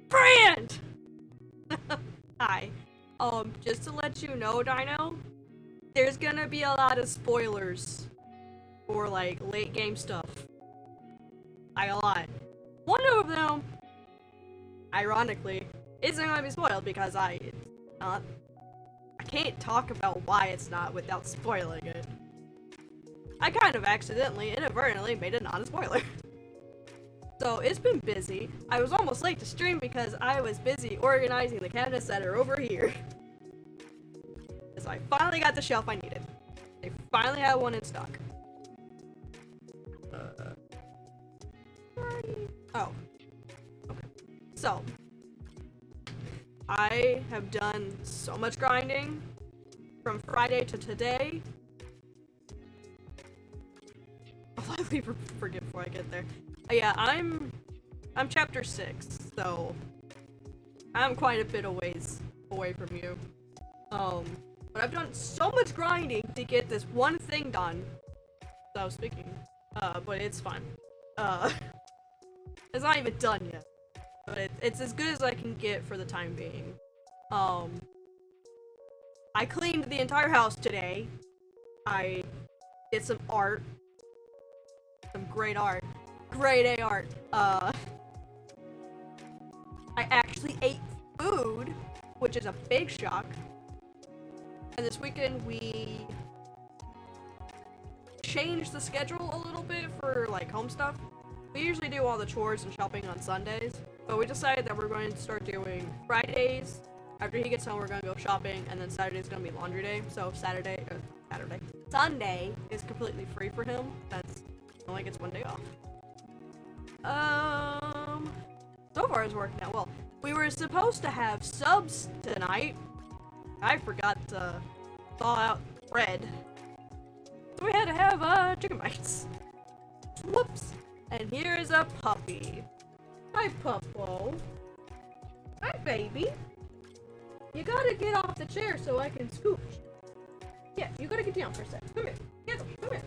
Brand! Hi. Just to let you know, Dino, there's gonna be a lot of spoilers for, like, late game stuff. Like, a lot. One of them, ironically, isn't gonna be spoiled because I can't talk about why it's not without spoiling it. I kind of accidentally, inadvertently made it not a spoiler. So it's been busy. I was almost late to stream because I was busy organizing the cabinets that are over here. So I finally got the shelf I needed. They finally had one in stock. Oh. Okay. So, I have done so much grinding from Friday to today I'll likely forget before I get there. Yeah, I'm chapter 6, so I'm quite a bit away from you. But I've done so much grinding to get this one thing done. So I was speaking, but it's fine. It's not even done yet, but it's as good as I can get for the time being. I cleaned the entire house today. I did some art. Some great art. Grade A art. I actually ate food, which is a big shock. And this weekend we changed the schedule a little bit for like home stuff. We usually do all the chores and shopping on Sundays, but we decided that we're going to start doing Fridays. After he gets home, we're gonna go shopping, and then Saturday's gonna be laundry day. So Sunday is completely free for him. That's only gets one day off. So far it's working out well. We were supposed to have subs tonight. I forgot to thaw out bread. So we had to have chicken bites. Whoops. And here is a puppy. Hi, Puppo. Hi, baby. You gotta get off the chair so I can scooch. Yeah, you gotta get down for a sec. Come here. Come here.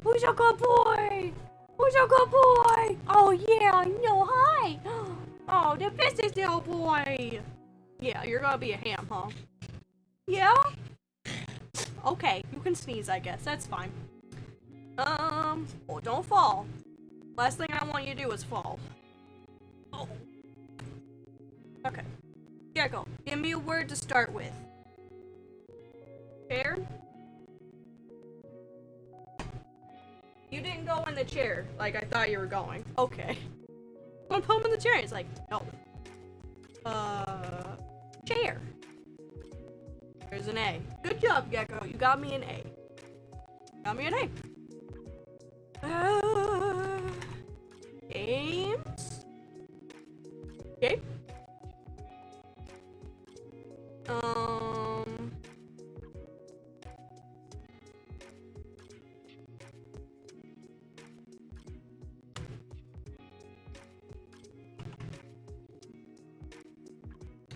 Who's your good boy? Who's your good boy? Oh, yeah, no, hi. Oh, the bestest little boy. Yeah, you're gonna be a ham, huh? Yeah? Okay, you can sneeze, I guess. That's fine. Oh, don't fall. Last thing I want you to do is fall. Oh. Okay. Gecko, give me a word to start with. Chair? You didn't go in the chair like I thought you were going. Okay. Don't put him in the chair. It's like, no. Chair. There's an A. Good job, Gecko. You got me an A. Got me an A. Games? Okay.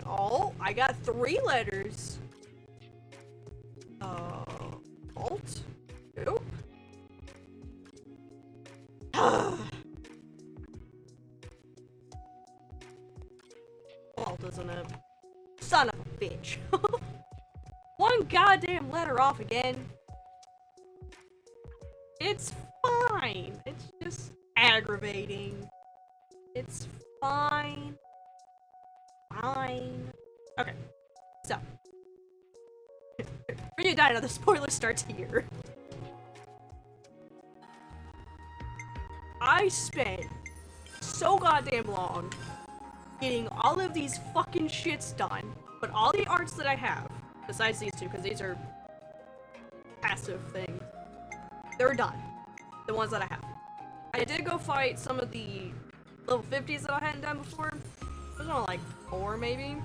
Oh, I got 3 letters. Alt? Nope. Alt, isn't it? Son of a bitch. One goddamn letter off again. It's fine. It's just aggravating. It's fine. Fine. Okay. So. When you die, another spoiler starts here. I spent so goddamn long getting all of these fucking shits done, but all the arts that I have, besides these 2, because these are passive things, they're done. The ones that I have. I did go fight some of the level 50s that I hadn't done before. There's only like 4 maybe.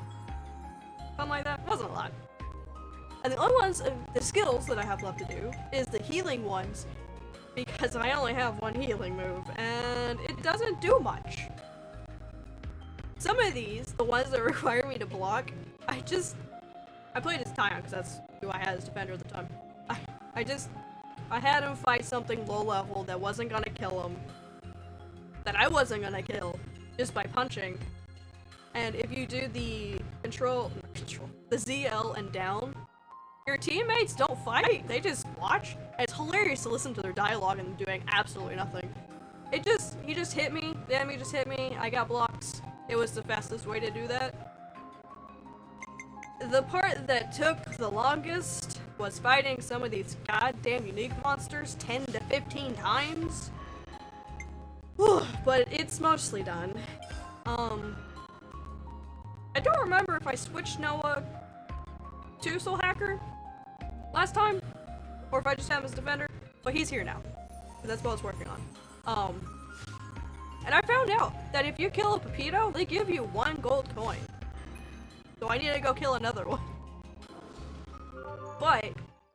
Something like that. It wasn't a lot. And the only ones, the skills that I have left to do, is the healing ones. Because I only have 1 healing move, and it doesn't do much. Some of these, the ones that require me to block, I played as Tyon, because that's who I had as defender at the time. I had him fight something low level that wasn't gonna kill him. That I wasn't gonna kill, just by punching. And if you do the the ZL and down, your teammates don't fight, they just watch. It's hilarious to listen to their dialogue and doing absolutely nothing. He just hit me, the enemy just hit me, I got blocks. It was the fastest way to do that. The part that took the longest was fighting some of these goddamn unique monsters 10 to 15 times. But it's mostly done. I don't remember if I switched Noah to Soul Hacker last time, or if I just have him as defender, but he's here now. That's what I was working on. And I found out that if you kill a Pepito, they give you 1 gold coin. So I need to go kill another one. But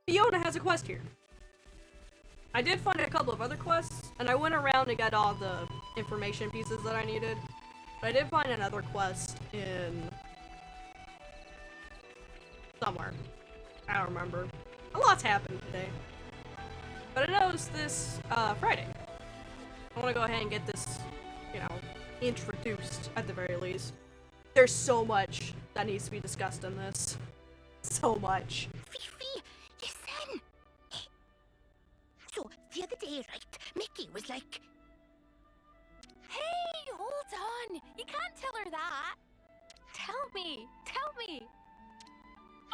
Fiona has a quest here. I did find a couple of other quests, and I went around and got all the information pieces that I needed. But I did find another quest in somewhere. I don't remember. A lot's happened today. But I noticed this Friday. I want to go ahead and get this, you know, introduced at the very least. There's so much that needs to be discussed in this. So much. Fifi, listen. So, the other day, right, Mickey was like... Hey, hold on. You can't tell her that. Tell me.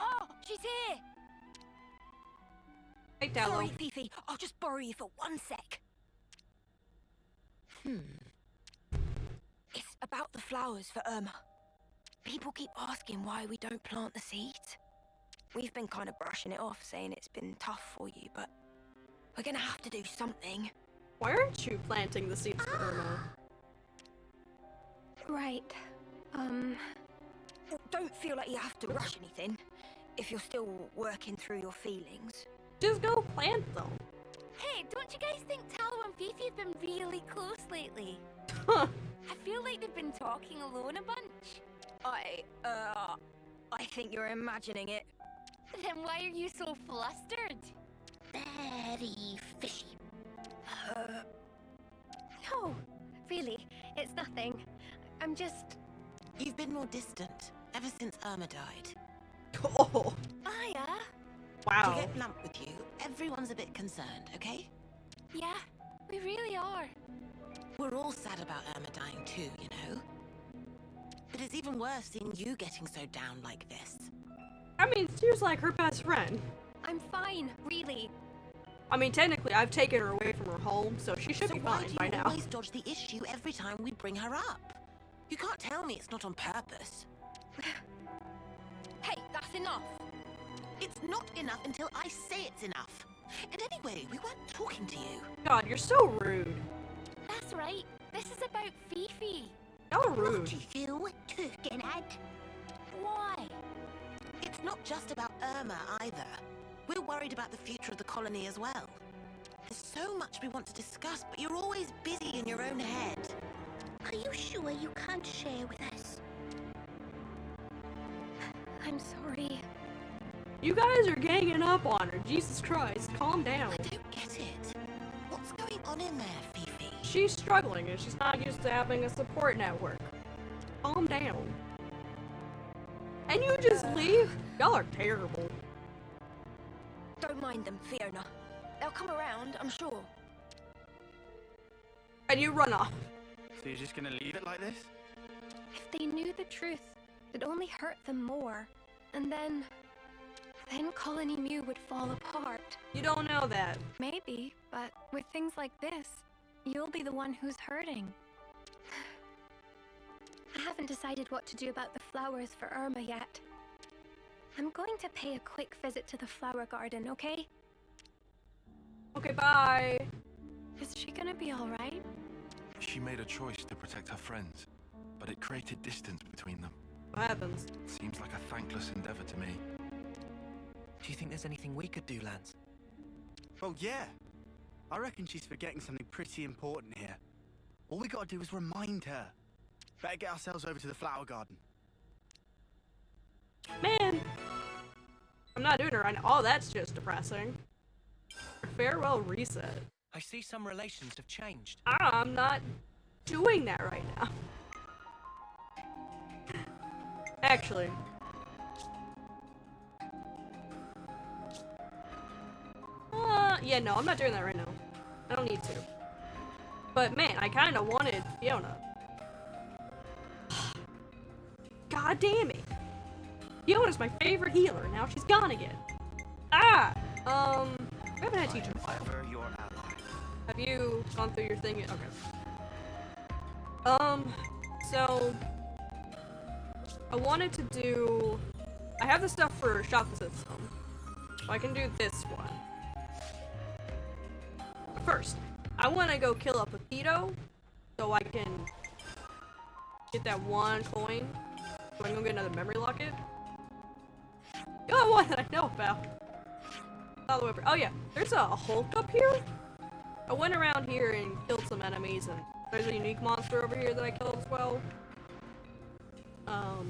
Oh, she's here. Hey, Tallow. Sorry, Fifi, I'll just borrow you for 1 sec. It's about the flowers for Irma. People keep asking why we don't plant the seeds. We've been kind of brushing it off, saying it's been tough for you, but we're gonna have to do something. Why aren't you planting the seeds for Irma? Right. Don't feel like you have to rush anything if you're still working through your feelings. Just go plant them. Hey, don't you guys think Tallow and Fifi have been really close lately? Huh. I feel like they've been talking alone a bunch. I think you're imagining it. Then why are you so flustered? Very fishy. No, really, it's nothing. I'm just... You've been more distant ever since Irma died. Oh, Aya? To wow. get blunt with you, everyone's a bit concerned, okay? Yeah, we really are. We're all sad about Irma dying too, you know? But it's even worse seeing you getting so down like this. I mean, she was like her best friend. I'm fine, really. I mean, technically, I've taken her away from her home, so she should So be why fine do by you now. always dodge the issue every time we bring her up? You can't tell me it's not on purpose. Hey, that's enough. It's not enough until I say it's enough. And anyway, we weren't talking to you. God, you're so rude. That's right. This is about Fifi. Y'all are rude. Not you, Turkenhead. Why? It's not just about Irma either. We're worried about the future of the colony as well. There's so much we want to discuss, but you're always busy in your own head. Are you sure you can't share with us? I'm sorry. You guys are ganging up on her. Jesus Christ, calm down. I don't get it. What's going on in there, Fifi? She's struggling and she's not used to having a support network. Calm down. And you just leave? Y'all are terrible. Don't mind them, Fiona. They'll come around, I'm sure. And you run off. So you're just gonna leave it like this? If they knew the truth, it'd only hurt them more. And then Colony Mew would fall apart. You don't know that. Maybe, but with things like this, you'll be the one who's hurting. I haven't decided what to do about the flowers for Irma yet. I'm going to pay a quick visit to the flower garden, okay? Okay, bye. Is she gonna be alright? She made a choice to protect her friends, but it created distance between them. What happens? Seems like a thankless endeavor to me. Do you think there's anything we could do, Lance? Well, yeah. I reckon she's forgetting something pretty important here. All we gotta do is remind her. Better get ourselves over to the flower garden. Man! I'm not doing it right now. Oh, that's just depressing. Farewell reset. I see some relations have changed. I'm not doing that right now. Actually. Yeah, no, I'm not doing that right now. I don't need to. But man, I kind of wanted Fiona. God damn it. Fiona's my favorite healer. Now she's gone again. Ah! We haven't had teacher. Ever your ally. Have you gone through your thing yet? Okay. So I wanted to do. I have the stuff for shop the system, so I can do this one. But first, I want to go kill a Pepito, so I can get that one coin. So I can go get another memory locket. The only one that I know about. All the way over. Oh yeah, there's a Hulk up here. I went around here and killed some enemies, and there's a unique monster over here that I killed as well. Other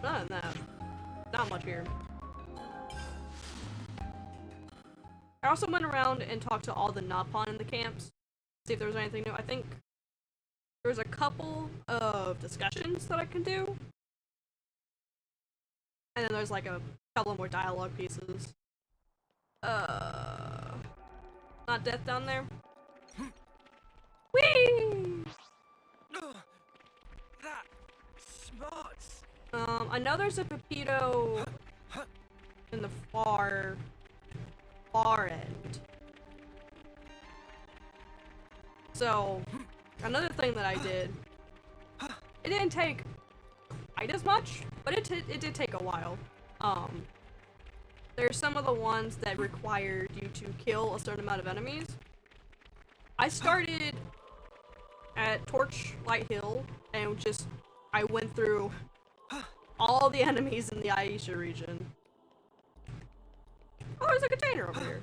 than that, not much here. I also went around and talked to all the Nopon in the camps, see if there was anything new. I think there's a couple of discussions that I can do, and then there's like a couple more dialogue pieces. Not death down there. Whee! That smarts. I know there's a Pepito in the far end. So, another thing that I did, it didn't take quite as much, but it did take a while. There's some of the ones that required you to kill a certain amount of enemies. I started at Torchlight Hill and I went through all the enemies in the Aisha region. Oh, there's a container over here.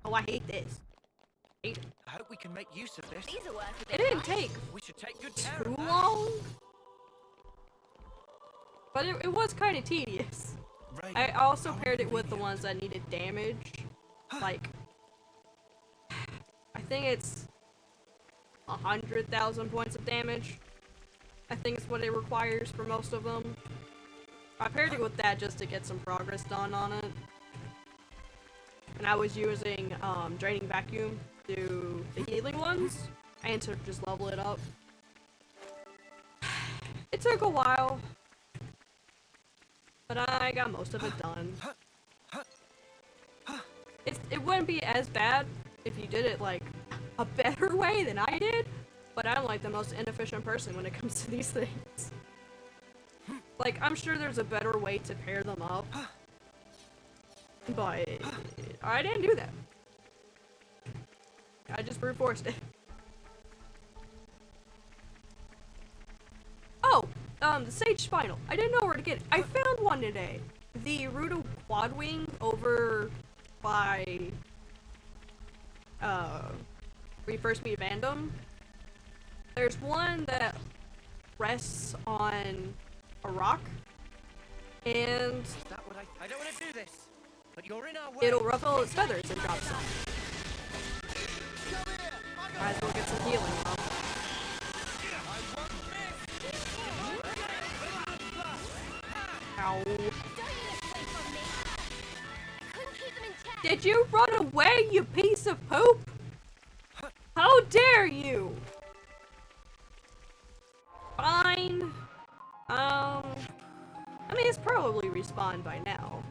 Oh, I hate this. Hate it. I hope we can make use of this. These are worth a It bit. didn't take We should take good care too of that. long, but it was kind of tedious. Ray, I also how paired it with the inconvenient. ones that needed damage. Like, I think it's 100,000 points of damage. I think is what it requires for most of them. I paired it with that just to get some progress done on it. And I was using Draining Vacuum to do the healing ones and to just level it up. It took a while, but I got most of it done. It wouldn't be as bad if you did it like a better way than I did, but I'm like the most inefficient person when it comes to these things. Like, I'm sure there's a better way to pair them up, but I didn't do that. I just brute forced it. Oh, the Sage Spinal. I didn't know where to get it. I found one today. The Rudo Quadwing over by, where you first meet Vandom. There's one that rests on a rock, and Is that what I don't want to do this, but you're in our way. it'll ruffle its feathers and drop some. Might as well get some healing up. Ow. Did you run away, you piece of poop? How dare you? Fine. I mean, it's probably respawned by now.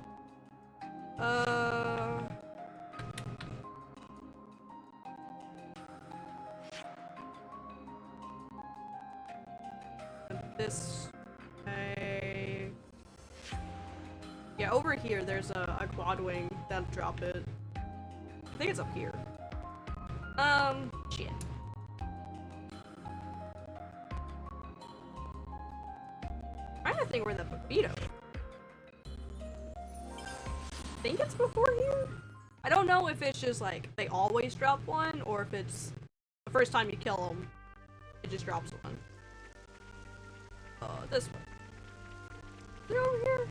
This way. Yeah, over here there's a quadwing that'll drop it. I think it's up here. Shit. I'm trying to think where the Pepito. I think it's before here? I don't know if it's just like they always drop one or if it's the first time you kill them, it just drops one. This way. Is it over here?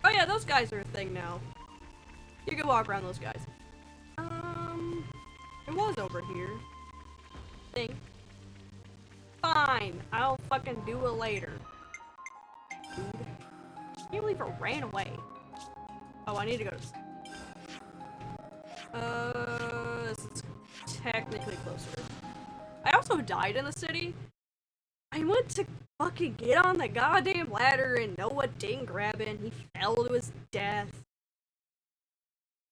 Oh yeah, those guys are a thing now. You can walk around those guys. It was over here. I think. Fine, I'll fucking do it later. Dude. I can't believe it ran away. Oh, I need to go to... this is technically closer. I also died in the city. I went to fucking get on the goddamn ladder and Noah didn't grab it and he fell to his death.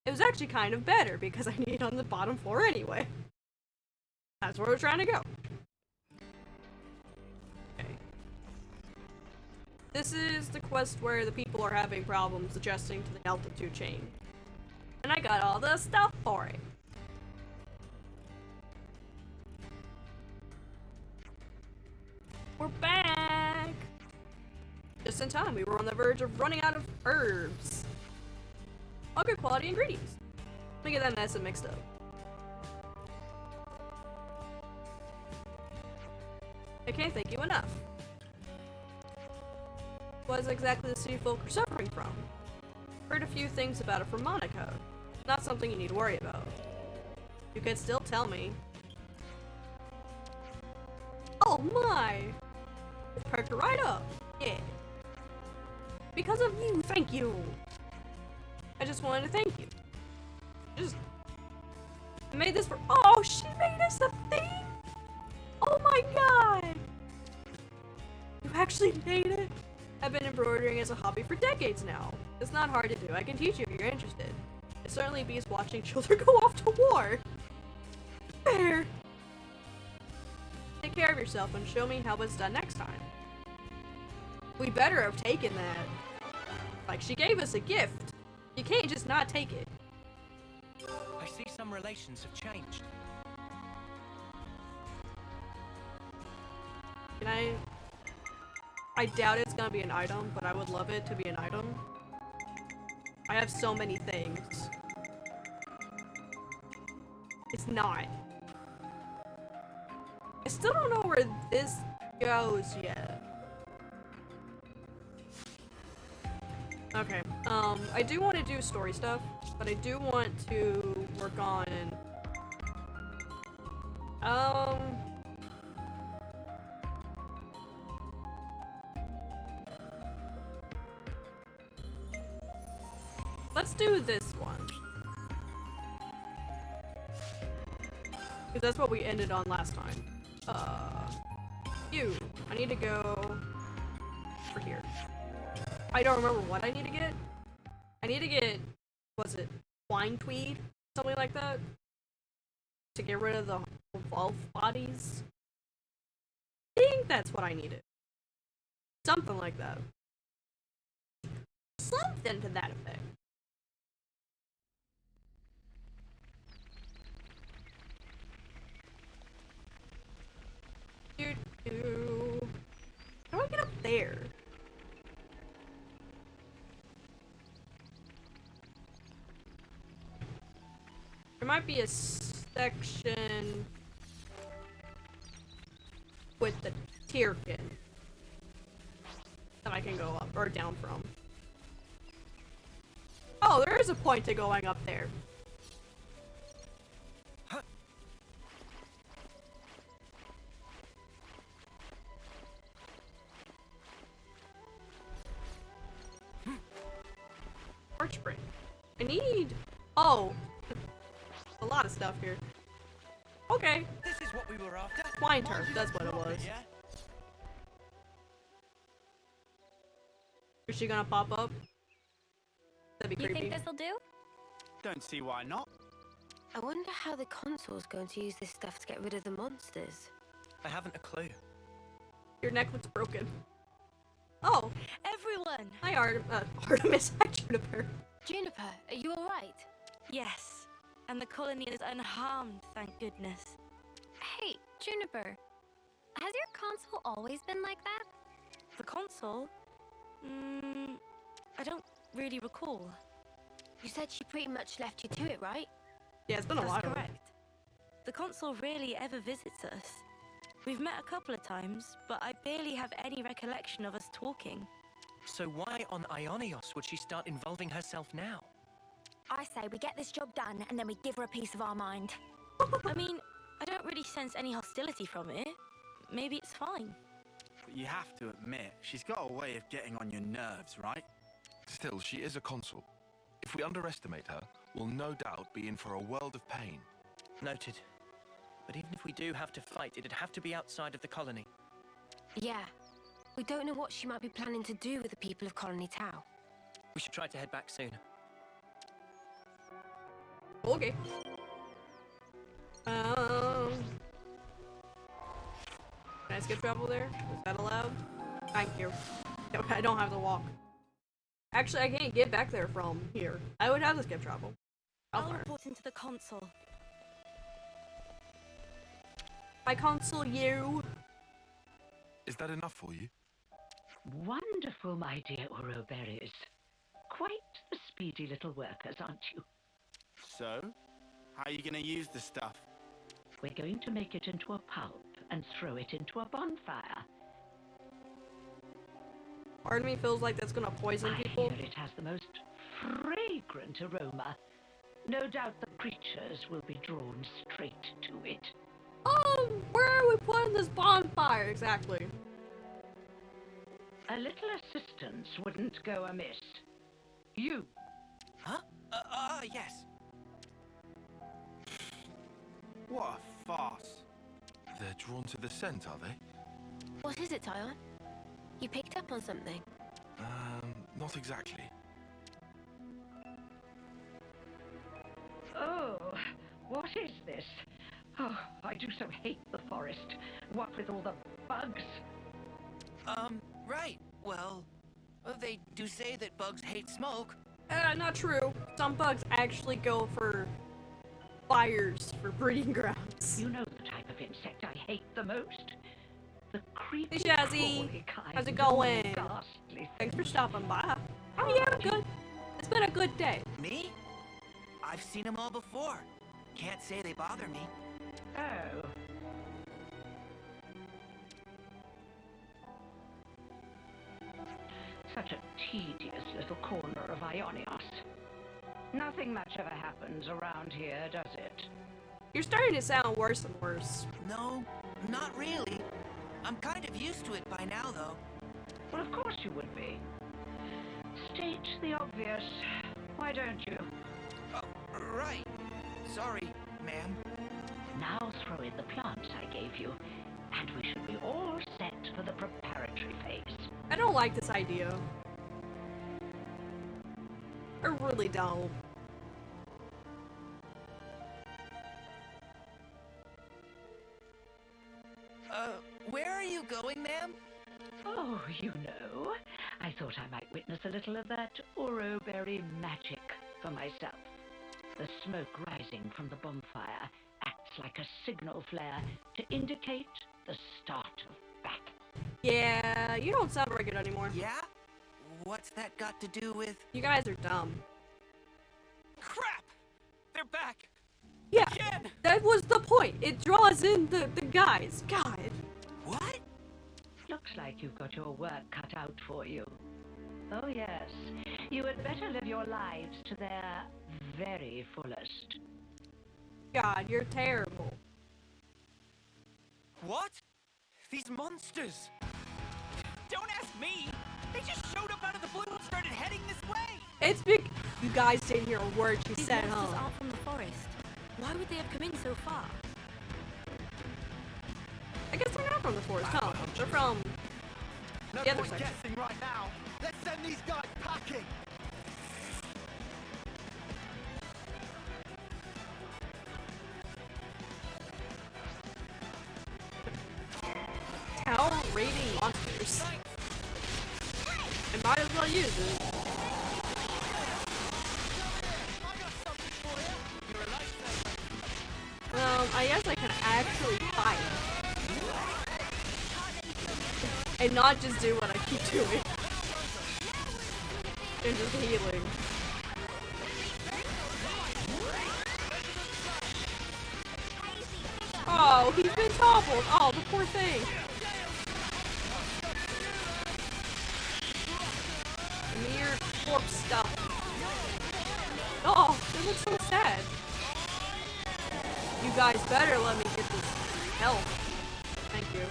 It was actually kind of better because I needed on the bottom floor anyway. That's where we're trying to go. Okay. This is the quest where the people are having problems adjusting to the altitude change. And I got all the stuff for it. We're back! Just in time, we were on the verge of running out of herbs. All good quality ingredients. Let me get that nice and mixed up. I can't thank you enough. What is exactly the city folk are suffering from? Heard a few things about it from Monaco. Not something you need to worry about. You could still tell me. Oh my! You perked right up. Yeah. Because of you, thank you. I just wanted to thank you. I made this for— oh, she made us a thing? Oh my god! You actually made it? I've been embroidering as a hobby for decades now. It's not hard to do. I can teach you if you're interested. It certainly beats watching children go off to war. Fair. Take care of yourself and show me how it's done next time. We better have taken that. Like, she gave us a gift. You can't just not take it. I see some relations have changed. Can I doubt it's gonna be an item, but I would love it to be an item. I have so many things. It's not. I still don't know where this goes yet. Okay, I do want to do story stuff, but I do want to work on, let's do this one. Because that's what we ended on last time. I need to go over here. I don't remember what I need to get. I need to get, was it wine tweed? Something like that? To get rid of the wolf bodies? I think that's what I needed. Something like that. Something to that effect. How do I get up there? There might be a section with the tierkin that I can go up or down from. Oh, there is a point to going up there. Archspring. I need— oh, a lot of stuff here. Okay. This is what we were after. Wine turf, that's what it was. Yeah? Is she gonna pop up? That'd be You creepy. think this'll do? Don't see why not. I wonder how the console's going to use this stuff to get rid of the monsters. I haven't a clue. Your neck looks broken. Oh, Everyone! hi Artemis. Hi Juniper. Juniper, are you alright? Yes, and the colony is unharmed, thank goodness. Hey, Juniper, has your console always been like that? The console? I don't really recall. You said she pretty much left you to it, right? Yeah, it's been a That's while. correct. The console rarely ever visits us. We've met a couple of times, but I barely have any recollection of us talking. So why on Ionios would she start involving herself now? I say we get this job done and then we give her a piece of our mind. I mean, I don't really sense any hostility from it. Maybe it's fine. But you have to admit, she's got a way of getting on your nerves, right? Still, she is a consul. If we underestimate her, we'll no doubt be in for a world of pain. Noted. But even if we do have to fight, it'd have to be outside of the colony. Yeah. We don't know what she might be planning to do with the people of Colony Tau. We should try to head back soon. Okay. Can I skip travel there? Is that allowed? Thank you. Okay, I don't have to walk. Actually, I can't get back there from here. I would have to skip travel. I'll report into the console. I console you. Is that enough for you? Wonderful, my dear Uroberries. Quite the speedy little workers, aren't you? So, how are you gonna use the stuff? We're going to make it into a pulp and throw it into a bonfire. Part of me feels like that's gonna poison I people. hear it has the most fragrant aroma. No doubt the creatures will be drawn straight to it. Where are we putting this bonfire exactly? A little assistance wouldn't go amiss. You. Huh? Yes. What a farce. They're drawn to the scent, are they? What is it, Tyon? You picked up on something? Not exactly. Oh, what is this? Oh, I do so hate the forest. What with all the bugs. Right. Well, they do say that bugs hate smoke. Not true. Some bugs actually go for fires for breeding grounds. You know the type of insect I hate the most? The creepy, Hey, Shazzy. crawly kind. How's it going? Ghastly Thanks for stopping by. Oh yeah, good. It's been a good day. Me? I've seen them all before. Can't say they bother me. Oh. Such a tedious little corner of Ionios. Nothing much ever happens around here, does it? You're starting to sound worse and worse. No, not really. I'm kind of used to it by now, though. Well, of course you would be. State the obvious. Why don't you? Oh, right. Sorry, ma'am. Now throw in the plants I gave you, and we should be all set for the preparatory phase. I don't like this idea. I really don't. Where are you going, ma'am? Oh, you know, I thought I might witness a little of that Uroberry magic for myself. The smoke rising from the bonfire acts like a signal flare to indicate the start of battle. Yeah, you don't sound very good anymore. Yeah? What's that got to do with... You guys are dumb. Crap! They're back! Yeah, Again! that was the point. It draws in the guys. God. What? Looks like you've got your work cut out for you. Oh yes, you had better live your lives to their very fullest. God, you're terrible. What? These monsters! Don't ask me! They just showed up out of the blue and started heading this way! It's big. You guys didn't hear a word she These said, monsters huh? aren't from the forest. Why would they have come in so far? I guess they're not from the forest, huh? They're from No the other point section. guessing right now. Let's send these guys packing. Town raiding monsters. I might as well use it. I guess I can actually fight. And not just do what I keep doing. And just healing. Oh, he's been toppled. Oh, the poor thing. Mere corpse stuff. Oh, it looks so sad. You guys better let me get this health. Thank you.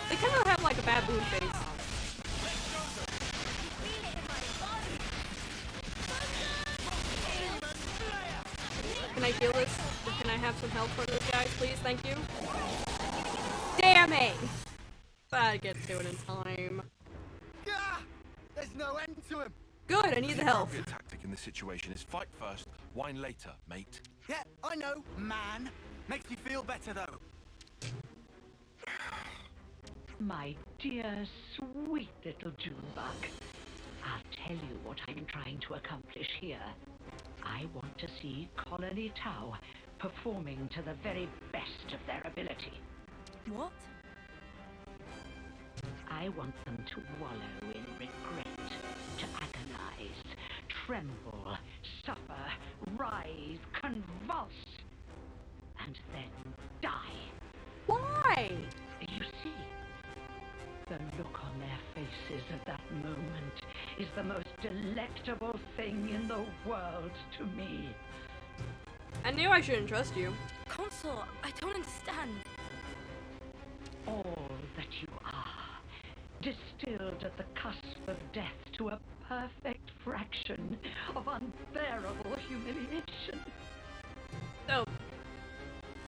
They kind of have like a baboon face. Can I heal this? Or can I have some help for this guys, please? Thank you. Damn it! But I get to it in time. Ah! There's no end to him. Good, I need the help. appropriate tactic in this situation is fight first, whine later, mate. Yeah, I know, man. Makes me feel better though. My dear, sweet little Junebug. I'll tell you what I'm trying to accomplish here. I want to see Colony Tau performing to the very best of their ability. What? I want them to wallow in regret, to agonize, tremble, suffer, writhe, convulse, and then die. Why? You see, the look on their faces at that moment is the most delectable thing in the world to me. I knew I shouldn't trust you. Consul, I don't understand. All that you are, distilled at the cusp of death to a perfect fraction of unbearable humiliation. So,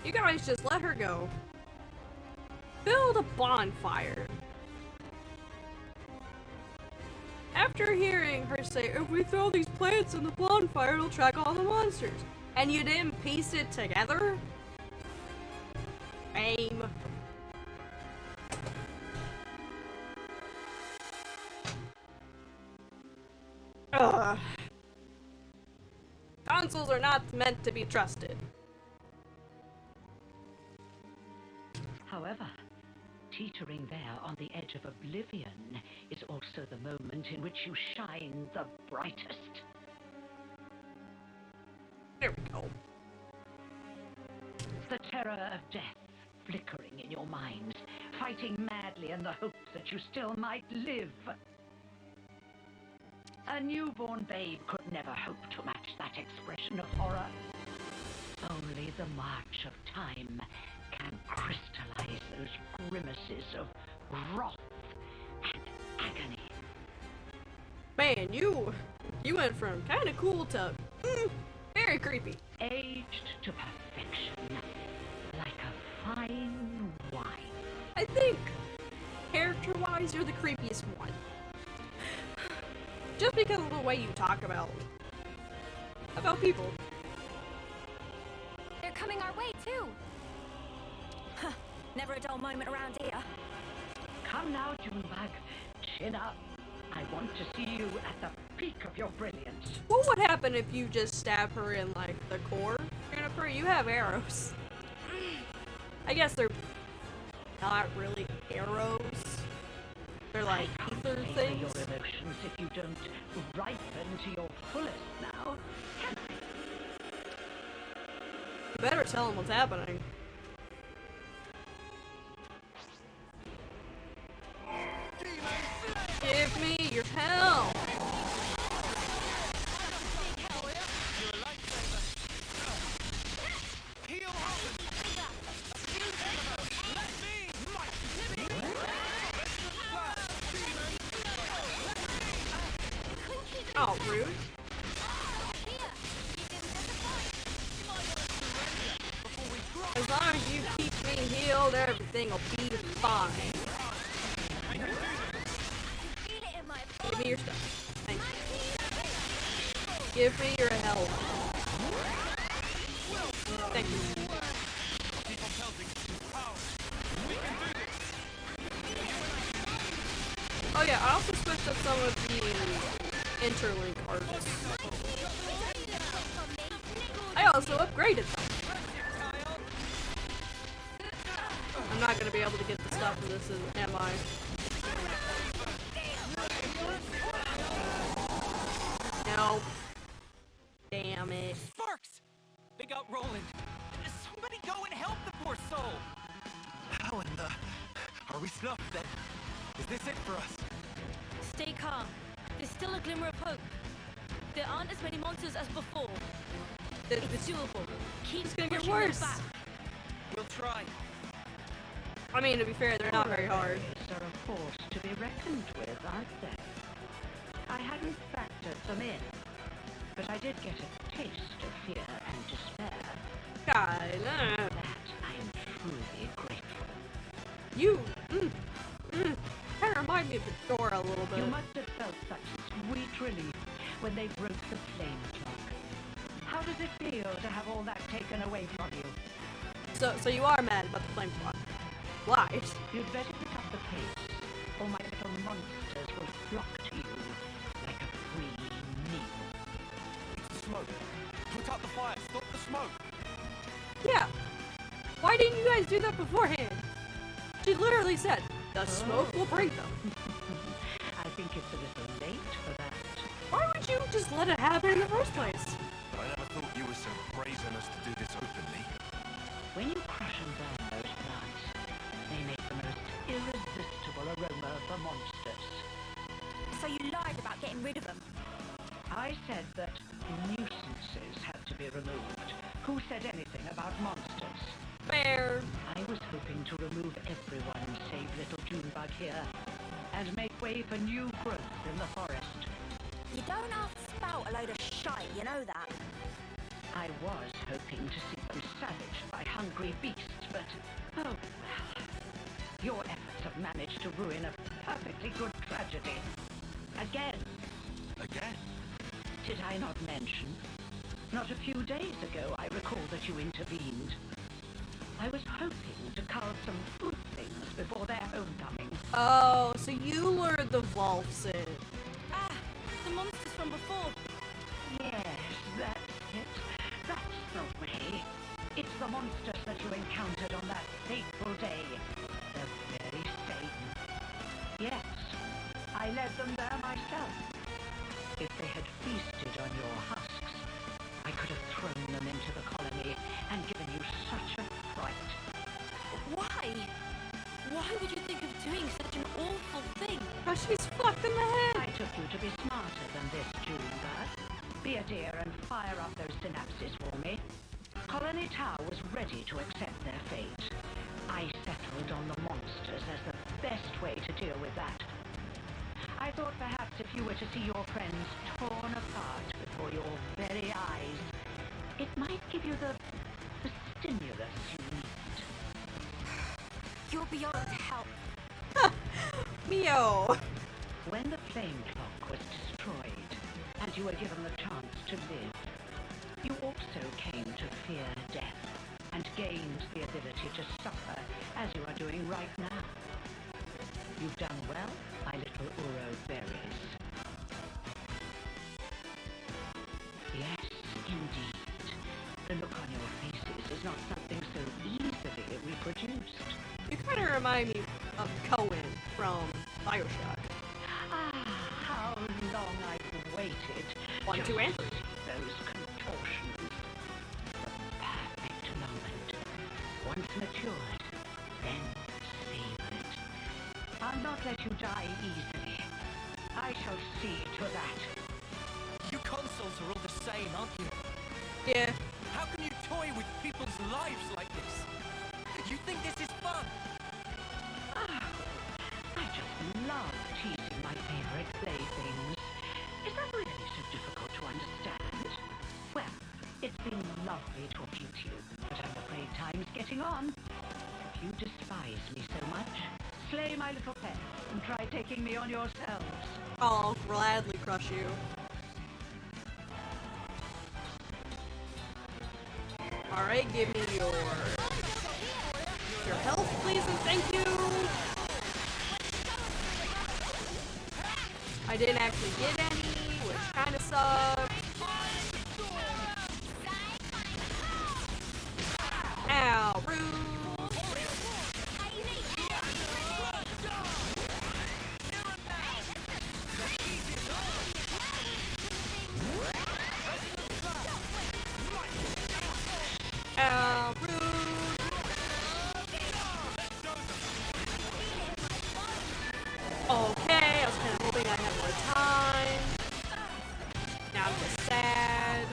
you guys just let her go. Build a bonfire. After hearing her say, if we throw these plants in the bonfire, it'll track all the monsters. And you didn't piece it together? Aim. Ugh. Consoles are not meant to be trusted. However, teetering there on the edge of oblivion is also the moment in which you shine the brightest. There we go. The terror of death flickering in your minds, fighting madly in the hope that you still might live. A newborn babe could never hope to match that expression of horror. Only the march of time can crystallize those grimaces of wrath and agony. Man, you went from kind of cool to very creepy. Aged to perfection, like a fine wine. I think, character-wise, you're the creepiest one. Just because of the way you talk about people. They're coming our way, too. Huh. Never a dull moment around here. Come now, Junebug. Chin up. I want to see you at the peak of your brilliance. What would happen if you just stab her in, like, the core? Juniper, you have arrows. I guess they're not really arrows. They're like ether things. Your emotions if you don't ripen to your fullest now, can I? You better tell them what's happening. Give me your help! Oh, rude. As long as you keep me healed, everything will be fine. Give me your stuff. Thank you. Give me your help. Thank you. Oh yeah, I also switched up some of the interlink artists. I also upgraded them. I'm not gonna be able to get the stuff from this, am I? No. Damn it. Sparks! They got Roland. Somebody go and help the poor soul! How in the... Are we snuffed then? Is this it for us? Stay calm. There's still a glimmer of hope. There aren't as many monsters as before. It's doable. It's gonna get pushing them worse. back. We'll try. I mean, to be fair, they're not very hard. They're a force to be reckoned with, aren't they? I hadn't factored them in, but I did get a taste of fear and despair. God, That I am truly grateful. you kind of remind me of the door a little bit. You must have felt such sweet relief when they broke the flame clock. How does it feel to have all that taken away from you? So you are mad about the flame clock. Why? You'd better pick up the pace, or my little monsters will flock to you like a free meal. It's the smoke. Put out the fire. Stop the smoke. Yeah. Why didn't you guys do that beforehand? She literally said, the smoke will bring them. I think it's a little late for that. Why would you just let it happen in the first place? But I never thought you were so brazen as to do this openly. When you crush and burn those plants, they make the most irresistible aroma for monsters. So you lied about getting rid of them? I said that nuisances had to be removed. Who said anything about monsters? Fair. I was hoping to remove everyone save little Junebug here, and make way for new growth in the forest. You don't have to spout a load of shite, you know that? I was hoping to see them savaged by hungry beasts, but oh well. Your efforts have managed to ruin a perfectly good tragedy. Again. Again? Did I not mention? Not a few days ago, I recall that you intervened. I was hoping to cull some fruit things before their homecoming. Oh, so you lured the Wolves in. Ah, the monsters from before. Yes, that's it. That's the way. It's the monsters that you encountered on that fateful day. The very same. Yes, I led them there myself. If they had feasted on your husks, I could have thrown them into the colony and given you such a fright. Why? Why would you think of doing such an awful thing? Because she's fucked in the head. I took you to be smarter than this, Juniper. Be a dear and fire up those synapses for me. Colony Tower was ready to accept their fate. I settled on the monsters as the best way to deal with that. I thought perhaps if you were to see your friends torn apart before your very eyes, it might give you the stimulus you need. You're beyond help. Mio. When the flame clock was destroyed, and you were given the chance to live, you also came to fear death, and gained the ability to suffer, as you are doing right now. You've done well, my little Uro berries. Yes, indeed. The look on your faces is not something so easily reproduced. You kind of remind me of Cohen from Bioshock. Ah, how long I've waited. 1, 2, and 3. Those contortions. The perfect moment. Once matured, then savored. I'll not let you die easily. I shall see to that. You consoles are all the same, aren't you? Yeah. How can you toy with people's lives like this? You think this is fun? I just love teasing my favorite playthings. Is that really so difficult to understand? Well, it's been lovely talking to you, but I'm afraid time's getting on. If you despise me so much, slay my little pet and try taking me on yourselves. I'll gladly crush you. Alright, give me your health, please, and thank you. I didn't actually get any, which kind of sucks. Ow, rude. Ow, rude. Okay, I was kind of hoping I had more time. Now I'm just sad.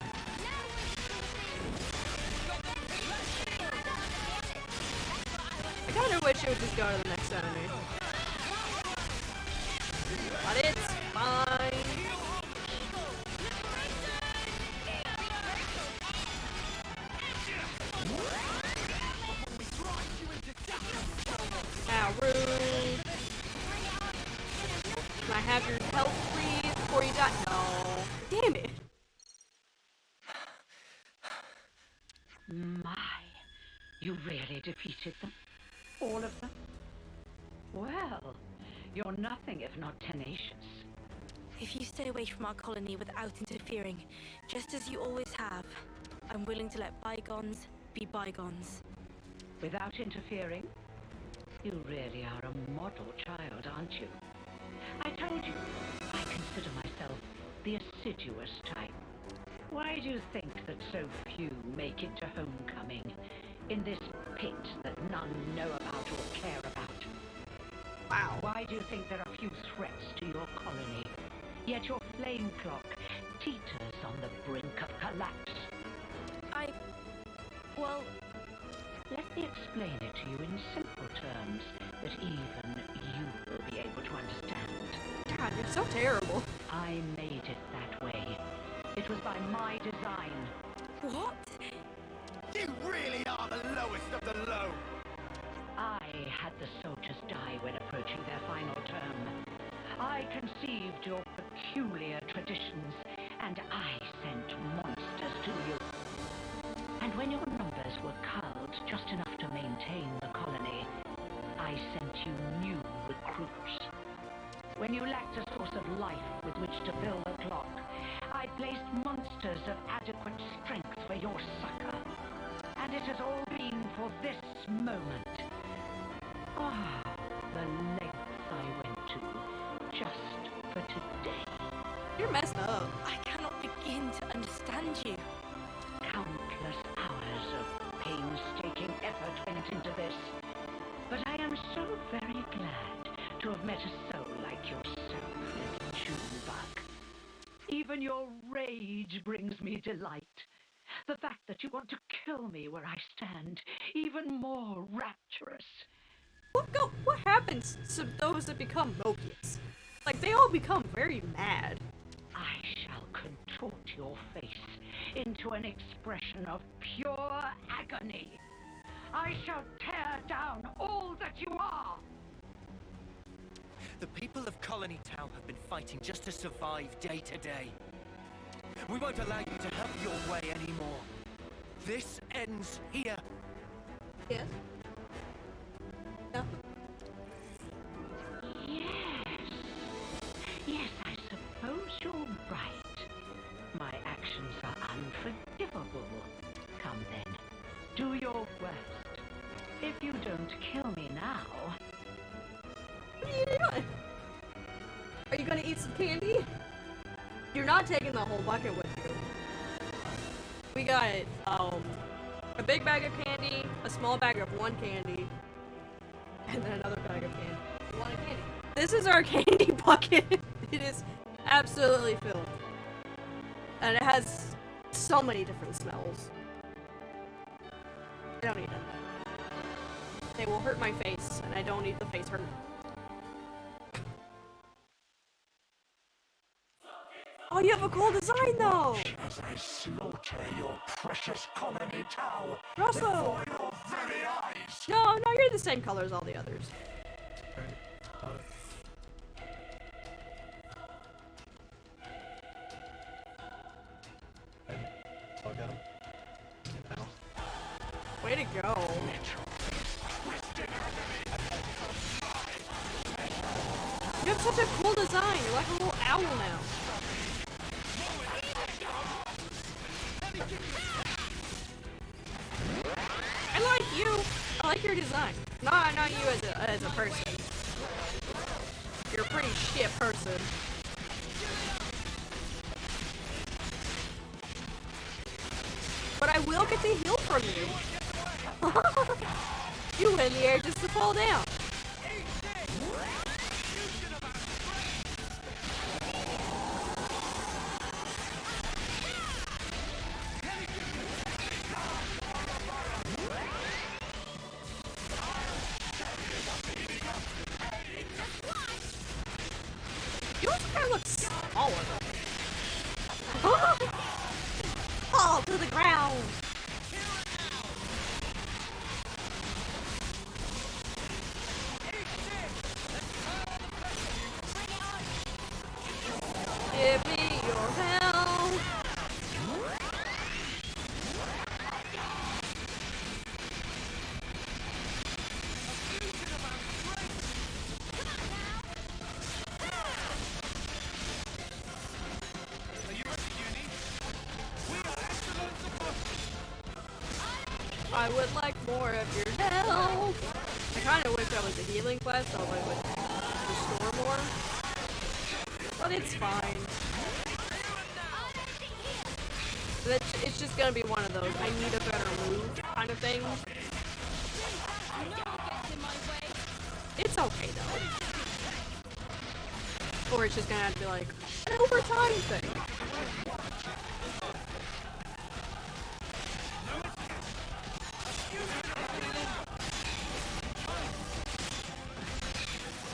I kind of wish it would just go to the next enemy. But it's fine. Ow, rude. Can I have your health, please, before you die? No. Damn it. My, you really defeated them? All of them? Well, you're nothing if not tenacious. If you stay away from our colony without interfering, just as you always have, I'm willing to let bygones be bygones. Without interfering? You really are a model child, aren't you? I told you, I consider myself the assiduous type. Why do you think that so few make it to homecoming, in this pit that none know about or care about? Wow. Why do you think there are few threats to your colony, yet your flame clock teeters on the brink of collapse? Well, let me explain it to you in simple terms that even you will be able to understand. God, you're so terrible. I made it that way. It was by my design. what? You really are the lowest of the low. I had the soldiers die when approaching their final term. I conceived your peculiar traditions, and I sent monsters to you. And when your numbers were culled just enough to maintain the colony, I sent you new recruits. When you lacked a source of life with which to build a clock, I placed monsters of adequate strength for your succor. And it has all been for this moment. Ah, the lengths I went to, just for today. You're messed up. I cannot begin to understand you. Countless hours of painstaking effort went into this. But I am so very glad to have met a soul like yourself, little Juniper. Even your rage brings me delight. The fact that you want to kill me where I stand, even more rapturous. What happens to those that become Mobius? Like, they all become very mad. I shall contort your face into an expression of pure agony. I shall tear down all that you are. The people of Colony Town have been fighting just to survive day to day. We won't allow you to have your way anymore. This ends here. Yes. No. Yes, I suppose you're right. My actions are unforgivable. Come then, do your worst. If you don't kill me now... What are you doing? Are you gonna eat some candy? You're not taking the whole bucket with you. We got a big bag of candy, a small bag of one candy, and then another bag of candy. You want a candy? This is our candy bucket. It is absolutely filled. And it has so many different smells. I don't eat it. They will hurt my face, and I don't need the face hurt. Oh, you have a cool design, though! As I slaughter your precious colony town Russell! before your very eyes. No, you're the same color as all the others. Way to go. You have such a cool design. You're like a little owl now. I like you. I like your design. Not you as a person. You're a pretty shit person. But I will get the heal from you. You went in the air just to fall down. You also kind of look smaller. Fall to the ground. Give me your help. I would like more of your help. I kind of wish I was a healing quest so I would restore more. But it's fine. It's just gonna be one of those I need a better move kind of thing. It's okay though. Or it's just gonna have to be like an overtime thing.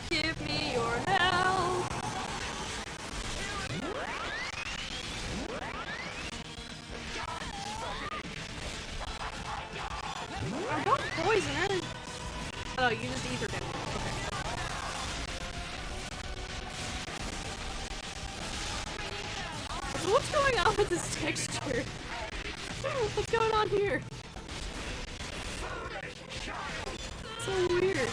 Give me your help. Oh, don't poison her. Oh, you just ether damage. Okay. So what's going on with this texture? What's going on here? So weird.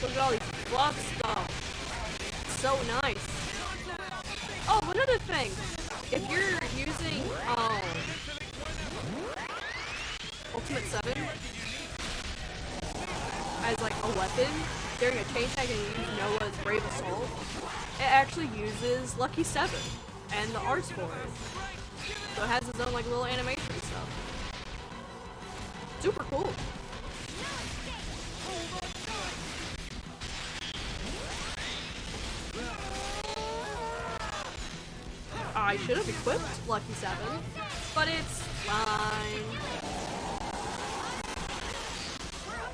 Look at all these buff stuff. So nice. Oh, another thing. If you're using Ultimate 7 as like a weapon during a chain tag and you use Noah's Brave Assault, it actually uses Lucky 7 and the arts for it. So it has its own like little animation and stuff. Super cool. I should have equipped Lucky 7, but it's fine.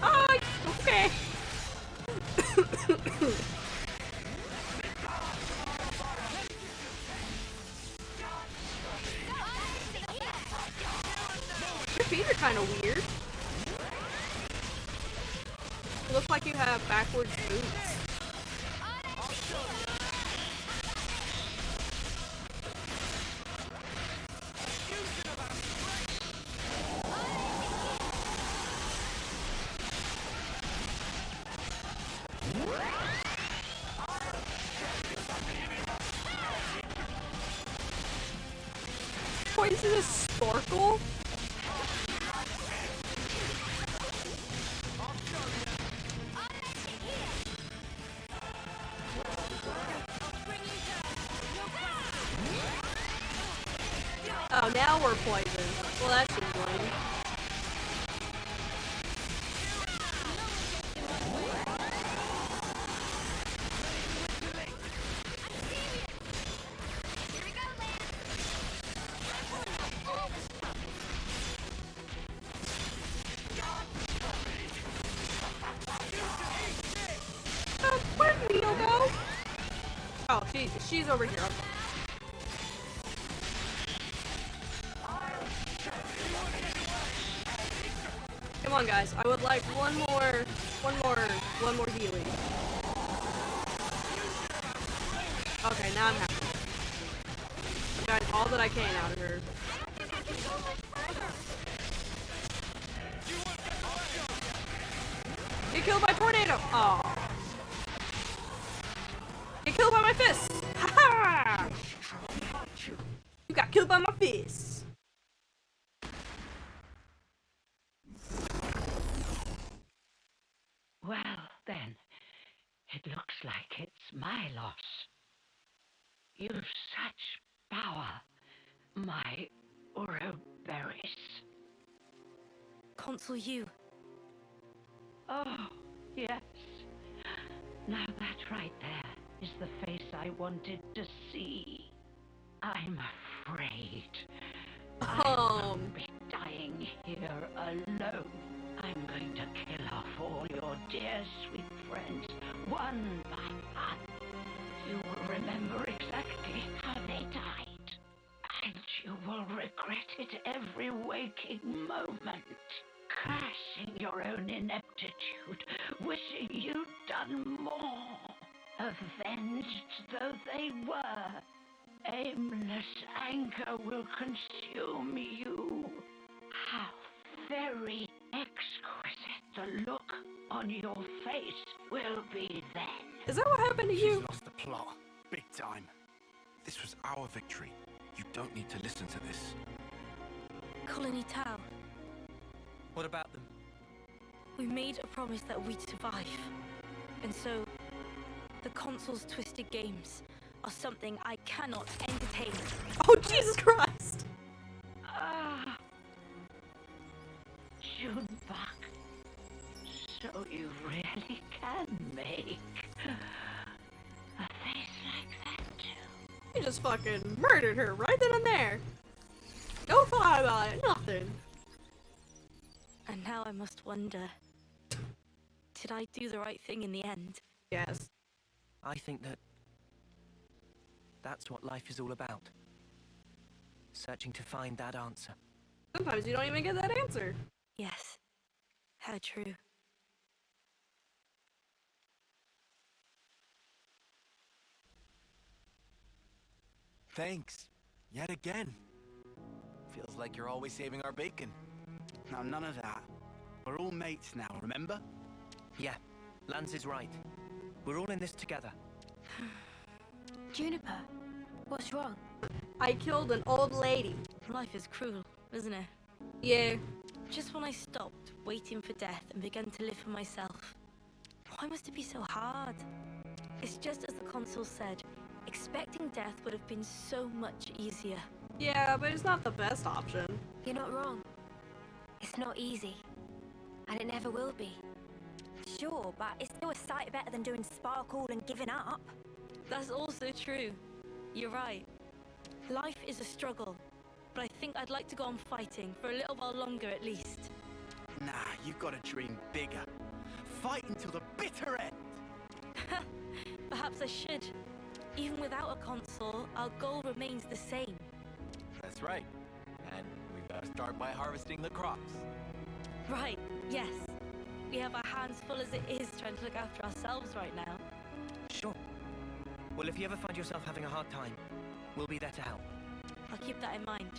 Oh, okay. Your feet are kind of weird. It looks like you have backwards boots. Poisonous sparkle? Oh, now we're poisoned. Well, that's annoying. Where'd Needle go? Oh, she's over here. Come on, guys. I would like one more healing. Okay, now I'm happy. Got all that I can out of her. Get killed by tornado. Oh. Get killed by my fist. Ha ha! You got killed by my fist. Well, then, it looks like it's my loss. You've such power, my Ouroberries. Consul you. Oh, yes. Now that right there is the face I wanted to see. I'm afraid I won't be dying here alone. I'm going to kill off all your dear sweet friends, one by one. You will remember exactly how they died, and you will regret it every waking moment. Cursing your own ineptitude, wishing you'd done more. Avenged though they were, aimless anger will consume you. How very exquisite the look on your face will be then. Is that what happened to you? She's lost the plot. Big time. This was our victory. You don't need to listen to this. Colony Tau, What about them? we made a promise that we'd survive. And so, the console's twisted games are something I cannot entertain. Oh, Jesus Christ! Ah, Juniper. So you really can make a face like that too. You just fucking murdered her right then and there. No thought about it, nothing. And now I must wonder, did I do the right thing in the end? Yes. I think that's what life is all about. Searching to find that answer. Sometimes you don't even get that answer. Yes. How true. Thanks. Yet again. Feels like you're always saving our bacon. Now, none of that. We're all mates now, remember? Yeah, Lance is right. We're all in this together. Juniper, what's wrong? I killed an old lady. Life is cruel, isn't it? Yeah. Just when I stopped waiting for death and began to live for myself. Why must it be so hard? It's just as the console said, expecting death would have been so much easier. Yeah, but it's not the best option. You're not wrong. It's not easy. And it never will be. Sure, but it's still a sight better than doing sparkle and giving up. That's also true. You're right. Life is a struggle, but I think I'd like to go on fighting for a little while longer at least. Nah, you've got to dream bigger. Fight until the bitter end. Perhaps I should. Even without a console, our goal remains the same. That's right. And we gotta start by harvesting the crops. Right, yes. We have our hands full as it is trying to look after ourselves right now. Sure. Well, if you ever find yourself having a hard time, we'll be there to help. I'll keep that in mind.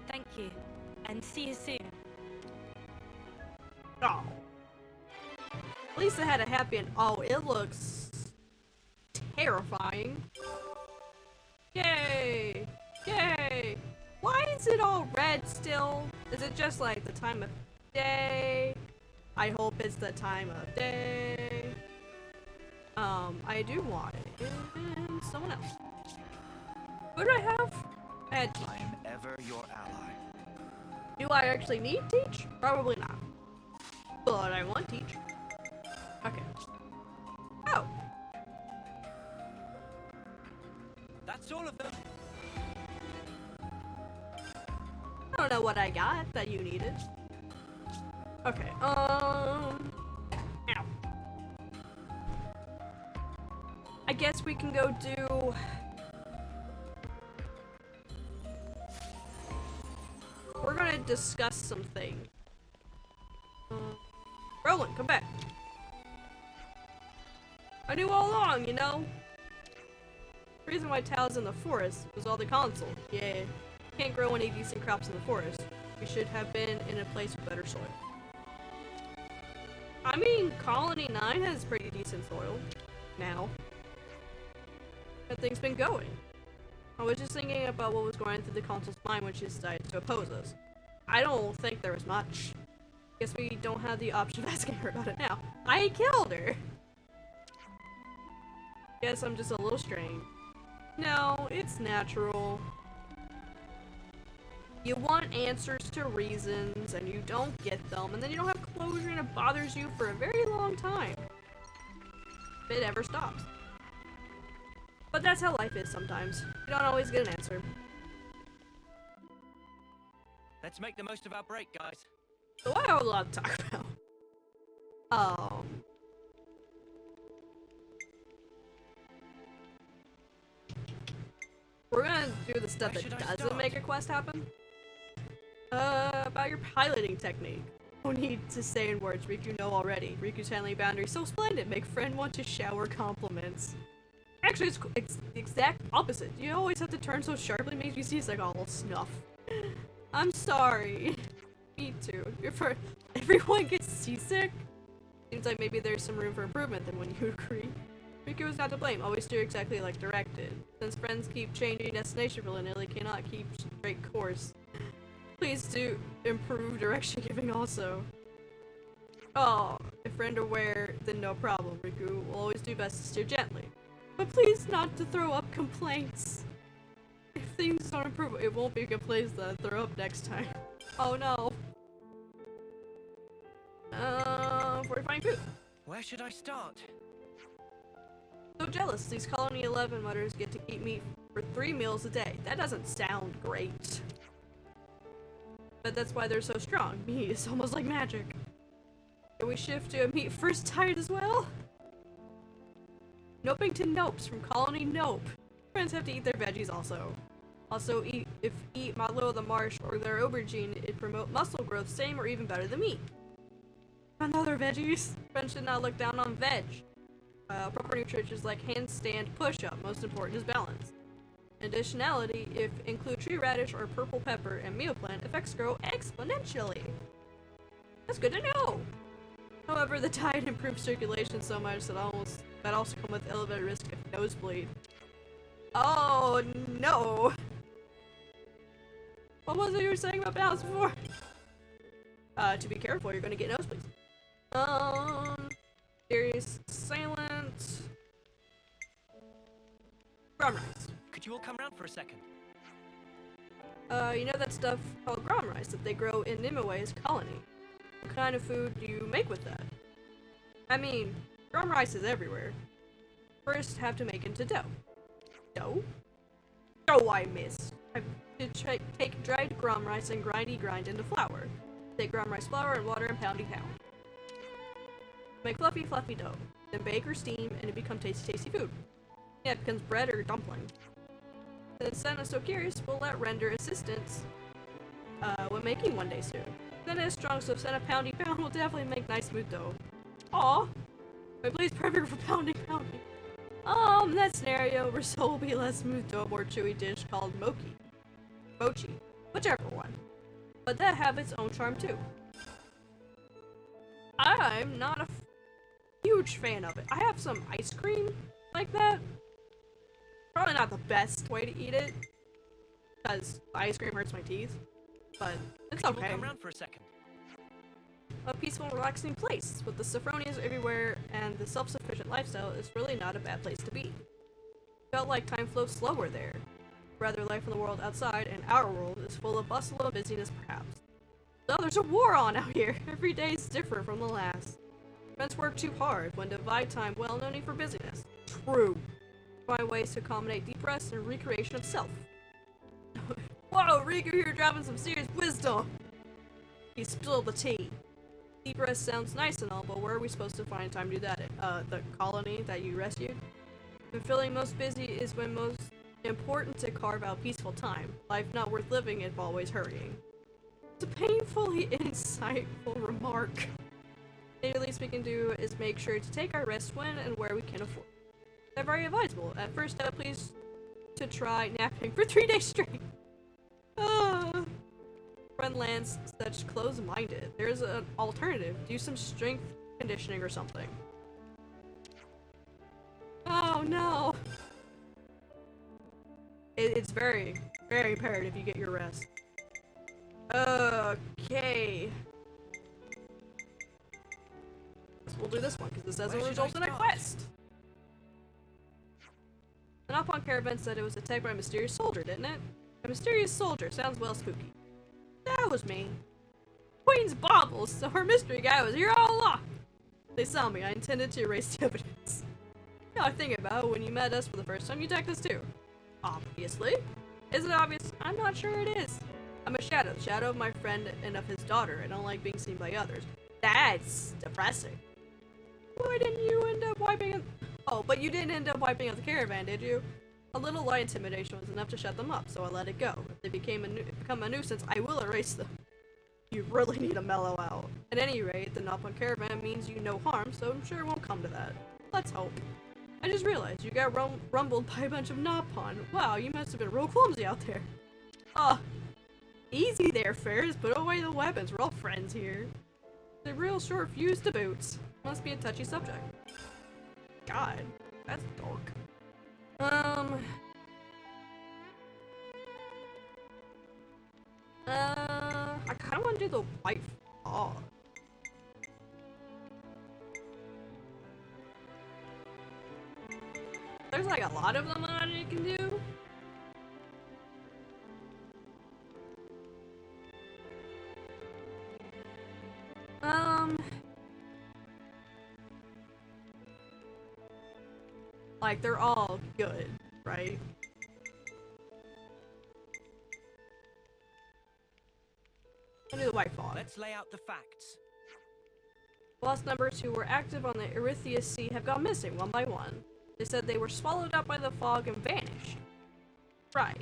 Thank you, and see you soon. Oh. At least it had a happy end. Oh, it looks terrifying. Yay! Yay! Why is it all red still? Is it just like the time of day? I hope it's the time of day. I do want it in someone else. What do I have? I had Teach. I am ever your ally. Do I actually need Teach? Probably not. But I want Teach. Okay. Oh. That's all of them. I don't know what I got that you needed. Okay, ow. I guess we can go do... We're gonna discuss something. Roland, come back. I knew all along, you know? The reason why Tao's in the forest was all the console. Yeah. Can't grow any decent crops in the forest. We should have been in a place with better soil. I mean, Colony 9 has pretty decent soil now. But things been going. I was just thinking about what was going through the console's mind when she decided to oppose us. I don't think there was much. Guess we don't have the option of asking her about it now. I killed her! Guess I'm just a little strange. No, it's natural. You want answers to reasons, and you don't get them, and then you don't have closure, and it bothers you for a very long time. If it ever stops. But that's how life is sometimes. You don't always get an answer. Let's make the most of our break, guys. So I have a lot to talk about. We're gonna do the stuff that doesn't make a quest happen. About your piloting technique. No need to say in words Riku know already. Riku's handling boundaries so splendid, make friend want to shower compliments. Actually, it's the exact opposite. You always have to turn so sharply, makes me seasick all snuff. I'm sorry. Me too. If everyone gets seasick, seems like maybe there's some room for improvement then when you agree. Riku is not to blame, always do exactly like directed. Since friends keep changing destination willy-nilly, cannot keep straight course. Please do improve direction giving also. Oh, if friend aware, then no problem. Riku will always do best to steer gently. But please not to throw up complaints. If things don't improve, it won't be complaints that I throw up next time. Oh no. 45 food. Where should I start? So jealous, these Colony 11 mutters get to eat meat for 3 meals a day. That doesn't sound great. But that's why they're so strong. Meat is almost like magic. Can we shift to a meat first diet as well? Noping to Nopes from Colony Nope. Friends have to eat their veggies also. Also, eat Malo of the Marsh or their aubergine, it promote muscle growth same or even better than meat. Another veggies. Friends should not look down on veg. Proper nutrition is like handstand push-up. Most important is balance. Additionality, if include tree radish or purple pepper and meal plant, effects grow exponentially. That's good to know. However, the diet improves circulation so much that also come with elevated risk of nosebleed. Oh no! What was it you were saying about balance before? To be careful, you're gonna get nosebleeds. Serious, silent. Grom rice. Could you all come round for a second? You know that stuff called grom rice that they grow in Nimue's colony? What kind of food do you make with that? I mean, grom rice is everywhere. First, have to make into dough. Dough? Oh, I missed. I have to take dried grom rice and grind into flour. Take grom rice flour and water and pound. Make fluffy dough. Then bake or steam and it becomes tasty food. Yeah, it becomes bread or dumpling. Since Sen is so curious, we'll let render assistance when making one day soon. Sen is strong, so Sen a pound will definitely make nice smooth dough. Aw! But please perfect for pounding. In that scenario, Risol will be less smooth dough, more chewy dish called mochi. Whichever one. But that have its own charm too. I'm not a huge fan of it. I have some ice cream like that. Probably not the best way to eat it, because the ice cream hurts my teeth, but it's okay. We'll come round for a second. A peaceful, relaxing place with the Sophronias everywhere and the self-sufficient lifestyle is really not a bad place to be. Felt like time flows slower there. Rather, life in the world outside and our world is full of bustle and busyness, perhaps. So there's a war on out here. Every day is different from the last. Friends work too hard when divide time well, no need for busyness. True. Find ways to accommodate deep rest and recreation of self. Whoa, Riku here dropping some serious wisdom. He spilled the tea. Deep rest sounds nice and all, but where are we supposed to find time to do that? The colony that you rescued? When feeling most busy is when most important to carve out peaceful time. Life not worth living if always hurrying. It's a painfully insightful remark. The least we can do is make sure to take our rest when and where we can afford. They're very advisable. At first step, please to try napping for 3 days straight. Friend lands such close-minded. There's an alternative. Do some strength conditioning or something. Oh no! It's very, very imperative you get your rest. Okay. We'll do this one because this doesn't result in a quest. The Nopon caravan said it was attacked by a mysterious soldier, didn't it? A mysterious soldier sounds well spooky. That was me. Queen's baubles, so her mystery guy was here all along. They saw me. I intended to erase the evidence. Now I think about it, when you met us for the first time, you attacked us too. Obviously. Is it obvious? I'm not sure it is. I'm a shadow. The shadow of my friend and of his daughter. I don't like being seen by others. That's depressing. Why didn't you end up wiping out? Oh, but you didn't end up wiping out the caravan, did you? A little light intimidation was enough to shut them up, so I let it go. If they become a nuisance, I will erase them. You really need to mellow out. At any rate, the Nopon caravan means you no harm, so I'm sure it won't come to that. Let's hope. I just realized you got rumbled by a bunch of Nopon. Wow, you must have been real clumsy out there. Easy there, Ferris. Put away the weapons. We're all friends here. The real short fuse to boots. Must be a touchy subject. God, that's dark. I kind of want to do the white fog. There's like a lot of them that you can do. Like they're all good, right? I'll do the white fog. Let's lay out the facts. Lost numbers who were active on the Erythea Sea have gone missing one by one. They said they were swallowed up by the fog and vanished. Right.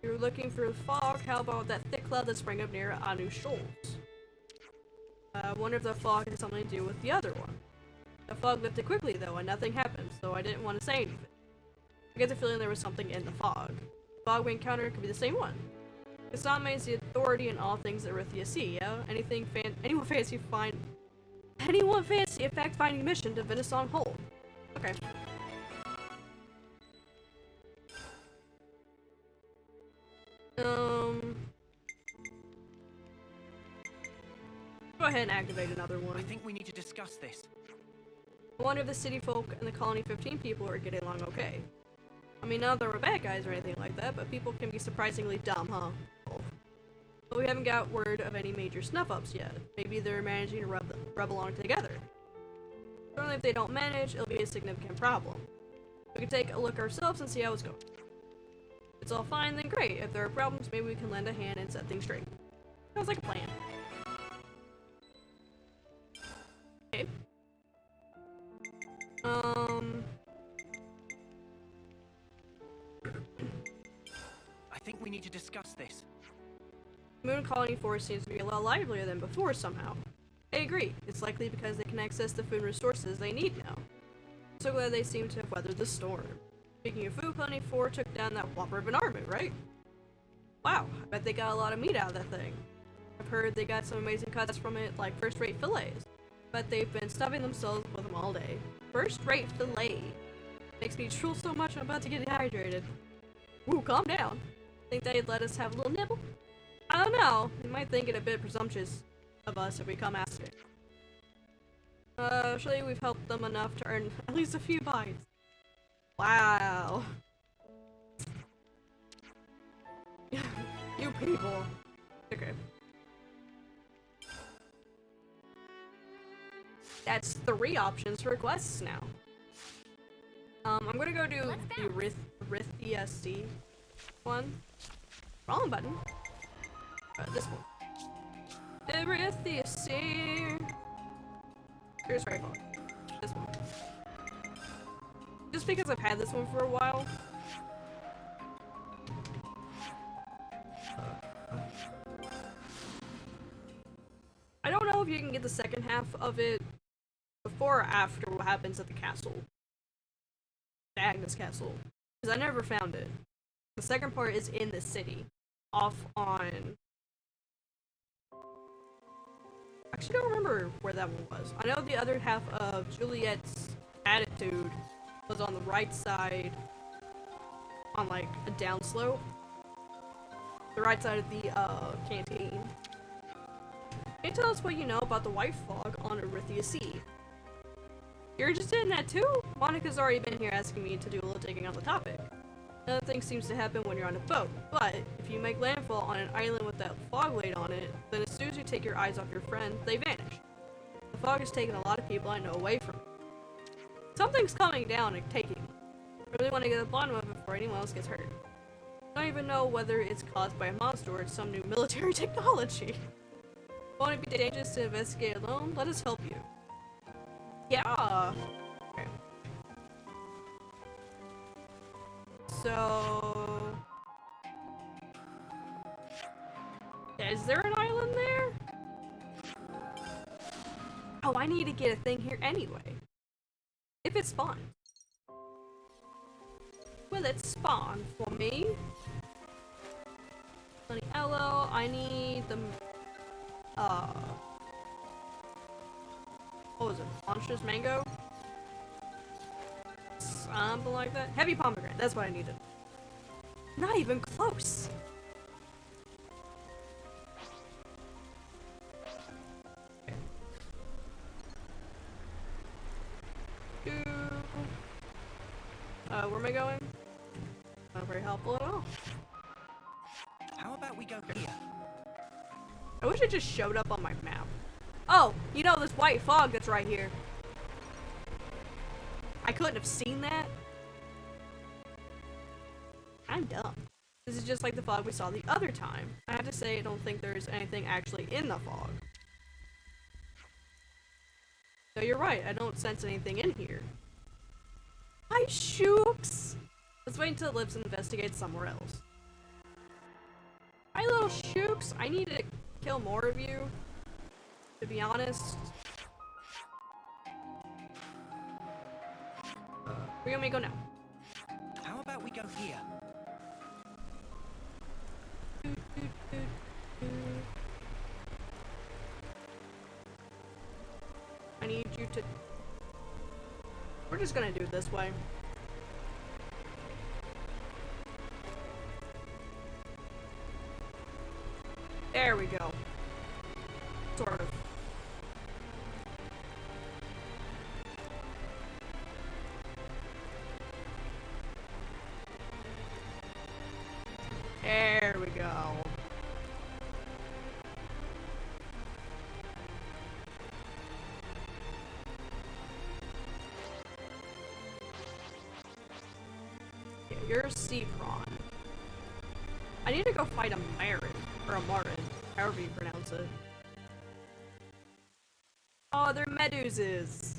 You're looking for the fog, how about that thick cloud that sprang up near Anu Shoals? I wonder if the fog has something to do with the other one. The fog lifted quickly though and nothing happened, so I didn't want to say anything. I get the feeling there was something in the fog. The fog we encountered could be the same one. Kasama is the authority in all things Erythea Sea, yeah? Anyone fancy a fact-finding mission to Venison Hold? Okay. Go ahead and activate another one. I think we need to discuss this. I wonder if the city folk and the colony 15 people are getting along okay. I mean, not that we're bad guys or anything like that, but people can be surprisingly dumb, huh? But we haven't got word of any major snuff-ups yet. Maybe they're managing to rub along together. Certainly if they don't manage, it'll be a significant problem. We can take a look ourselves and see how it's going. If it's all fine, then great. If there are problems, maybe we can lend a hand and set things straight. Sounds like a plan. Okay. I think we need to discuss this. Moon Colony Force seems to be a lot livelier than before somehow. I agree. It's likely because they can access the food resources they need now. I'm so glad they seem to have weathered the storm. Speaking of food, Colony 4 took down that whopper of an army, right? Wow, I bet they got a lot of meat out of that thing. I've heard they got some amazing cuts from it, like first-rate fillets. But they've been stuffing themselves with them all day. First-rate fillet. Makes me drool so much I'm about to get dehydrated. Ooh, calm down. Think they'd let us have a little nibble? I don't know. They might think it a bit presumptuous of us if we come asking. Surely we've helped them enough to earn at least a few bites. Wow. You people. Okay. That's 3 options for quests now. I'm gonna go do the Erythea Sea one. Wrong button. This one. Erythea Sea. Here's right one. This one. Just because I've had this one for a while. I don't know if you can get the second half of it before or after what happens at the castle. The Agnes Castle. Because I never found it. The second part is in the city. Off on... Actually, don't remember where that one was. I know the other half of Juliet's attitude was on the right side. On like a downslope. The right side of the canteen. Can you tell us what you know about the white fog on Erythea Sea? You're interested in that too? Monica's already been here asking me to do a little digging on the topic. Another thing seems to happen when you're on a boat, but if you make landfall on an island with that fog laid on it, then as soon as you take your eyes off your friend, they vanish. The fog has taken a lot of people I know away from it. Something's coming down and taking me. I really want to get to the bottom of it before anyone else gets hurt. I don't even know whether it's caused by a monster or it's some new military technology. Won't it be dangerous to investigate alone? Let us help you. Yeah. Okay. So... yeah, is there an island there? Oh, I need to get a thing here anyway. If it's fun. let's spawn for me. Honey Aloe, I need the what was it? Monstrous Mango? Something like that. Heavy Pomegranate, that's what I needed. Not even close. Where am I going? Not very helpful at all. How about we go here? I wish it just showed up on my map. Oh, you know this white fog that's right here. I couldn't have seen that. I'm dumb. This is just like the fog we saw the other time. I have to say I don't think there's anything actually in the fog. So you're right, I don't sense anything in here. Hi, Shooks! Let's wait until it lives and investigate somewhere else. Hi, little Shooks! I need to kill more of you, to be honest. Where you want me to go now? How about we go here? I need you to... We're just gonna do it this way. There we go. Sort of. There we go. Yeah, you're a sea prawn. I need to go fight a Marin, or a Martin, however you pronounce it. Oh, they're Medusas.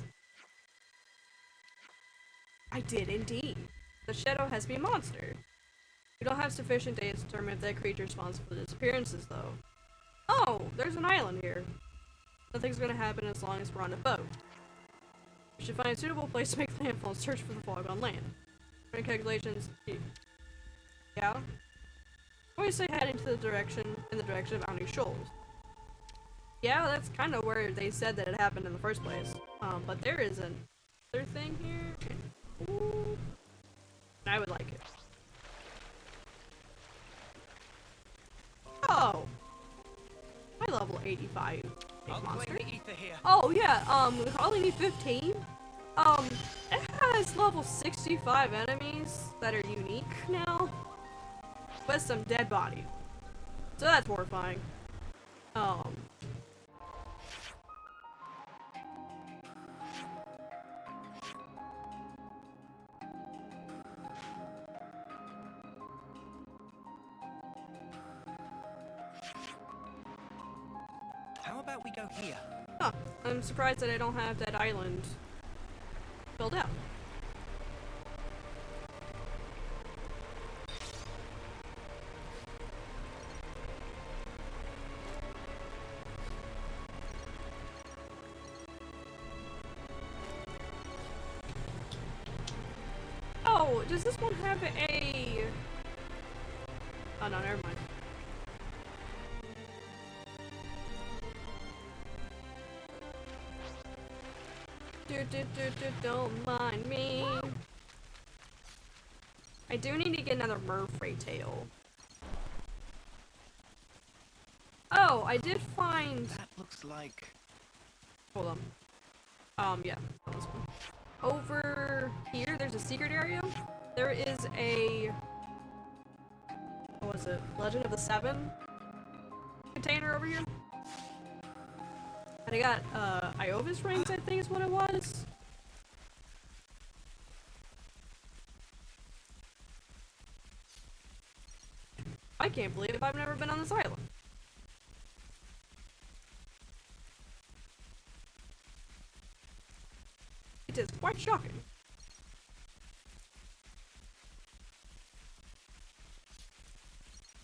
I did indeed. The shadow has been a monster. We don't have sufficient data to determine if that creature is responsible for the disappearances, though. Oh, there's an island here. Nothing's gonna happen as long as we're on a boat. We should find a suitable place to make landfall and search for the fog on land. Running calculations. Yeah? Always say head in the direction of Outing Shoals. Yeah, that's kind of where they said that it happened in the first place. But there is another thing here. Ooh. I would like it. Oh! My level 85 big monster. Oh yeah, we only need 15. It has level 65 enemies that are unique now. With some dead body. So that's horrifying. How about we go here? Huh. I'm surprised that I don't have that island filled out. Oh, does this one have a... Oh no, never mind. Don't mind me. I do need to get another merfray tail. Oh, I did find... That looks like... Hold on. Yeah. That was one. Over here, there's a secret area. There is a... What was it? Legend of the Seven container over here. And I got, Iova's rings, I think is what it was. I can't believe I've never been on this island. It is quite shocking.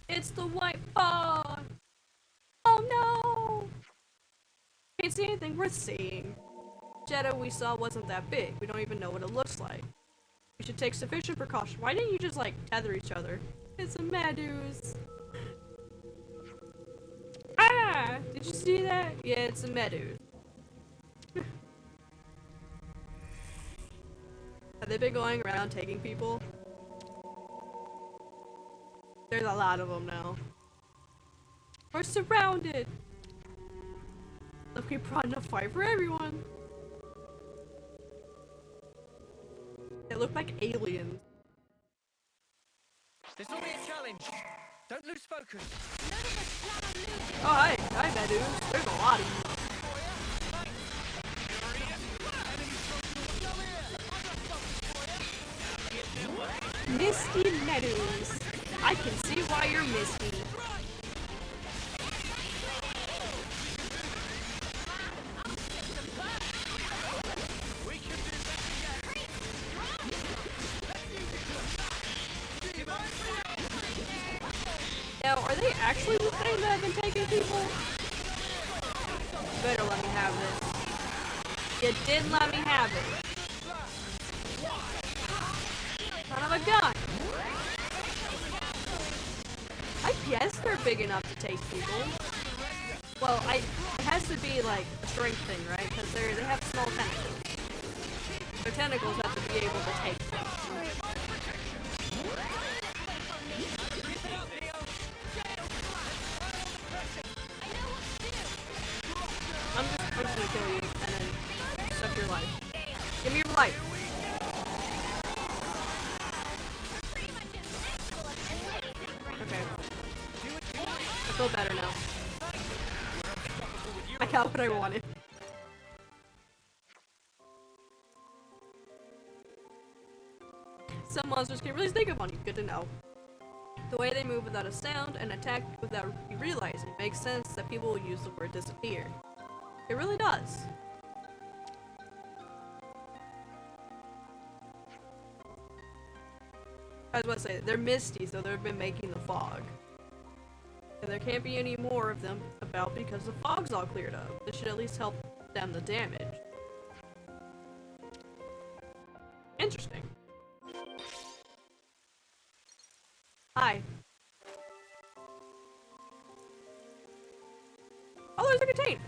It's the white fog! Oh no! Can't see anything worth seeing. Jeddah we saw wasn't that big. We don't even know what it looks like. We should take sufficient precaution. Why didn't you just, like, tether each other? It's a Meadows. Ah! Did you see that? Yeah, it's a Meadows. Have they been going around taking people? There's a lot of them now. We're surrounded! Look, we brought enough fight for everyone! They look like aliens. There's only a challenge. Don't lose focus. Oh, hi, Meadows. There's a lot of you. Misty Meadows. I can see why you're misty. Now, are they actually the same that have been taking people? You better let me have this. You didn't let me have it. Son of a gun! I guess they're big enough to take people. Well, it has to be like a strength thing, right? Because they have small tentacles. Their tentacles have to be able to take things. I'm just gonna kill you and then suck your life. Give me your life. Okay. I feel better now. I got what I wanted. Some monsters can really sneak up on you. Good to know. The way they move without a sound and attack without you realizing makes sense that people will use the word disappear. It really does. I was about to say, they're misty, so they've been making the fog. And there can't be any more of them about because the fog's all cleared up. This should at least help stem the damage. Interesting. Hi. Oh, there's a container.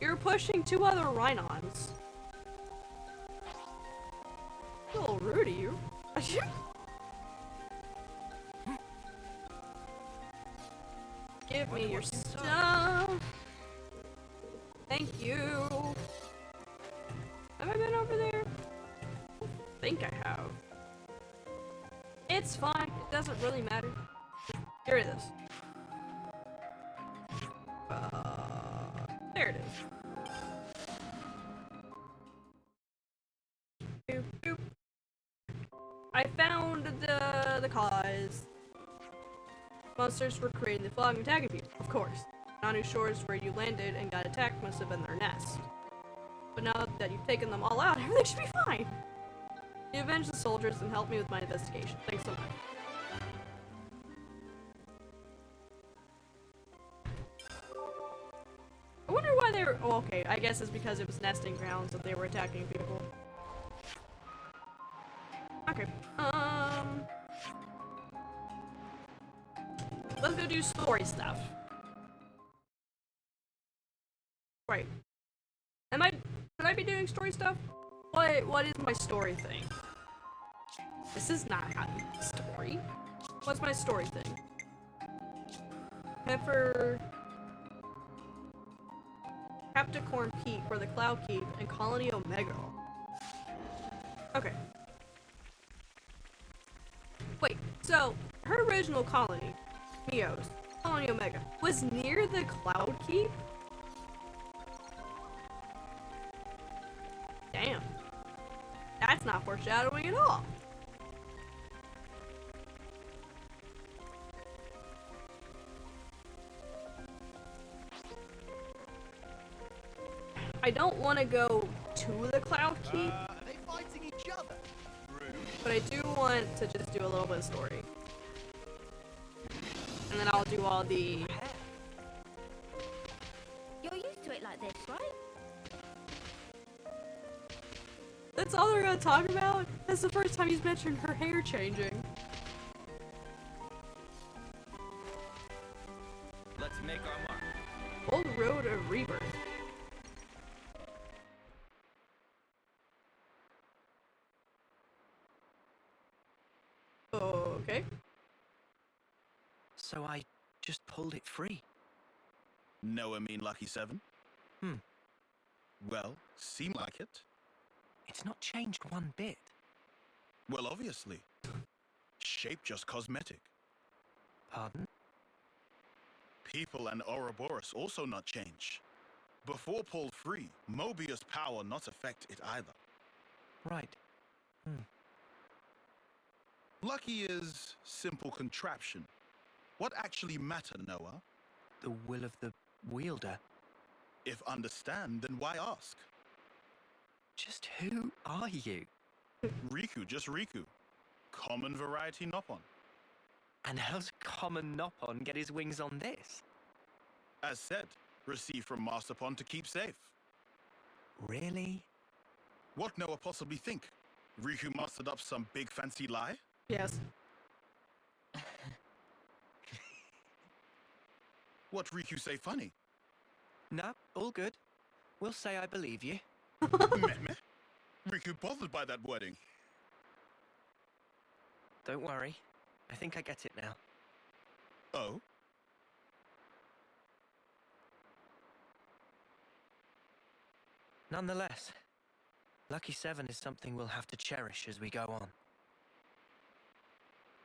You're pushing 2 other Rhinons. A little rude of you. Give me your stuff. Thank you. Have I been over there? I think I have. It's fine. It doesn't really matter. Here it is. There it is. Boop, boop. I found the cause. Monsters were creating the fog and attacking people, of course. Nanu Shores where you landed and got attacked must have been their nest. But now that you've taken them all out, everything should be fine. You avenged the soldiers and helped me with my investigation. Thanks so much. I wonder why they were— oh, okay, I guess it's because it was nesting grounds that they were attacking people. Okay, let's go do story stuff. Right. Should I be doing story stuff? What is my story thing? This is not how you do story. What's my story thing? Pepper, Capricorn Peak, where the Cloud Keep, and Colony Omega. Okay. Wait, so her original colony, Mio's, Colony Omega, was near the Cloud Keep? Damn. That's not foreshadowing at all. I don't want to go to the Cloud Keep. Are they fighting each other? But I do want to just do a little bit of story. And then I'll do all the... You're used to it like this, right? That's all they're gonna talk about? That's the first time he's mentioned her hair changing. Let's make our mark. Old Road of Rebirth. Okay. So I just pulled it free. No, I mean Lucky 7? Hmm. Well, seem like it. It's not changed one bit. Well, obviously. Shape just cosmetic. Pardon? People and Ouroboros also not change. Before pulled free, Mobius power not affect it either. Right. Lucky is simple contraption. What actually matter, Noah? The will of the wielder. If understand, then why ask? Just who are you? Riku, just Riku. Common variety Noppon. And how's common Noppon get his wings on this? As said, received from Masterpon to keep safe. Really? What Noah possibly think? Riku mustered up some big fancy lie? Yes. What Riku say funny? Nah, all good. We'll say I believe you. Meh. Riku bothered by that wording. Don't worry. I think I get it now. Oh? Nonetheless, Lucky 7 is something we'll have to cherish as we go on.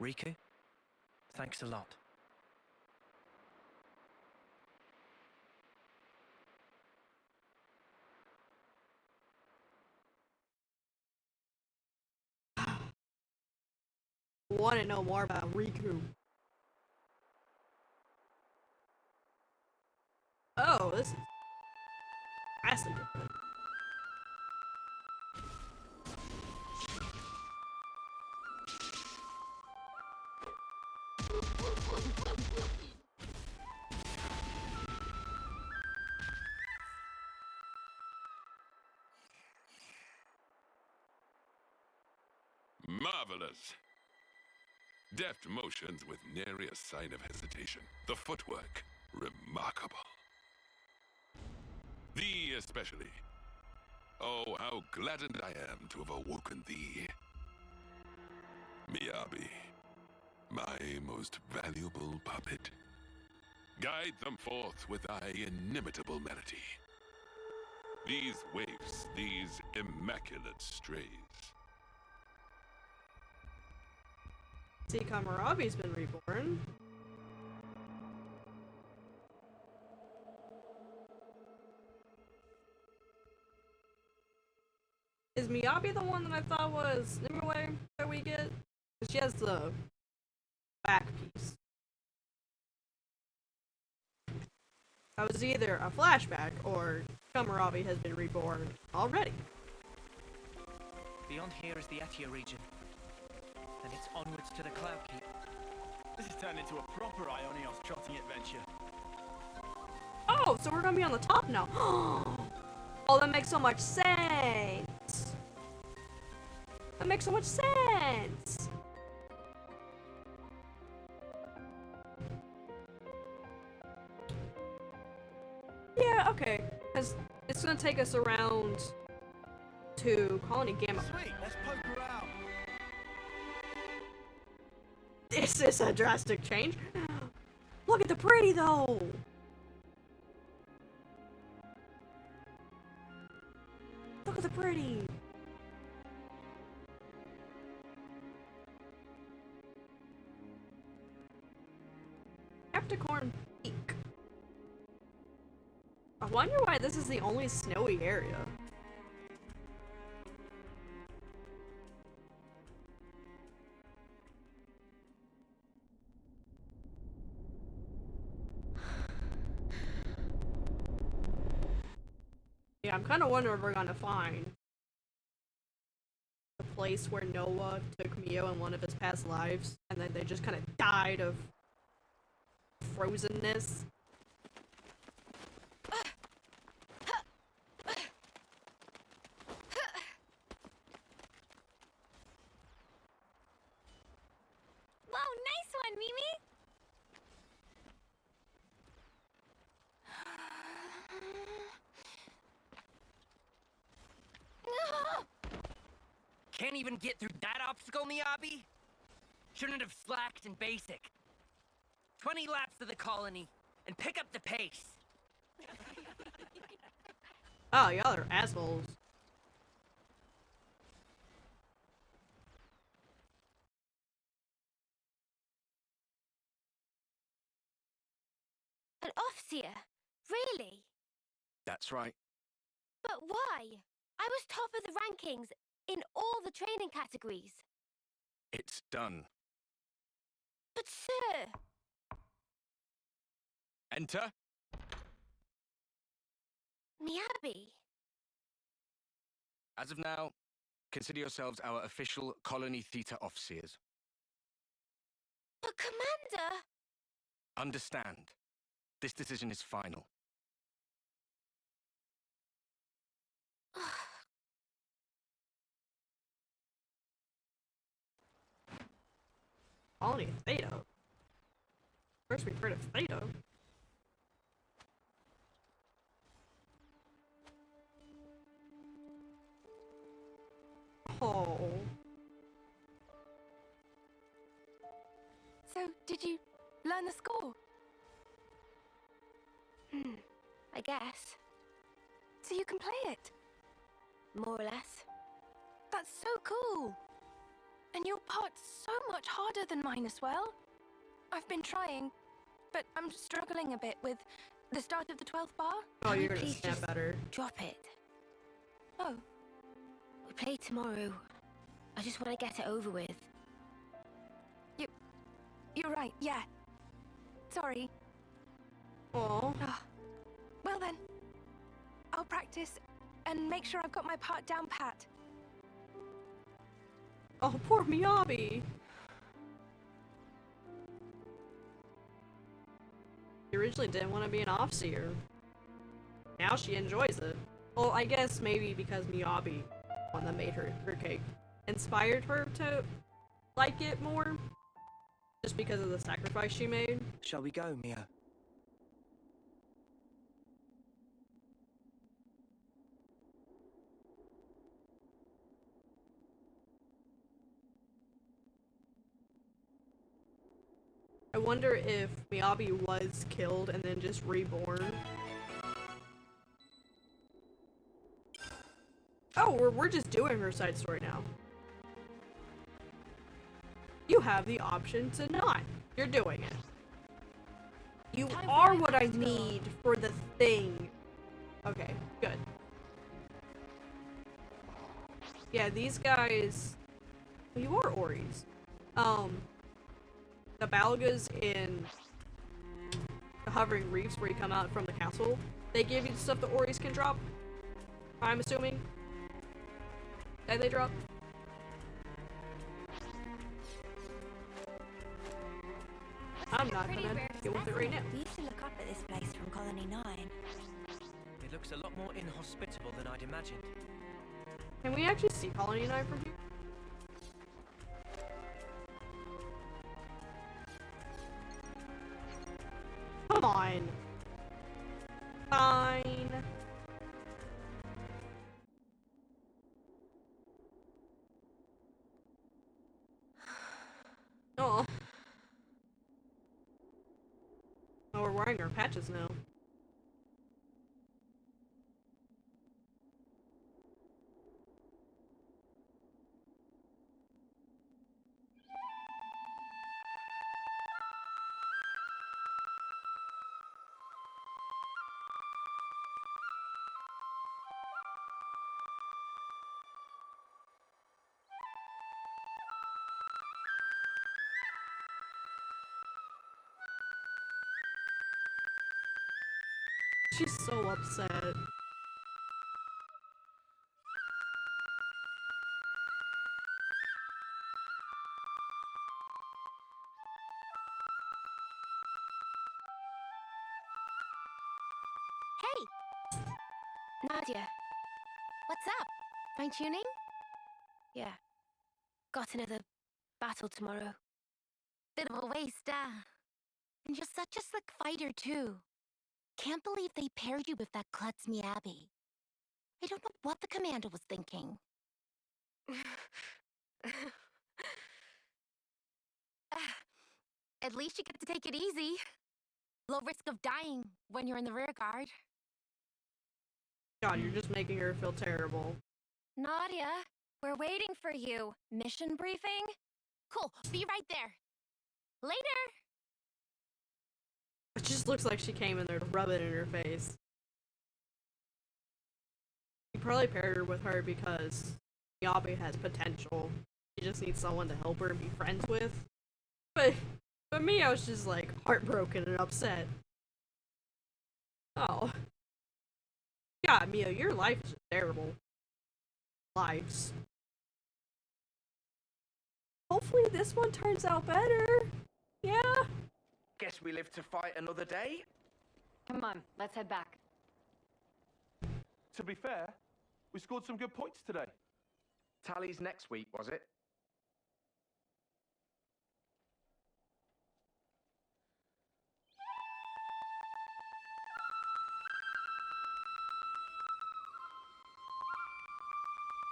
Riku, thanks a lot. Want to know more about Riku. Oh, this is vastly different. Marvelous. Deft motions with nary a sign of hesitation. The footwork, remarkable. Thee especially. Oh, how gladdened I am to have awoken thee. Miyabi, my most valuable puppet. Guide them forth with thy inimitable melody. These waifs, these immaculate strays. See, Kamarabi's been reborn. Is Miyabi the one that I thought was Nimue that we get? 'Cause she has the back piece. That was either a flashback or Kamarabi has been reborn already. Beyond here is the Etia region. Then it's onwards to the Cloud Keep. This has turned into a proper Ionios trotting adventure. Oh, so we're gonna be on the top now. Oh, that makes so much sense. That makes so much sense. Yeah, okay. Because it's gonna take us around to Colony Gamma. Sweet, let's poke around. This is a drastic change. Look at the pretty though. Look at the pretty. Capricorn Peak. I wonder why this is the only snowy area. Yeah, I'm kind of wondering if we're gonna find the place where Noah took Mio in one of his past lives, and then they just kind of died of frozenness. on, Mimi! Can't even get through that obstacle, Miyabi? Shouldn't have slacked in basic. 20 laps of the colony, and pick up the pace. Oh, y'all are assholes. An officer? Really? That's right. But why? I was top of the rankings in all the training categories. It's done. But sir... Enter. Miyabi. As of now, consider yourselves our official Colony Theta officers. But Commander... Understand, this decision is final. Colony Theta? First we've heard of Theta. Oh. So, did you learn the score? I guess. So you can play it? More or less. That's so cool! And your part's so much harder than mine as well. I've been trying, but I'm struggling a bit with the start of the 12th bar. Oh, Can you're we gonna please snap just at her. drop it? Oh. We play tomorrow. I just want to get it over with. You're right, yeah. Sorry. Oh. Well then, I'll practice and make sure I've got my part down pat. Oh, poor Miyabi. She originally didn't want to be an officer. Now she enjoys it. Well, I guess maybe because Miyabi, one that made her cake, inspired her to like it more. Just because of the sacrifice she made. Shall we go, Mia? I wonder if Miyabi was killed and then just reborn. Oh, we're just doing her side story now. You have the option to not. You're doing it. You are what I need for the thing. Okay, good. Yeah, these guys... You are Oris. The Balgas in the Hovering Reefs where you come out from the castle, they give you the stuff the Oris can drop. I'm assuming. That they drop. I'm not gonna deal with it right now. We used to look up at this place from Colony 9. It looks a lot more inhospitable than I'd imagined. Can we actually see Colony 9 from here? Come on. Fine. Oh. Oh, we're wearing our patches now. She's so upset. Hey! Nadia. What's up? Fine-tuning? Yeah. Got another battle tomorrow. Bit of a waste, And you're such a slick fighter, too. Can't believe they paired you with that klutz Miyabi. I don't know what the commander was thinking. At least you get to take it easy. Low risk of dying when you're in the rear guard. God, you're just making her feel terrible. Nadia, we're waiting for you. Mission briefing? Cool, be right there. Later! It just looks like she came in there to rub it in her face. He probably paired her with her because Miyabi has potential. She just needs someone to help her and be friends with. But me, I was just like heartbroken and upset. Oh. God, Mio, your life is just terrible. Lives. Hopefully this one turns out better. Yeah. Guess we live to fight another day? Come on, let's head back. To be fair, we scored some good points today. Tallies next week, was it?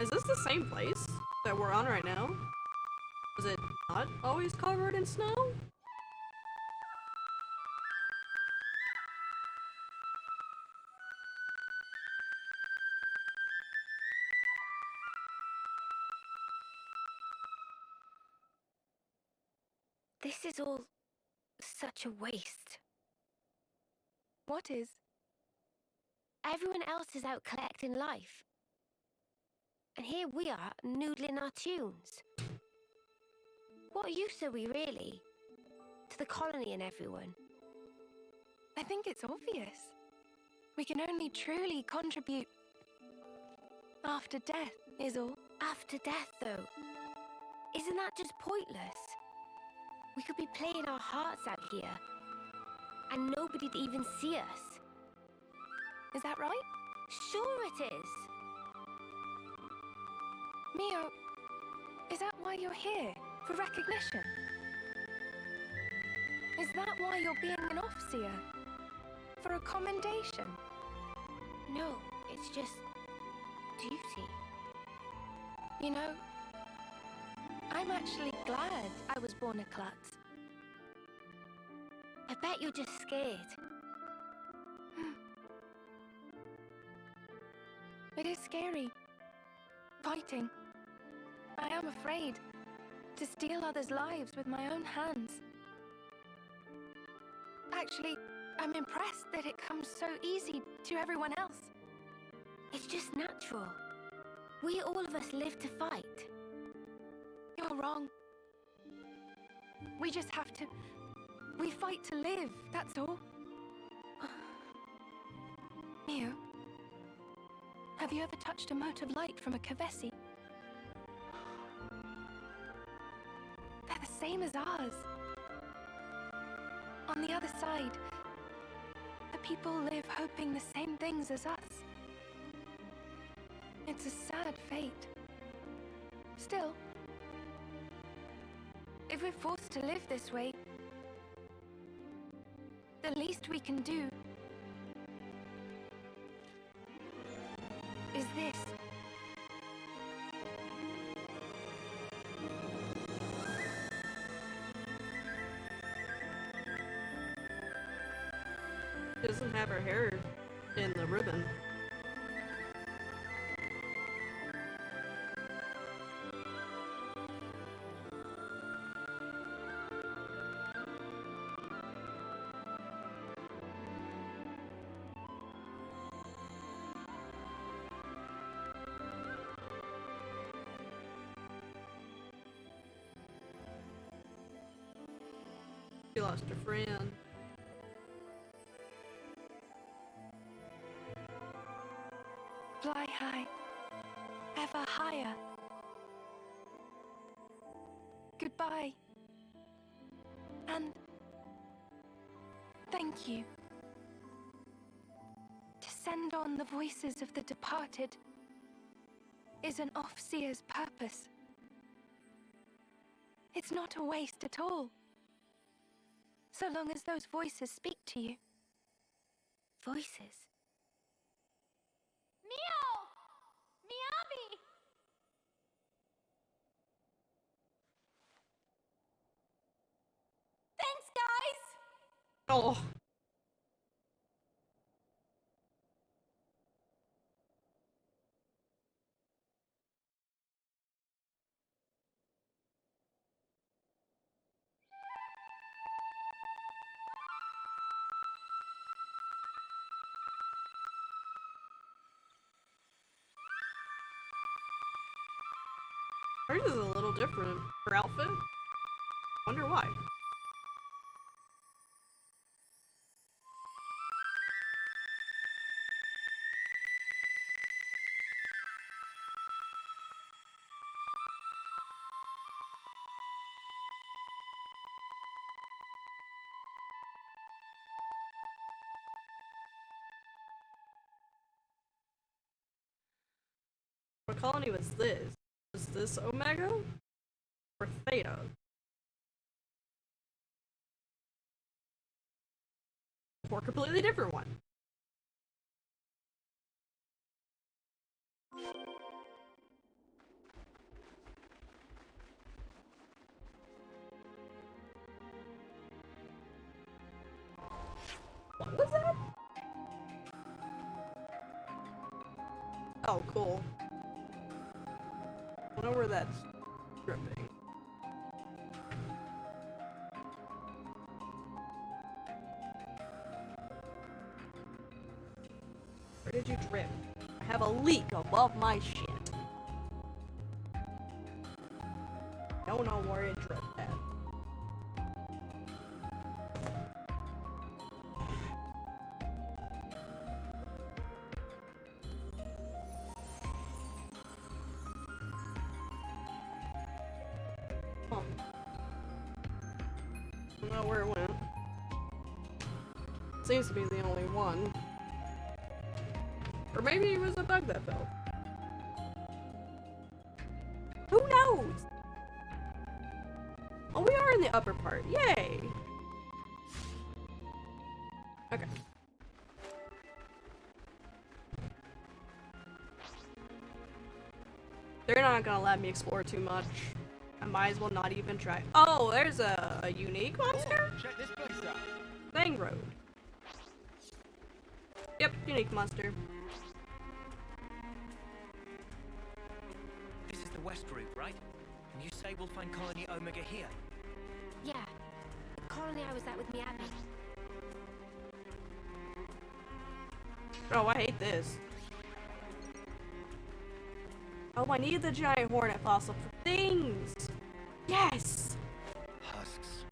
Is this the same place that we're on right now? Was it not always covered in snow? This is all such a waste. What is? Everyone else is out collecting life. And here we are, noodling our tunes. What use are we really? To the colony and everyone? I think it's obvious. We can only truly contribute after death, is all. After death, though? Isn't that just pointless? We could be playing our hearts out here, and nobody'd even see us. Is that right? Sure it is! Mio, is that why you're here? For recognition? Is that why you're being an Offseer? For a commendation? No, it's just duty. You know, I'm actually glad I was born a klutz. I bet you're just scared. It is scary. Fighting. I am afraid to steal others' lives with my own hands. Actually, I'm impressed that it comes so easy to everyone else. It's just natural. We all of us live to fight. You're wrong. We just have to... We fight to live, that's all. Mio, have you ever touched a mote of light from a Kavesi? They're the same as ours. On the other side, the people live hoping the same things as us. It's a sad fate. Still, if we're forced to live this way, the least we can do is this. She doesn't have her hair in the ribbon. She lost her friend. Fly high, ever higher. Goodbye. And thank you. To send on the voices of the departed is an Offseer's purpose. It's not a waste at all. So long as those voices speak to you. Voices? Meow! Miyabi! Thanks, guys! Oh. Hers is a little different. Her outfit? Wonder why. What colony was this? Was this Omega? Or Theta? Or a completely different one? What was that? Oh, cool. I don't know where that's dripping. Where did you drip? I have a leak above my shit. Don't know where it dripped at. Huh. Don't know where it went. Seems to be the only one. Or maybe it was a bug that fell. Who knows? Oh, we are in the upper part. Yay! Okay. They're not gonna let me explore too much. I might as well not even try. Oh, there's a unique monster? Check this place out. Thang Road. Yep, unique monster. This is the west route, right? And you say we'll find Colony Omega here? Yeah. The colony I was at with Miyabi. Oh, I hate this. Oh, I need the giant hornet fossil for things! Yes! Husks.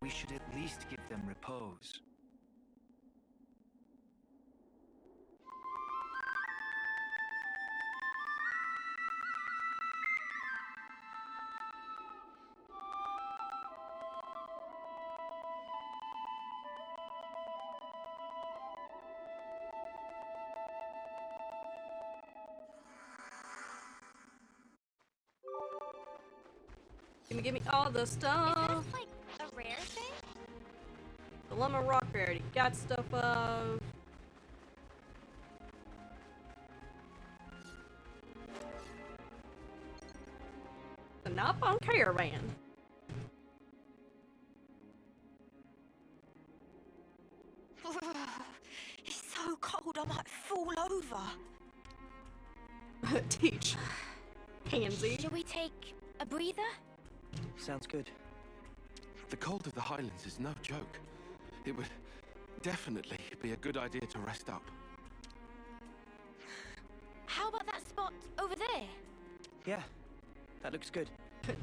We should at least give them repose. Give me all the stuff! Is this like a rare thing? The lemon rock I already got stuff of. The Napa Caravan. It's so cold I might fall over. Teach. Pansy. Should we take a breather? Sounds good. The cold of the Highlands is no joke. It would definitely be a good idea to rest up. How about that spot over there? Yeah, that looks good.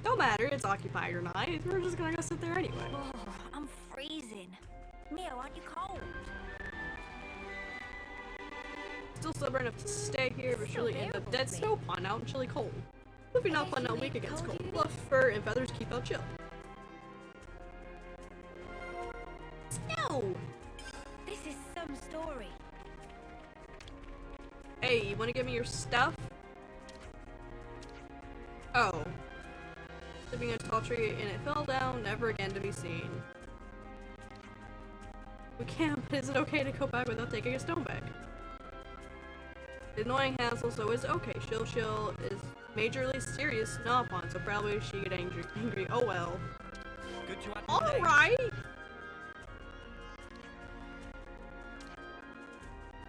Don't matter, it's occupied or not. We're just gonna go sit there anyway. Oh, I'm freezing. Mio, aren't you cold? Still stubborn enough to stay here, but surely end up dead snow pond out in chilly cold. Moving up on not weak against cold. Fluff, fur, and feathers keep out chill. Snow! This is some story. Hey, you wanna give me your stuff? Oh. sleeping in a tall tree and it fell down, never again to be seen. We can't, but is it okay to go back without taking a stone back? The annoying Hansel, so it's okay. She'll is majorly serious not upon, so probably she get angry. Oh well. Good to have Alright!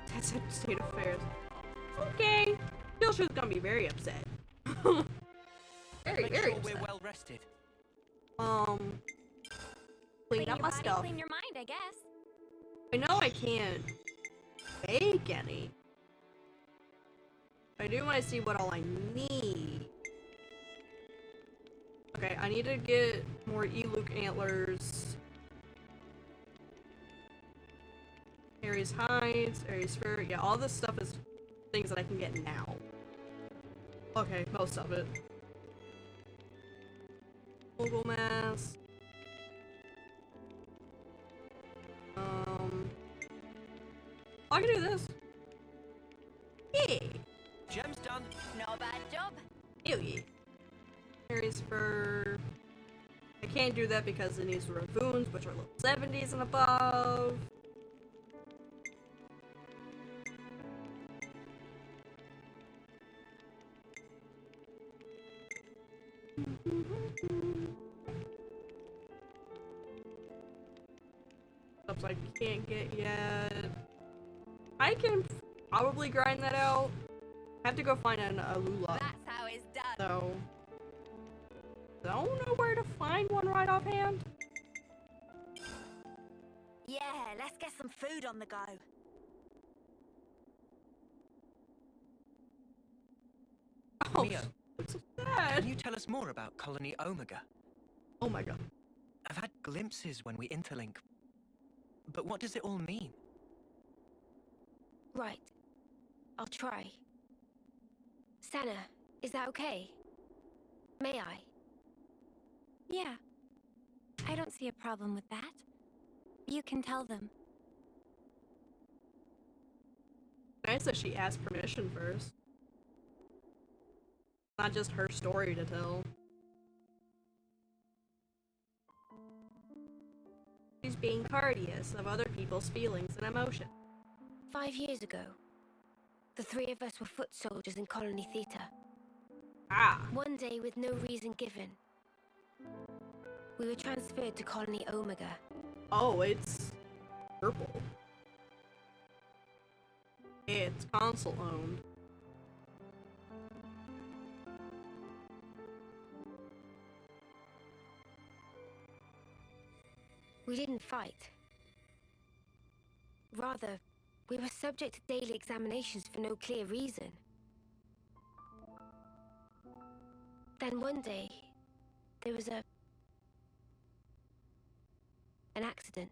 That's a state of affairs. Okay. She's gonna be very upset. Make very sure upset. we're well rested. Clean up my stuff. Clean your mind, I guess. I know I can't bake any. I do want to see what all I need. Okay, I need to get more Eluk antlers. Ares hides, Ares fur. Yeah, all this stuff is things that I can get now. Okay, most of it. Google mask. I can do this. Yay! Gem's done. Not a bad job. Ew, yeah. Ares fur. I can't do that because it needs Ravoons, which are level 70s and above. Stuff I can't get yet. I can probably grind that out. I have to go find a Lula. That's how it's done. So, don't know where to find one right offhand. Yeah, let's get some food on the go. Oh, Mio, so sad. can you tell us more about Colony Omega? Oh my god. I've had glimpses when we interlink, but what does it all mean? Right. I'll try. Sana, is that okay? May I? Yeah. I don't see a problem with that. You can tell them. Nice that she asked permission first. Not just her story to tell. She's being courteous of other people's feelings and emotion. 5 years ago, the three of us were foot soldiers in Colony Theta. Ah. One day, with no reason given, we were transferred to Colony Omega. Oh, it's purple. It's console owned. We didn't fight. Rather, we were subject to daily examinations for no clear reason. Then one day, there was an accident.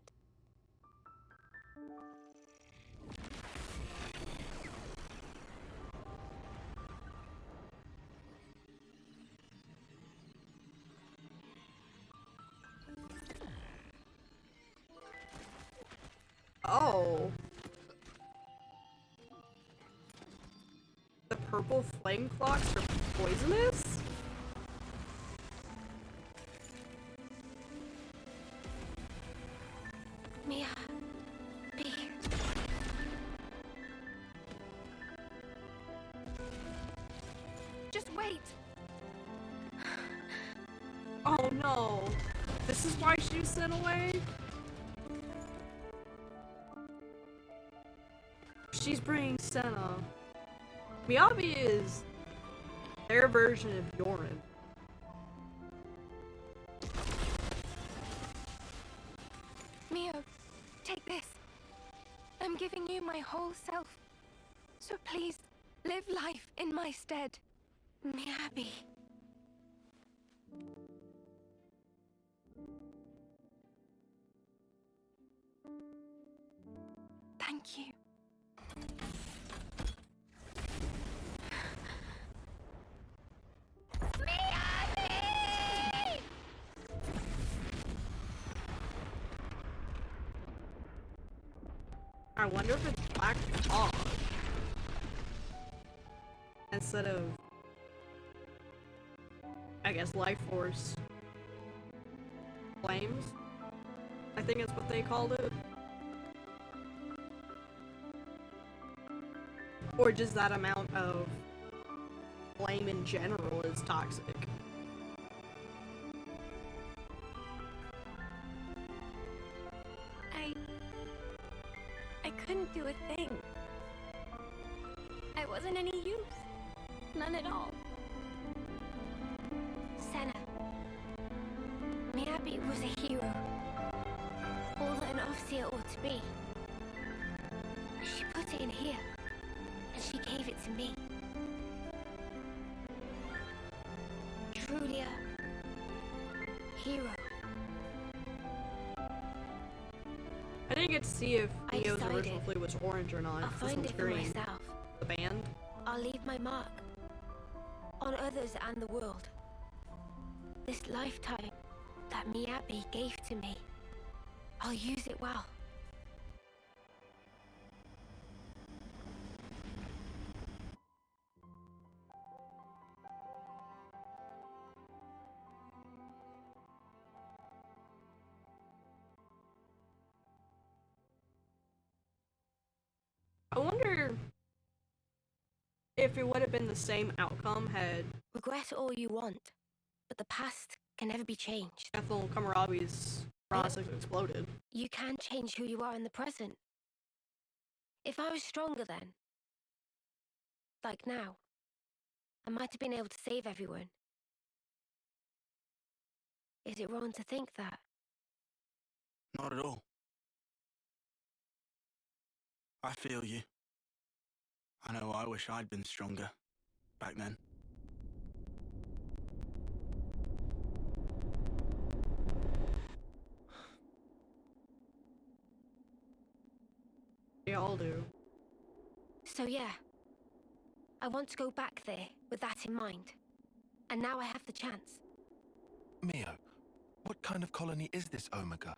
Oh. The purple flame clocks are poisonous? Mia, be. Just wait. Oh no. This is why she was sent away? She's bringing Senna. Miyabi is their version of Yorin. Mio, take this. I'm giving you my whole self. So please, live life in my stead. Miyabi. Thank you. I wonder if it's Black Dog instead of, I guess, Life Force. flames. I think it's what they called it. Or just that amount of flame in general is toxic. I couldn't do a thing. I wasn't any use. None at all. Senna. Miyabi was a hero. All that an Overseer ought to be. She put it in here, and she gave it to me. Truly a hero. I didn't get to see if I Neo's decided original flute was orange or not. I'll This find one's it for green. myself. The band. I'll leave my mark on others and the world. This lifetime that Miyabi gave to me, I'll use it well. I wonder if it would have been the same outcome had Regret all you want, but the past can never be changed. Ethel Kamarabi's process exploded. You can change who you are in the present. If I was stronger then, like now, I might have been able to save everyone. Is it wrong to think that? Not at all. I feel you. I know I wish I'd been stronger back then. They all do. So yeah, I want to go back there with that in mind. And now I have the chance. Mio, what kind of colony is this Omega?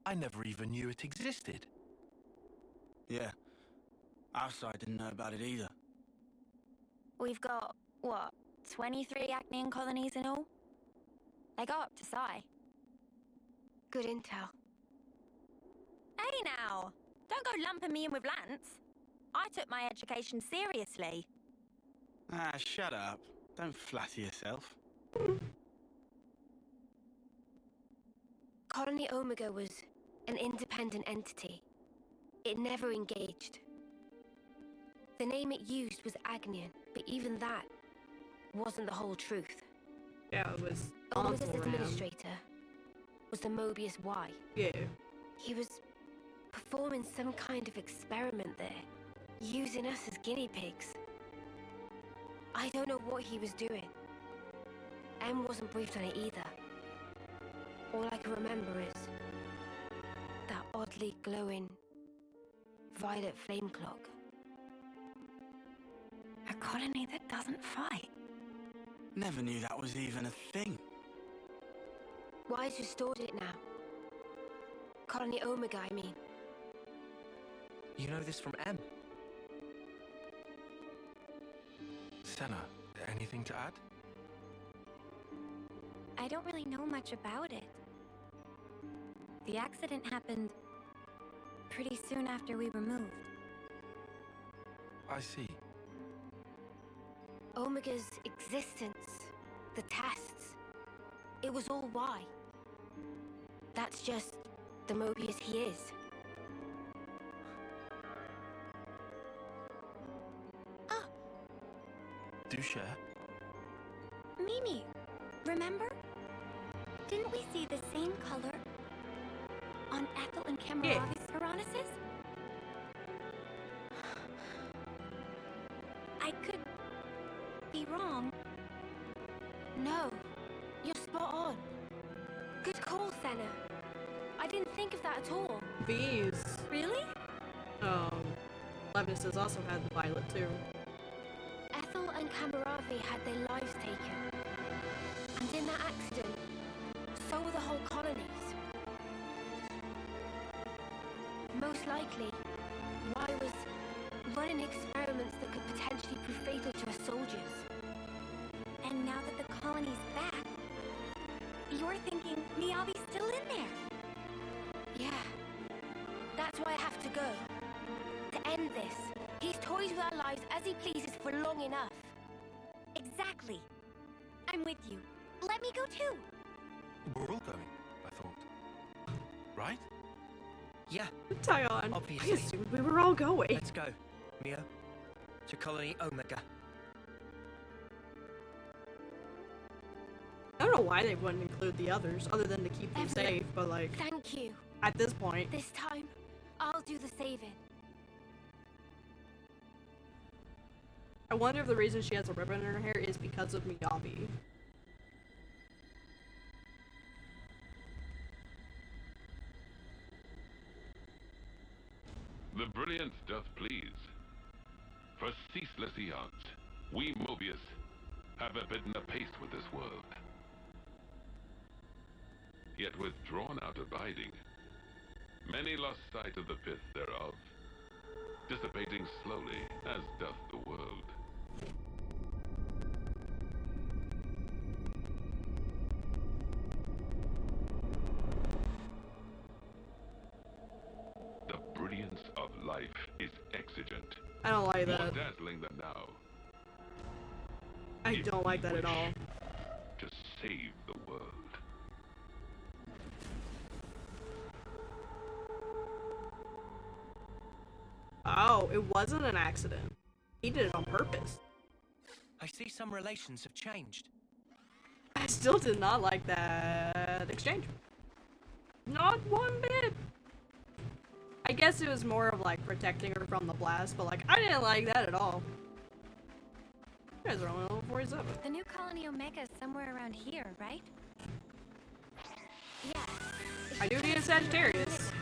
I never even knew it existed. Yeah. Our side didn't know about it either. We've got, what, 23 Acnean colonies in all? They go up to Psy. Good intel. Hey now! Don't go lumping me in with Lance. I took my education seriously. Ah, shut up. Don't flatter yourself. Colony Omega was an independent entity. It never engaged. The name it used was Agnian, but even that wasn't the whole truth. Yeah, it was Omega's Ram. administrator was the Mobius Y. Yeah. He was performing some kind of experiment there, using us as guinea pigs. I don't know what he was doing. M wasn't briefed on it either. All I can remember is that oddly glowing violet flame clock. A colony that doesn't fight. Never knew that was even a thing. Why's restored it now? Colony Omega, I mean. You know this from M? Senna, anything to add? I don't really know much about it. The accident happened pretty soon after we were moved. I see. Omega's existence, the tests, it was all Y. That's just the Mobius he is. Do share. Mimi, remember? Didn't we see the same color on Ethel and Kamaravi's Piranhasis? I could be wrong. No, you're spot on. Good call, Senna. I didn't think of that at all. Bees. Really? Leibniz has also had the violet too. Ethel and Kamaravi had their lives taken. And in that accident, so were the whole colonies. Most likely, Y was running experiments that could potentially prove fatal to our soldiers. And now that the colony's back, you're thinking Miyabi's still in there. Yeah. That's why I have to go. To end this. He's toyed with our lives as he pleases for long enough. Exactly. I'm with you. Let me go too. We're all going, I thought. Right? Yeah. Tyon, I Obviously. assumed we were all going. Let's go, Mio. To Colony Omega. I don't know why they wouldn't include the others, other than to keep them Everyone, safe, but like, thank you. at this point. This time, I'll do the saving. I wonder if the reason she has a ribbon in her hair is because of Miyabi. The brilliance doth please. For ceaseless eons, we Mobius have abidden apace with this world. Yet with drawn out abiding, many lost sight of the pith thereof, dissipating slowly as doth the world. The brilliance of life is exigent. I don't like More that. dazzling than now. I don't like that at all. To save the world. Oh, it wasn't an accident. He did it on purpose. I see some relations have changed. I still did not like that exchange. Not one bit. I guess it was more of like protecting her from the blast, but like I didn't like that at all. You guys are only level 47. The new Colony Omega is somewhere around here, right? Yeah. I do need a Sagittarius.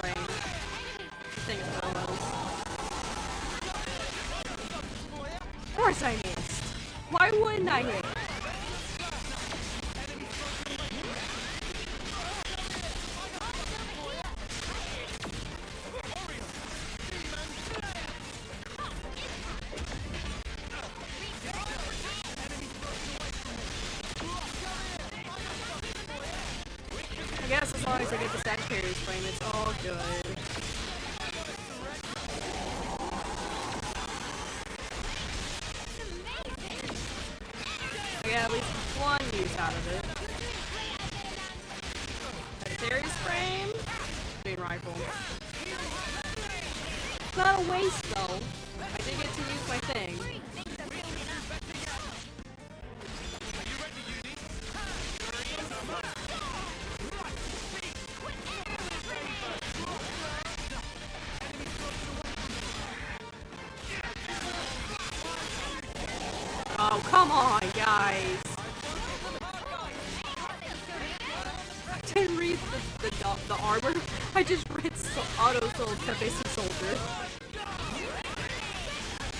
Brain. Thing is one of those. Of course I missed. Why wouldn't I hit? I guess as long as I get the Sagittarius frame, it's all good. I got at least one use out of it. Sagittarius frame, green rifle. It's not a waste though. I did get to use my thing. Oh, come on, guys. I didn't read the armor. I just read auto sold to basic soldier.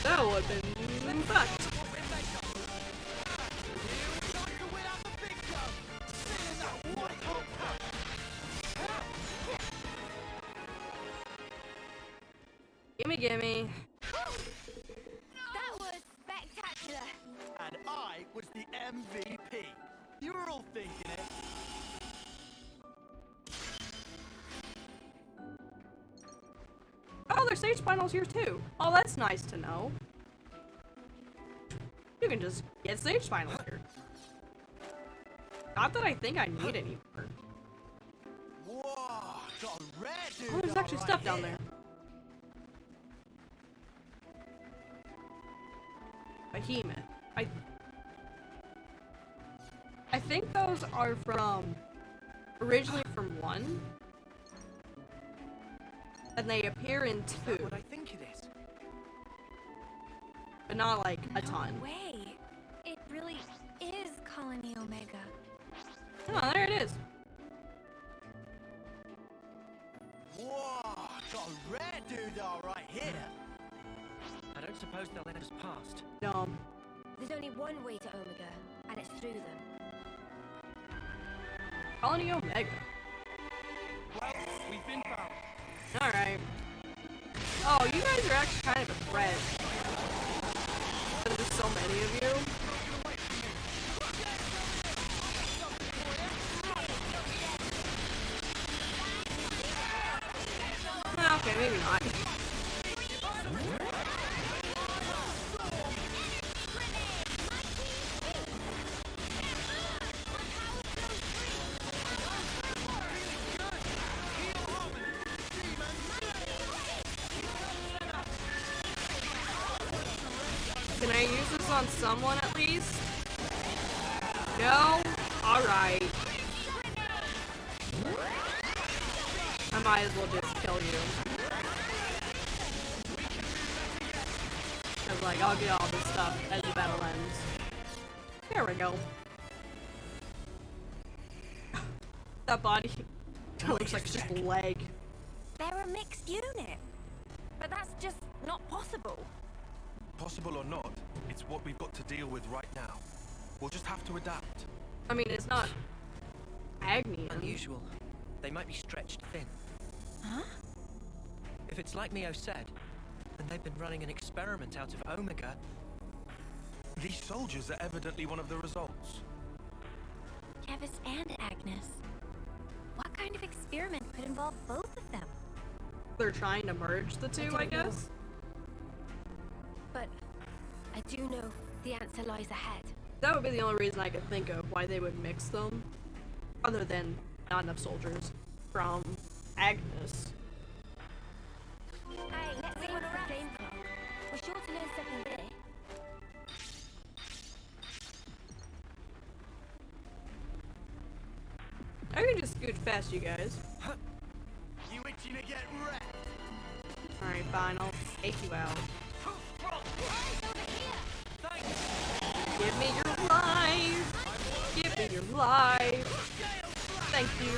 That would have been fucked. Gimme. That was spectacular. And I was the MVP. You were all thinking it. Oh, there's stage finals here too. Oh, that's nice to know. You can just get stage finals here. Not that I think I need any more. Whoa, got a rare dude. Oh, there's actually stuff down there. Behemoth. I think those are from originally from 1, and they appear in 2. What I think it is. But not like a ton. No way. It really is Colony Omega. Oh, there it is. Whoa, got a rare dude all right here. I don't suppose they'll let us past. No. There's only one way to Omega, and it's through them. Colony Omega. Well, we've been found. Alright. Oh, you guys are actually kind of a threat. There's so many of you. on someone at least? No? Alright. I might as well just kill you. Cause like, I'll get all this stuff as the battle ends. There we go. That body looks like just a leg. They're a mixed unit. But that's just not possible. Possible or not, it's what we've got to deal with right now. We'll just have to adapt. I mean, it's not Agni. Unusual. They might be stretched thin. Huh? If it's like Mio said, then they've been running an experiment out of Omega. These soldiers are evidently one of the results. Kevis and Agnes. What kind of experiment could involve both of them? They're trying to merge the two, I guess? But I do know the answer lies ahead. That would be the only reason I could think of why they would mix them. Other than not enough soldiers from Agnes. Hey, let's see what's the same club. We're sure to learn something there. I can just scooch past you guys. You itching to get wrecked? Alright, fine, I'll take you out. Give me your life! Give me your life! Thank you!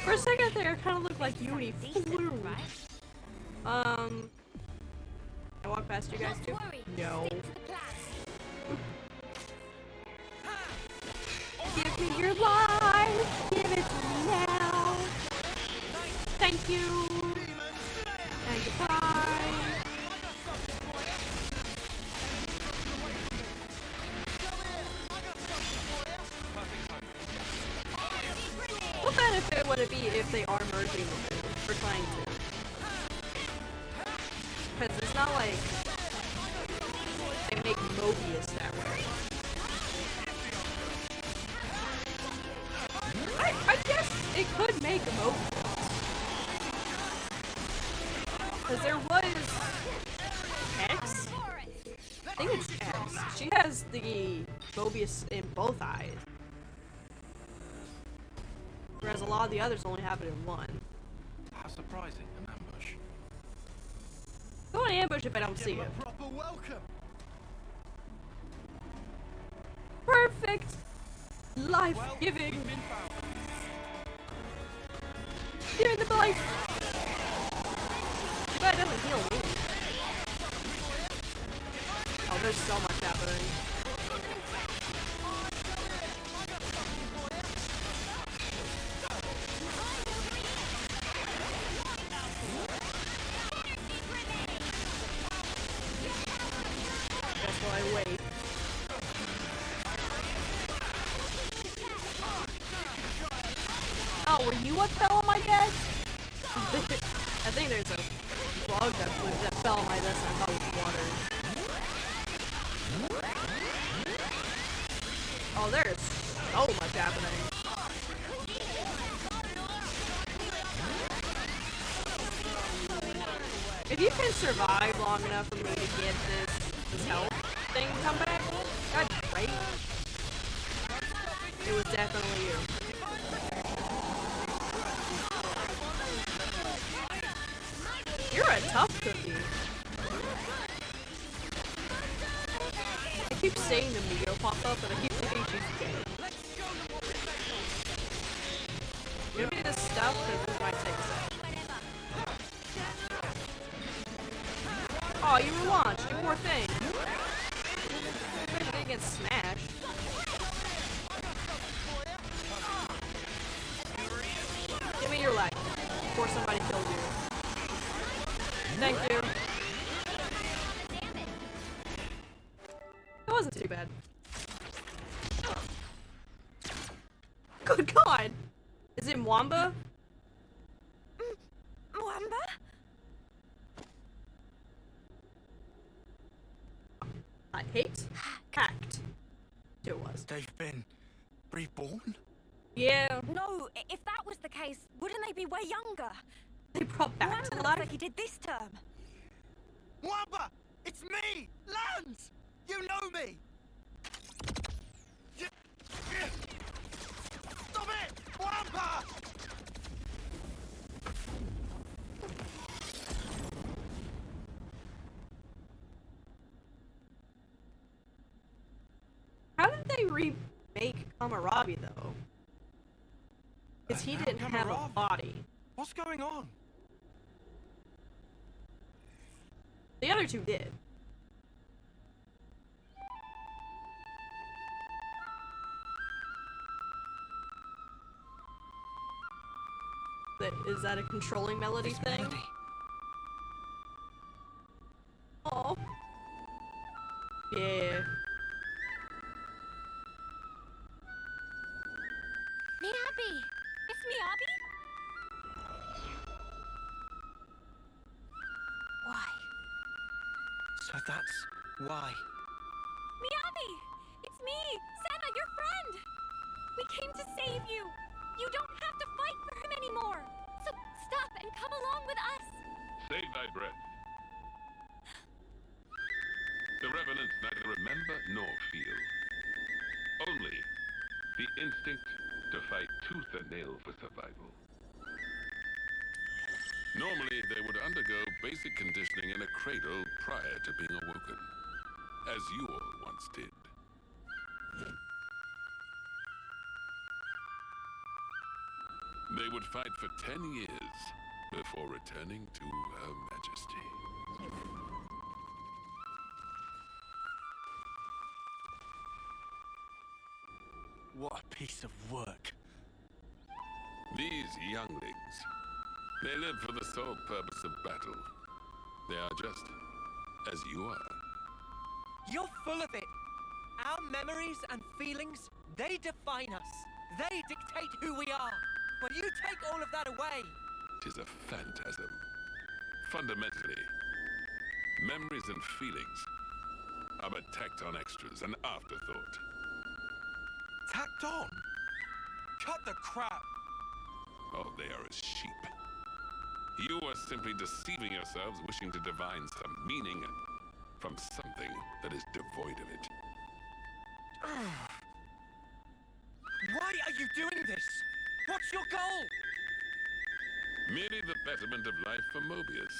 For a second there, it kind of looked like Uni flew. I walk past you guys too? No. Give me your life! Give it to me now! Thank you! And goodbye! What benefit would it be if they are merging the two? Or trying to? Because it's not like they make Mobius that way. I guess it could make Mobius. Because there was X? I think it's X. She has the Mobius in both eyes. Whereas a lot of the others only have it in one. How surprising, an ambush. Don't ambush if I don't see it. Proper welcome. Perfect! Life-giving! Give me the life! But it doesn't heal me. Oh, there's so much happening. Guess while I wait. Oh, were you what fell on my desk? I think there's a bug that fell on my desk and I thought it was water. Oh, there's so much happening. If you can survive long enough for me to get this health thing to come back, that'd be great. It was definitely you. You're a tough cookie. I keep saying the Mio pop up, but I keep thinking she's gay. Give me this stuff, because this might take a sec. Oh, you were launched, you poor thing. Maybe they get smashed. Give me your life before somebody kills you. Thank you. That wasn't too bad. Good God! Is it Mwamba? Mwamba? I hate hacked. It was. They've been reborn? Yeah. No, if that was the case, wouldn't they be way younger? They brought back to Mwamba looks life? like he did this term. guns! You know me! Stop it! Wampa! How did they remake Kamarabi though? Because he didn't have a body. What's going on? The other two did. Is that a controlling melody thing? Oh. Yeah. Miyabi! It's Miyabi? Why? So that's why. Miyabi! It's me! Senna, your friend! We came to save you! You don't have to fight for him anymore! So stop and come along with us! Save thy breath. The Revenants neither remember nor feel. Only the instinct to fight tooth and nail for survival. Normally, they would undergo basic conditioning in a cradle prior to being awoken, as you all once did. They would fight for 10 years before returning to Her Majesty. What a piece of work. These younglings, they live for the sole purpose of battle. They are just as you are. You're full of it. Our memories and feelings, they define us. They dictate who we are. When you take all of that away... Tis a phantasm. Fundamentally, memories and feelings are but tacked on extras, an afterthought. Tacked on? Cut the crap! Oh, they are as sheep. You are simply deceiving yourselves, wishing to divine some meaning from something that is devoid of it. Why are you doing this? What's your goal? Merely the betterment of life for Mobius.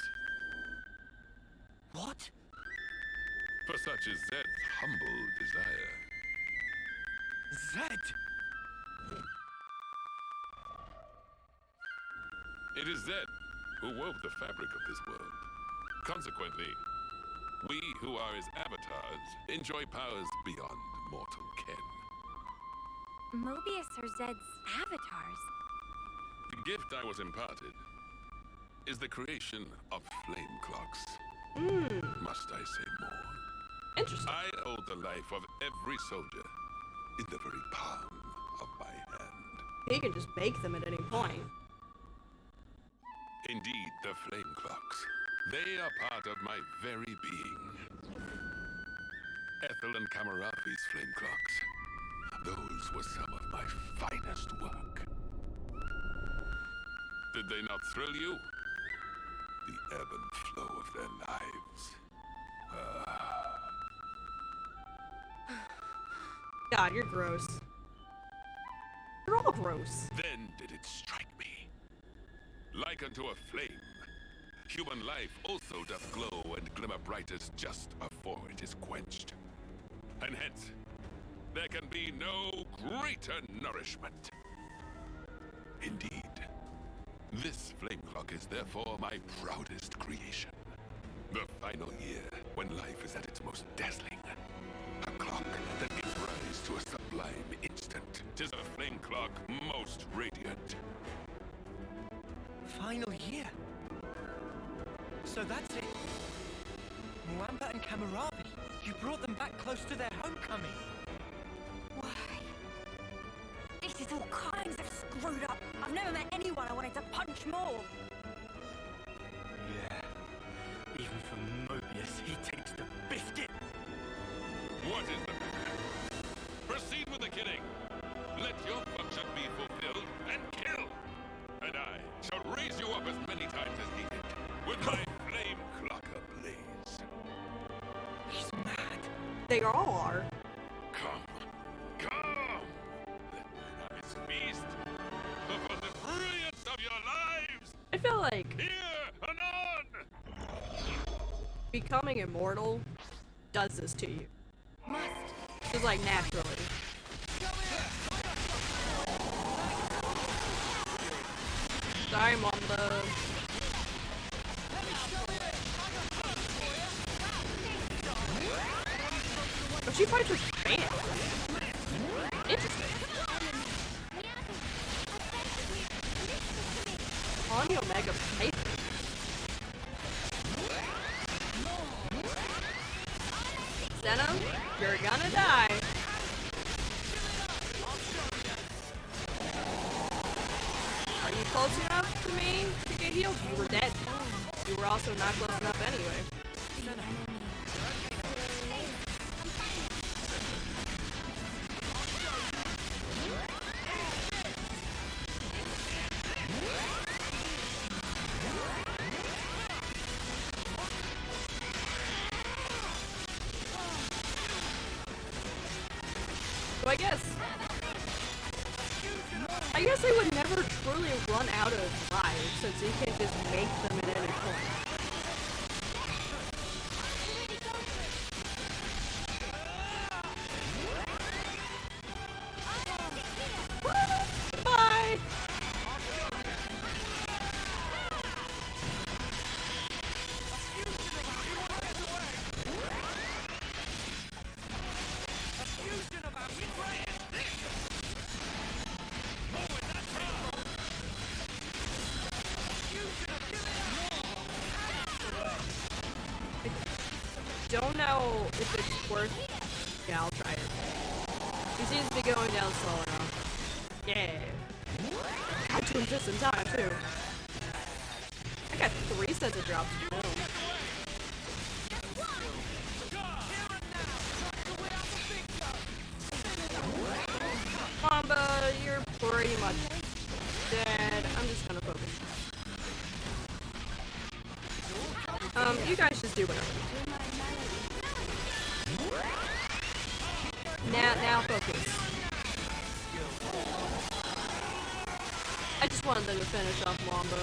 What? For such is Zed's humble desire. Zed! It is Zed who wove the fabric of this world. Consequently, we who are his avatars enjoy powers beyond mortal ken. Mobius are Zed's avatars. The gift I was imparted is the creation of flame clocks. Must I say more? Interesting. I hold the life of every soldier in the very palm of my hand. He can just make them at any point. Indeed, the flame clocks. They are part of my very being. Ethel and Kamarafi's flame clocks. Those were some of my finest work. Did they not thrill you? The ebb and flow of their lives. God, you're gross. You're all gross. Then did it strike me. Like unto a flame, human life also doth glow and glimmer brightest just afore it is quenched. And hence, there can be no greater nourishment. Indeed, this flame clock is therefore my proudest creation. The final year, when life is at its most dazzling. A clock that gives rise to a sublime instant. 'Tis a flame clock most radiant. Final year. So that's it. Mwamba and Kamaravi, you brought them back close to their homecoming. Why? This is all kinds of screwed up. I've never met anyone I wanted to punch more. Yeah. Even for Mobius, he takes the biscuit. What is the matter? Proceed with the killing. Let your function be fulfilled and kill. And I shall raise you up as many times as needed with my flame clock ablaze. He's mad. They all are. Come! Let my eyes feast upon the brilliance of your lives! I feel like Here, anon! becoming immortal does this to you. Must. Just like naturally. Sorry, Mondo. Oh, she fights with fans. Interesting. On the Omega paper. Venom, you're gonna die. Are you close enough to me to get healed? You were dead. You were also not close enough anyway. So I guess they would never truly run out of lives since you can just make them at any point. Bye! Don't know if it's worth. Yeah, I'll try it. He seems to be going down slow enough. Yeah. I do him just in time too. I got 3 sets of drops. Mamba, you're pretty much dead. I'm just gonna focus. You guys just do whatever. Now focus. I just wanted them to finish off Wombo.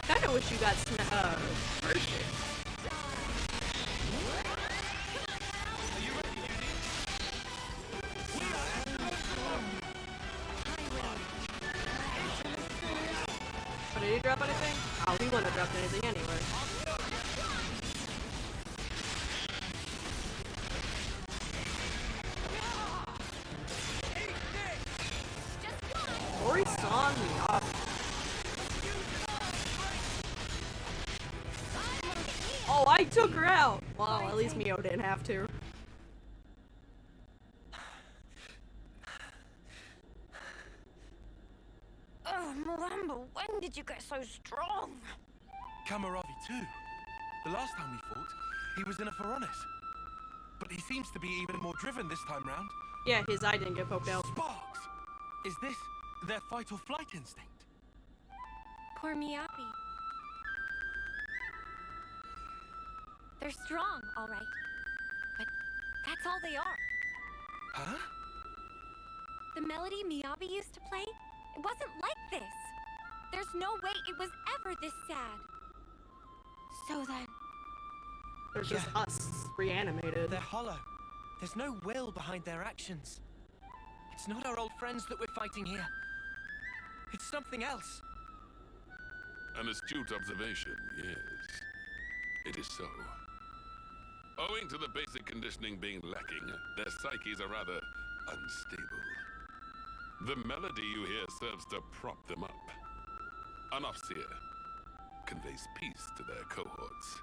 Kinda wish you got first. Oh, did he drop anything? Oh, he wouldn't have dropped anything anyway. Ori saw me up. Oh, I took her out! Well, at least Mio didn't have to. Oh, Molambo, when did you get so strong? Kamaravi too. The last time we fought, he was in a Pharaonis. But he seems to be even more driven this time round. Yeah, his eye didn't get poked out. Sparks! Is this their fight or flight instinct? Poor Miyabi. They're strong, all right. But that's all they are. Huh? The melody Miyabi used to play, it wasn't like this. There's no way it was ever this sad. So then... They're just us, reanimated. They're hollow. There's no will behind their actions. It's not our old friends that we're fighting here. It's something else. An astute observation, yes. It is so. Owing to the basic conditioning being lacking, their psyches are rather unstable. The melody you hear serves to prop them up. An Offseer conveys peace to their cohorts.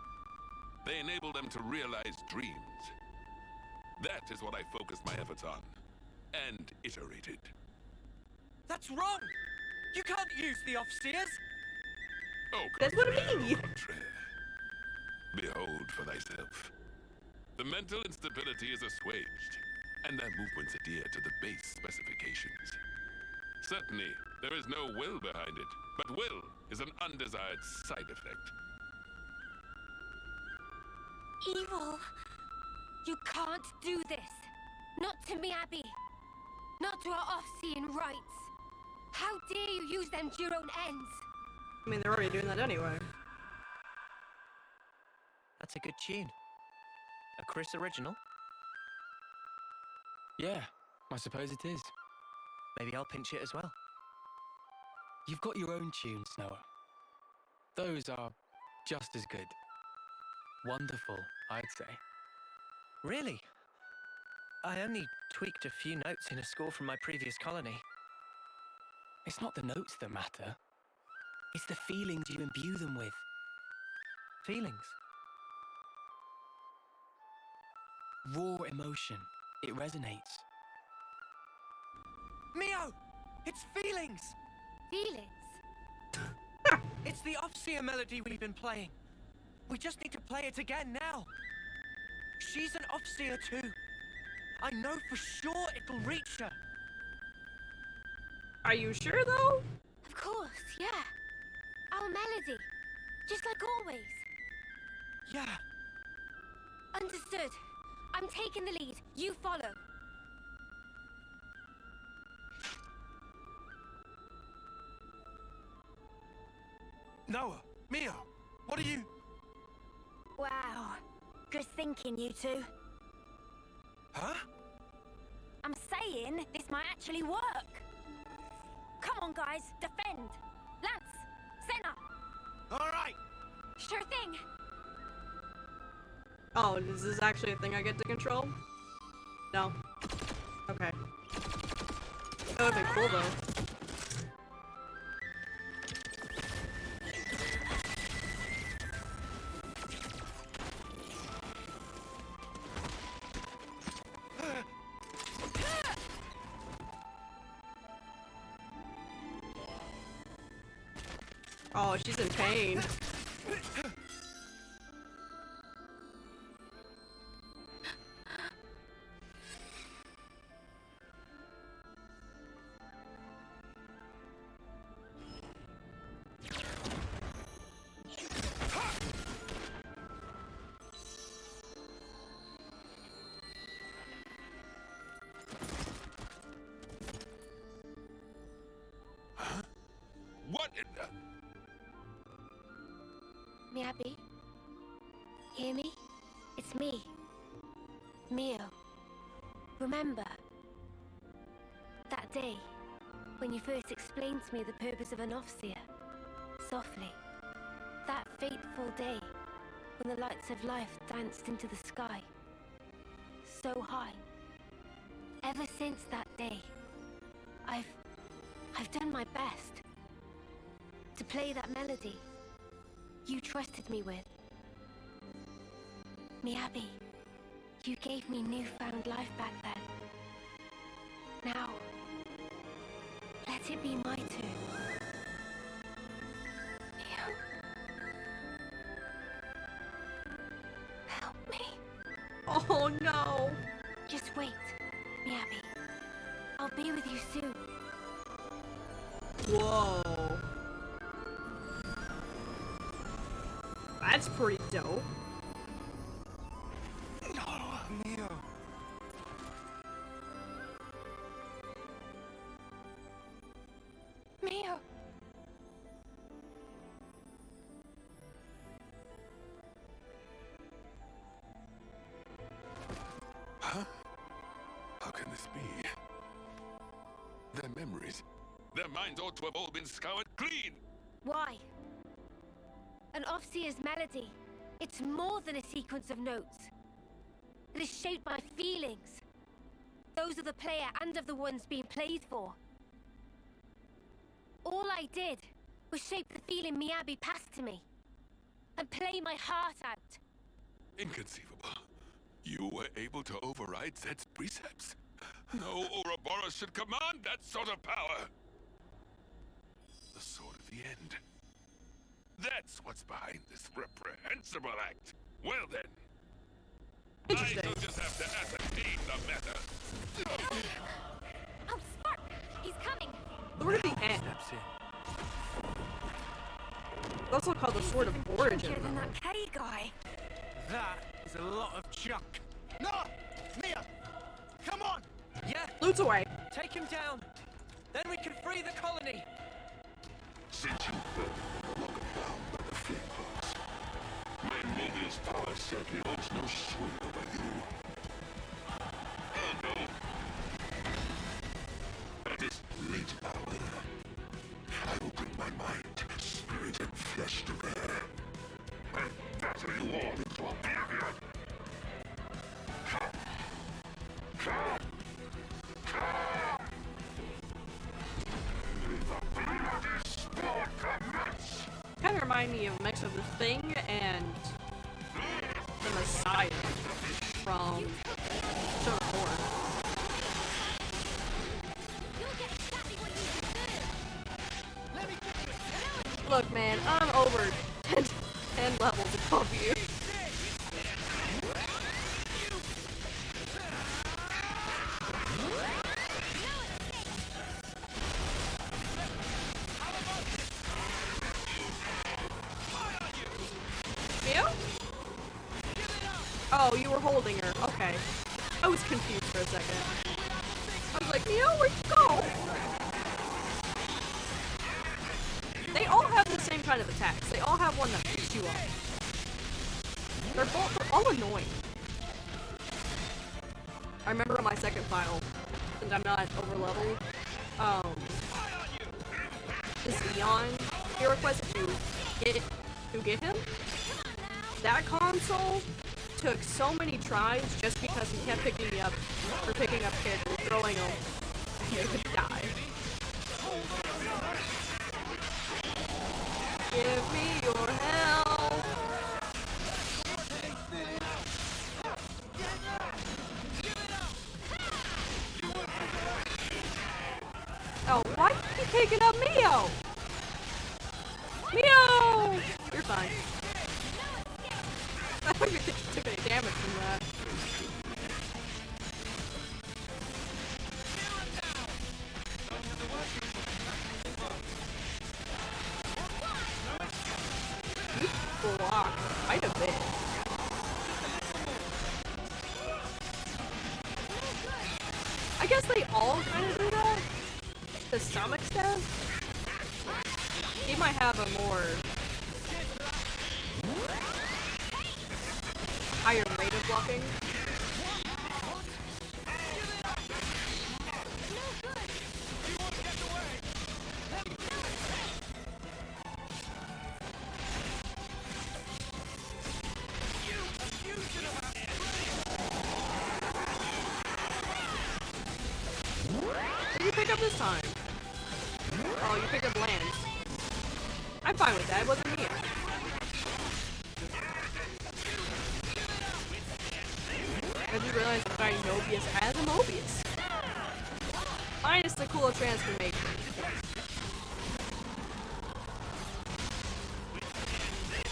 They enable them to realize dreams. That is what I focused my efforts on, and iterated. That's wrong! You can't use the Offseers! Oh, that's what I mean! Behold for thyself. The mental instability is assuaged, and their movements adhere to the base specifications. Certainly, there is no will behind it, but will is an undesired side effect. evil. You can't do this. Not to me, Abby. Not to our Off-Seeing rights. How dare you use them to your own ends? I mean, they're already doing that anyway. That's a good tune. A Chris original? Yeah, I suppose it is. Maybe I'll pinch it as well. You've got your own tunes, Noah. Those are just as good. Wonderful, I'd say. Really? I only tweaked a few notes in a score from my previous colony. It's not the notes that matter. It's the feelings you imbue them with. Feelings? Raw emotion. It resonates. Mio! It's feelings! Feelings? It's the Offseer melody we've been playing. We just need to play it again now. She's an Offseer too. I know for sure it'll reach her. Are you sure, though? Of course, yeah. Our melody. Just like always. Yeah. Understood. I'm taking the lead. You follow. Noah, Mio, what are you... Wow. Good thinking, you two. Huh? I'm saying this might actually work. Come on, guys. Defend. Lance. Senna. All right. Sure thing. Oh, is this actually a thing I get to control? No. Okay. That would be cool, though. Oh, she's in pain. What in the... Abby? Hear me? It's me. Mio. Remember? That day, when you first explained to me the purpose of an Offseer. Softly. That fateful day, when the lights of life danced into the sky. So high. Ever since that day, I've done my best. To play that melody you trusted me with. Abby, you gave me newfound life back then. Now, let it be my turn. Mio. Help me. Oh no! Just wait, Abby. I'll be with you soon. Whoa. That's pretty dope. Oh, Mio. Mio. Huh? How can this be? Their memories. Their minds ought to have all been scoured clean. Why? An Offseer's melody. It's more than a sequence of notes. It is shaped by feelings. Those of the player and of the ones being played for. All I did was shape the feeling Abby passed to me. And play my heart out. Inconceivable. You were able to override Zed's precepts? No Ouroboros should command that sort of power. The sword of the end. That's what's behind this reprehensible act. Well then, I shall just have to ascertain the matter. Oh, Spark! He's coming! Sword of the End. It's also called the Sword of Origin. Than that K guy. That is a lot of junk. No! Mia! Come on! Yeah? Loot's away. Take him down. Then we can free the colony. Since you've been looking down by the flame box, my Mobius power certainly holds no sway over you. Oh no. At this late hour, I will bring my mind, spirit, and flesh to bear, and batter you all into oblivion. Come. Come. Come. Kind of remind me of a mix of The Thing and the Messiah from Show Look, man, I'm over 10 levels above you. Oh, you were holding her. Okay. I was confused for a second. I was like, Neo, where'd you go? They all have the same kind of attacks. They all have one that picks you up. They're all annoying. I remember on my second file, since I'm not over leveled, this Leon, he requested to get him. That console took so many tries just because he kept picking me up, or picking up characters, throwing them, and they would die. Give me your help! Oh, why are you taking up Mio? Mio! You're fine. I don't even think you took any damage from that. You block quite a bit. I guess they all kind of do that to some extent. He might have a more higher rate of blocking. What did you pick up this time? Oh, you picked up Lance. I'm fine with that, it wasn't me. I just realized that Mobius has a Mobius. Minus the cool transformation.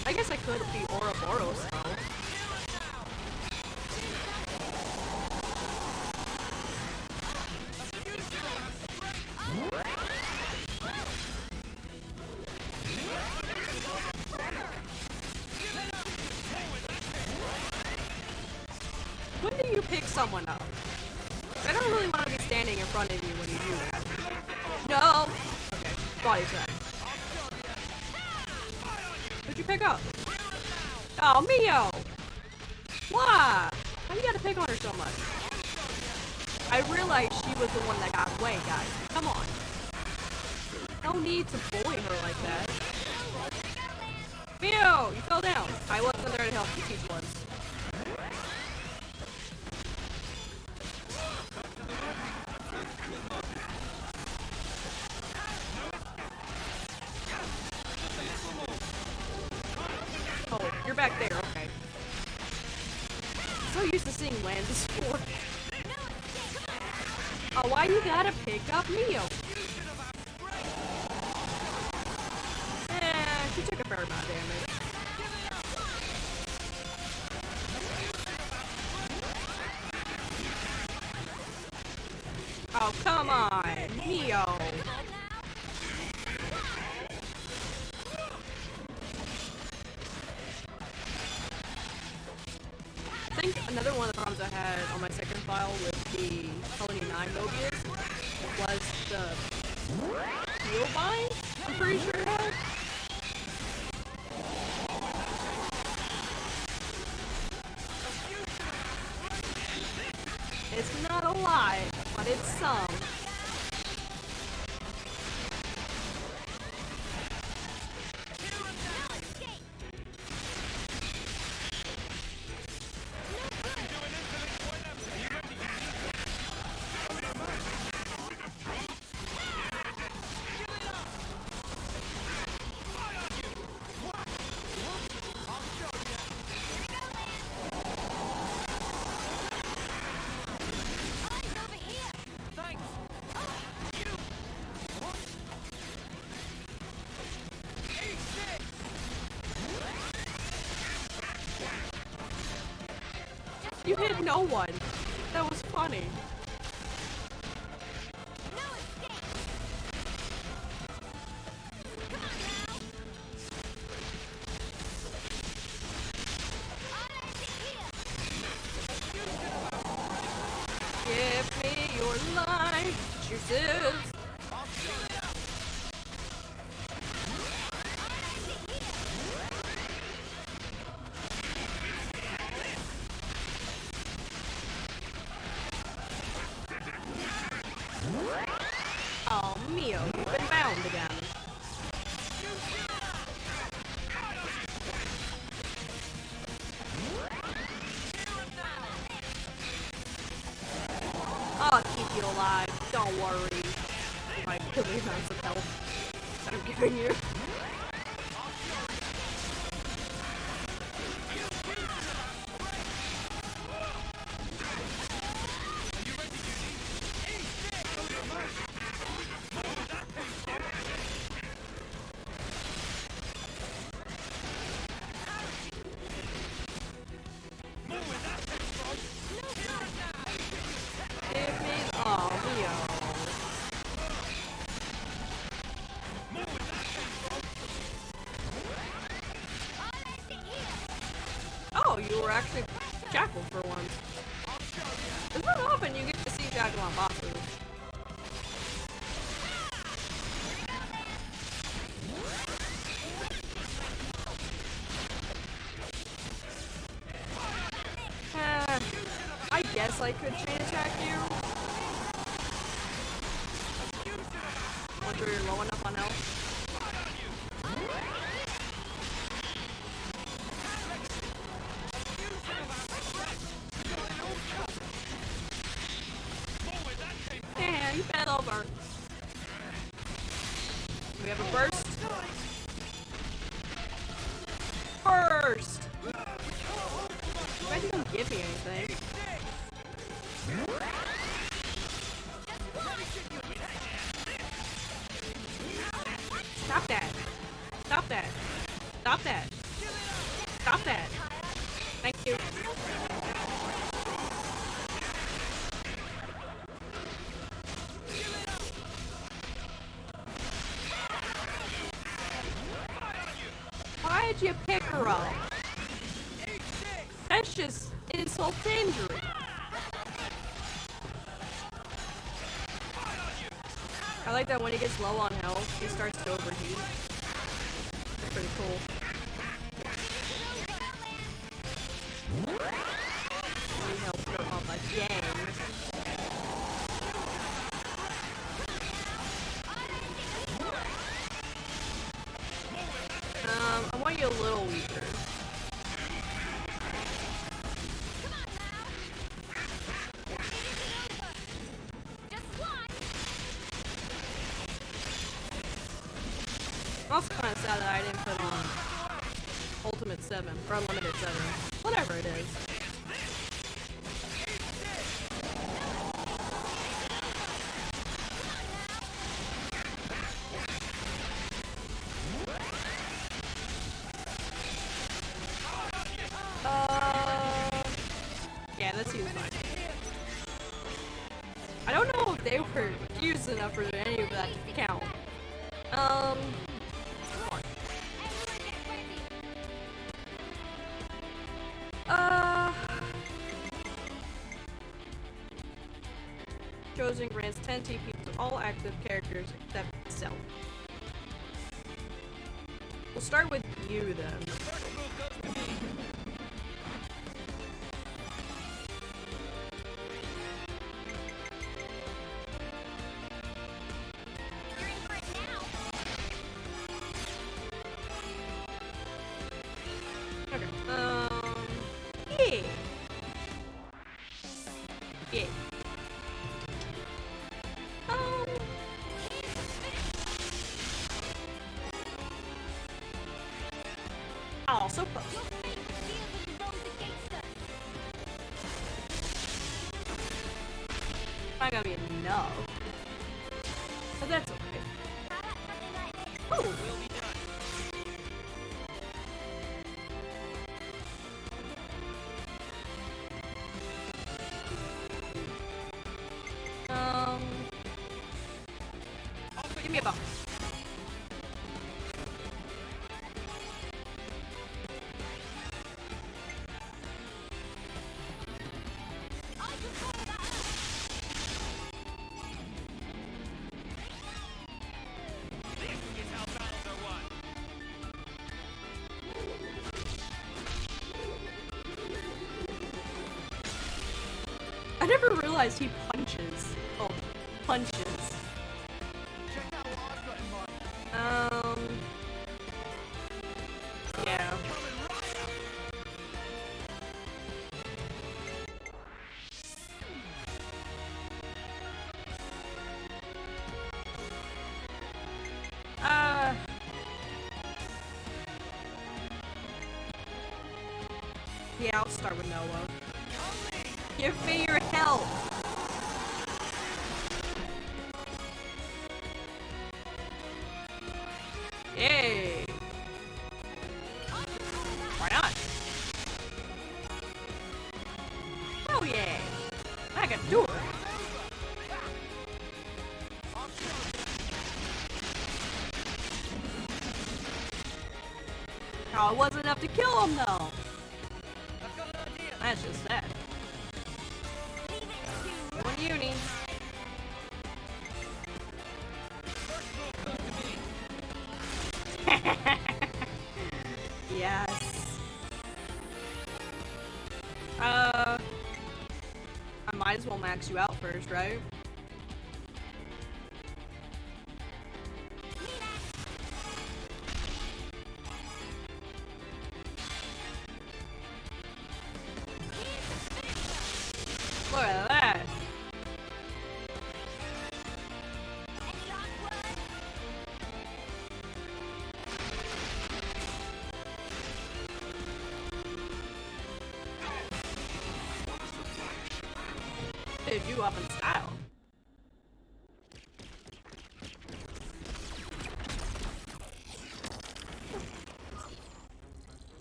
I guess I could be Ouroboros though. When do you pick someone up? I don't really want to be standing in front of you when you do that. No! Okay, body check. Who'd you pick up? Oh, Mio! Why? Why you gotta pick on her so much? I realized she was the one that got away, guys. Come on. No need to bully her like that. Mio! You fell down. I wasn't there to help you, Teach was. Oh, you're back there, okay. I'm so used to seeing Landis for. Oh, why you gotta pick up Mio? She took a fair amount of damage. Oh, come on, Mio. Another one of the problems I had on my second file with the Colony 9 Mobius was the heal bind, I'm pretty sure it had. It's not a lot, but it's some. You hit no one. That was funny. Give me your life, Jesus. Oh, Mio, you've been bound again. I'll keep you alive, don't worry. My silly amounts of health that I'm giving you. Oh, you were actually Jackal for once. It's not often you get to see Jackal on bosses. I guess I could chain attack you. Once you're low enough on health. Yeah, you fell over. We have a burst. Burst! Why didn't you give me anything? Stop that. Stop that. Stop that. Stop that. Thank you. Why'd you pick her up? That's just insult to injury. I like that when he gets low on health, he starts to overheat. That's pretty cool. He helps her up again. I want you a little weaker. I'm also kind of sad that I didn't put on Ultimate 7, or Unlimited 7, whatever it is. Yeah, that seems fine. I don't know if they were used enough for any of that to count. closing grants 10 TP to all active characters except Self. We'll start with you then. Okay. Yeah. Yeah. Oh, so close. Not gonna be enough. But that's okay. Oh. Give me a bump. I never realized he punches. Oh, punches. Yeah. Yeah, I'll start with Noah. Give me your help. Yay. Why not? Oh yeah. I can do it. Oh, it wasn't enough to kill him though. That's just sad. One uni. Yes. I might as well max you out first, right? Look at that. Dude, you up in style.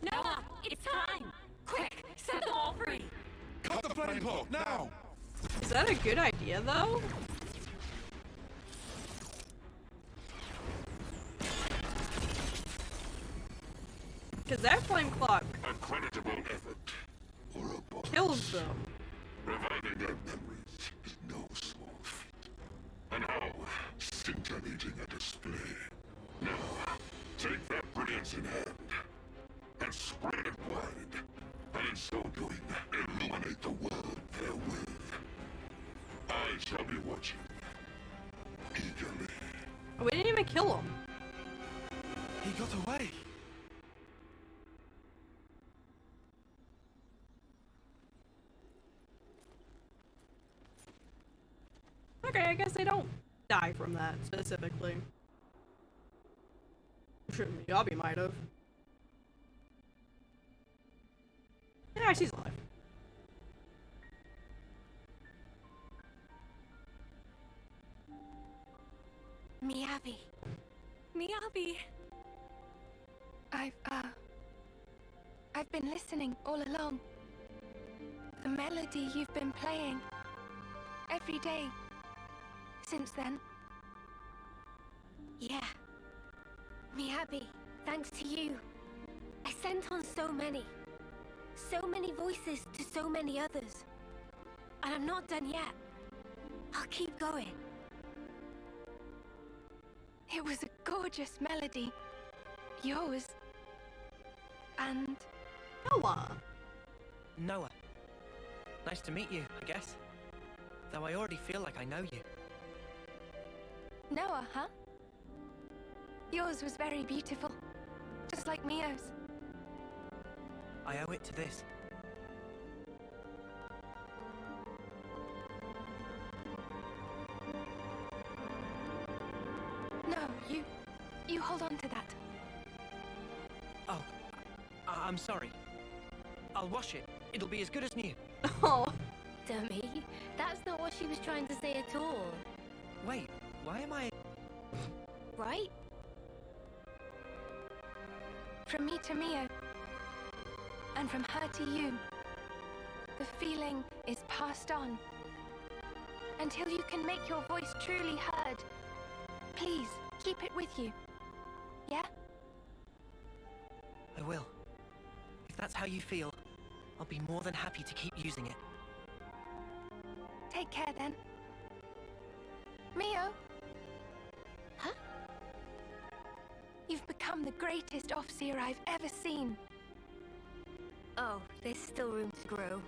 Noah, it's time! Quick, set them all free! Cut the flame pole, now! Is that a good idea, though? Because that flame clock A creditable effort. kills them. Reviving their memories is no small feat. And how scintillating a display. Now, take that brilliance in hand and spread it wide. And in so doing, illuminate the world therewith. I shall be watching eagerly. Oh, we didn't even kill him. He got away. Okay, I guess they don't die from that specifically. Miyabi might have. Yeah, she's alive. Miyabi. Miyabi. I've been listening all along. The melody you've been playing every day since then. Yeah. Miyabi, thanks to you. I sent on so many voices to so many others. And I'm not done yet. I'll keep going. It was a gorgeous melody. Yours. And... Noah. Noah. Nice to meet you, I guess. Though I already feel like I know you. Noah, huh? Yours was very beautiful. Just like Mio's. I owe it to this. No, you hold on to that. Oh, I'm sorry. I'll wash it. It'll be as good as new. Oh. Dummy. That's not what she was trying to say at all. Wait, why am I... Right? From me to Mio. And from her to you. The feeling is passed on. Until you can make your voice truly heard. Please, keep it with you. Yeah? I will. If that's how you feel, I'll be more than happy to keep using it. Take care then. Mio? Huh? You've become the greatest Offseer I've ever seen. Oh, there's still room to grow.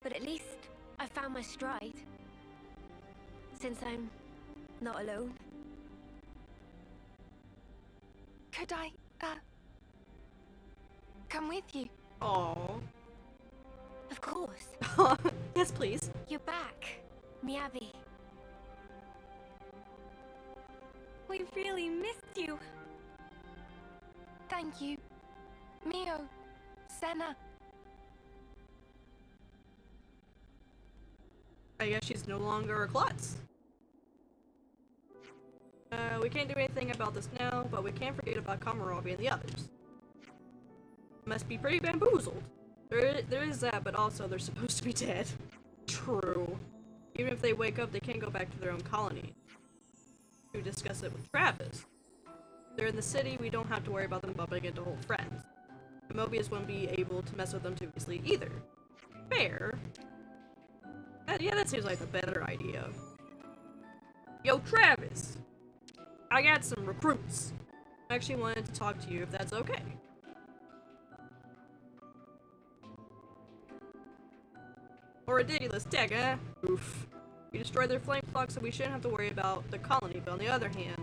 But at least I found my stride. Since I'm not alone. Could I, come with you? Oh. Of course. Yes, please. You're back, Miyabi. We really missed you. Thank you. Mio. Senna. I guess she's no longer a klutz. We can't do anything about this now, but we can't forget about Komarovi and the others. Must be pretty bamboozled. There is that, but also they're supposed to be dead. True. Even if they wake up, they can't go back to their own colony. We discuss it with Travis. They're in the city, we don't have to worry about them bumping into old friends. And Mobius wouldn't be able to mess with them too easily either. Fair. Yeah, that seems like the better idea. Yo, Travis! I got some recruits. I actually wanted to talk to you if that's okay. Or a ridiculous tech, eh? Oof. We destroyed their flame clock, so we shouldn't have to worry about the colony, but on the other hand...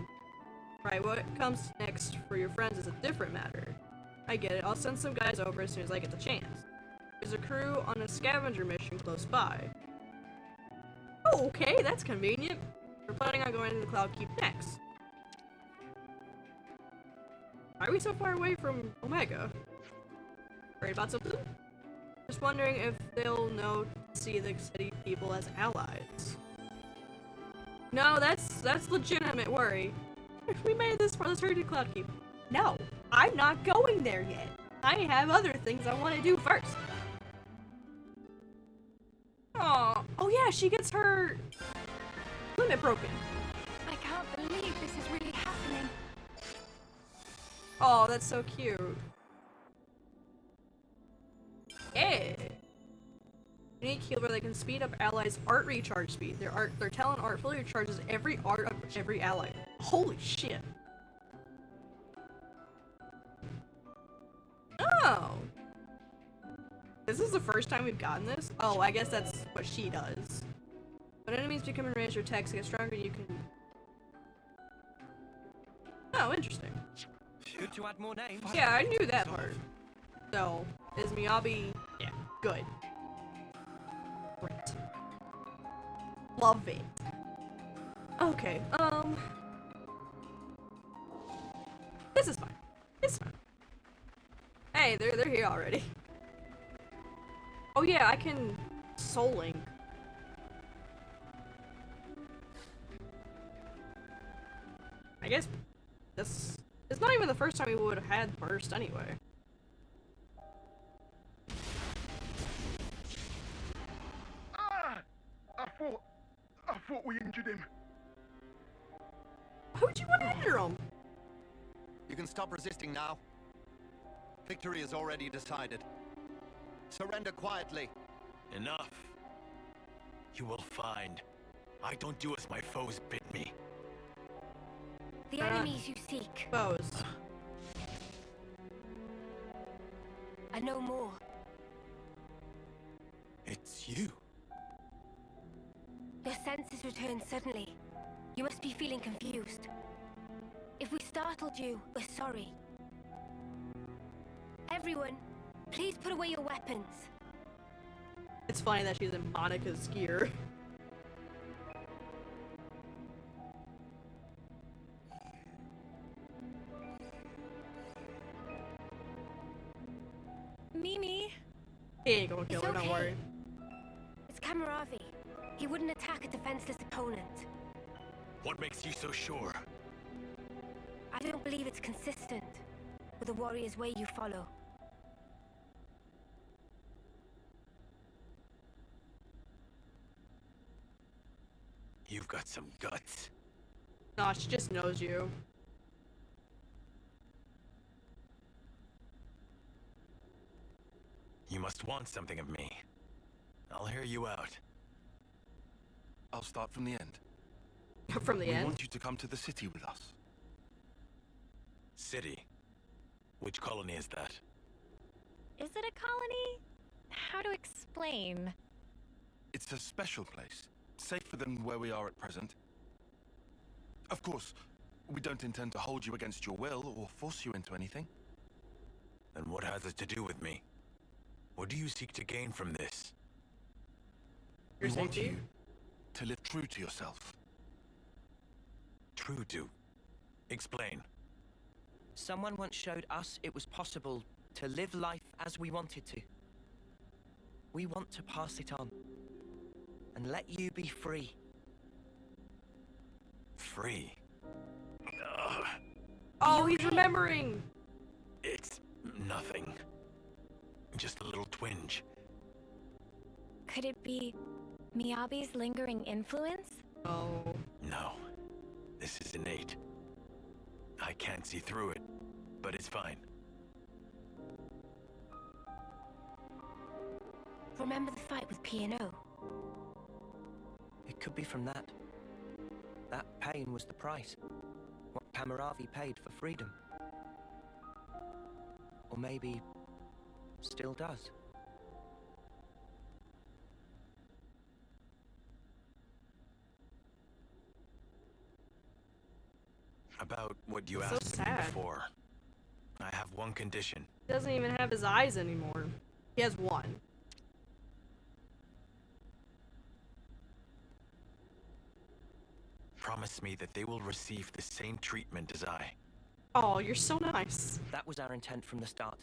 Right, what comes next for your friends is a different matter. I get it, I'll send some guys over as soon as I get the chance. There's a crew on a scavenger mission close by. Oh, okay, that's convenient. We're planning on going to the Cloud Keep next. Why are we so far away from Omega? Worried about something? Just wondering if they'll know to see the city people as allies. No, that's legitimate worry. If we made this for the turn to Cloud Keep. No, I'm not going there yet. I have other things I want to do first. Aww. Oh yeah, she gets her limit broken. I can't believe this is really happening. Oh, that's so cute. Yeah. Unique healer that can speed up allies' art recharge speed. Their talent art fully recharges every art of every ally. Holy shit. Oh. This is the first time we've gotten this? Oh, I guess that's what she does. When enemies become enraged or attacks get stronger, you can... Oh, interesting. Good to add more names. Yeah, I knew that part. So, is Miyabi... Yeah, good. Great. Love it. Okay, this is fine. It's fine. Hey, they're here already. Oh yeah, I can Soul Link. I guess this it's not even the first time we would have had burst anyway. Ah! I thought we injured him. Who'd you want to injure him? You can stop resisting now. Victory is already decided. Surrender quietly. Enough. You will find I don't do as my foes bid me. The enemies you seek Foes. are no more. It's you. Your senses returned suddenly. You must be feeling confused. If we startled you, we're sorry. Everyone, please put away your weapons. It's funny that she's in Monica's gear. Mimi. He ain't gonna kill It's her, don't okay. worry. It's Kamaravi. He wouldn't attack a defenseless opponent. What makes you so sure? I don't believe it's consistent with the warrior's way you follow. You've got some guts. No, she just knows you. You must want something of me. I'll hear you out. I'll start from the end. From the we end? want you to come to the city with us. City? Which colony is that? Is it a colony? How to explain? It's a special place. Safer than where we are at present. Of course, we don't intend to hold you against your will or force you into anything. And what has it to do with me? What do you seek to gain from this? We want you to live true to yourself. True to? Explain. Someone once showed us it was possible to live life as we wanted to. We want to pass it on. And let you be free. Free? Oh, he's remembering! It's nothing. Just a little twinge. Could it be Miyabi's lingering influence? Oh. No. This is innate. I can't see through it, but it's fine. Remember the fight with P&O? It could be from that. That pain was the price. What Kamaravi paid for freedom. Or maybe still does. About what you So asked me sad. before. I have one condition. He doesn't even have his eyes anymore. He has one. Promise me that they will receive the same treatment as I. Oh, you're so nice. That was our intent from the start.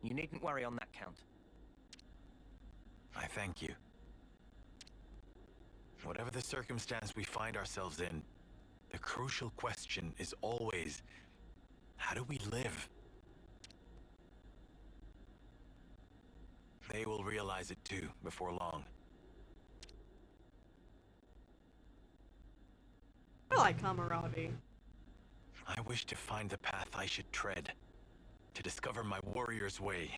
You needn't worry on that count. I thank you. Whatever the circumstance we find ourselves in, the crucial question is always, how do we live? They will realize it too, before long. I like Kamaravi. I wish to find the path I should tread, to discover my warrior's way.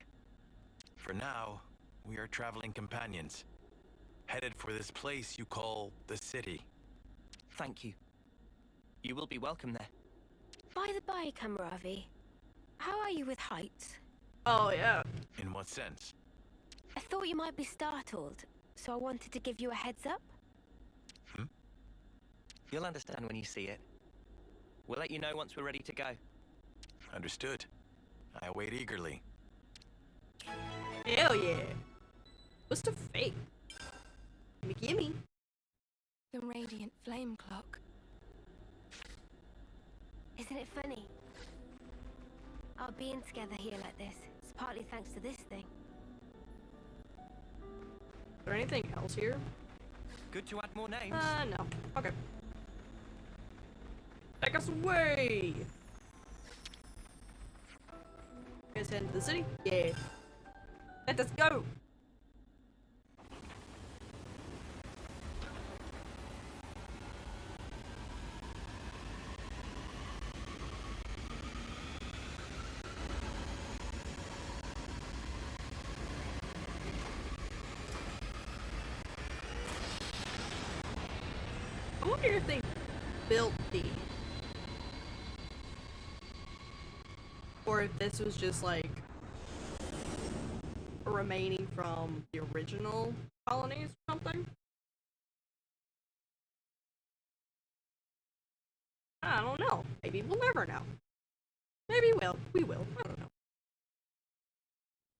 For now, we are traveling companions, headed for this place you call the city. Thank you. You will be welcome there. By the by, Kamaravi, how are you with heights? Oh, yeah. In what sense? I thought you might be startled, so I wanted to give you a heads up. You'll understand when you see it. We'll let you know once we're ready to go. Understood. I wait eagerly. Hell yeah. What's the fate? Gimme. The radiant flame clock. Isn't it funny? Our being together here like this is partly thanks to this thing. Is there anything else here? Good to add more names. No. Okay. Take us away! You guys heading to the city? Yeah. Let us go! wonder if they built these. Or if this was just like remaining from the original colonies or something. I don't know. Maybe we'll never know. Maybe we will. I don't know.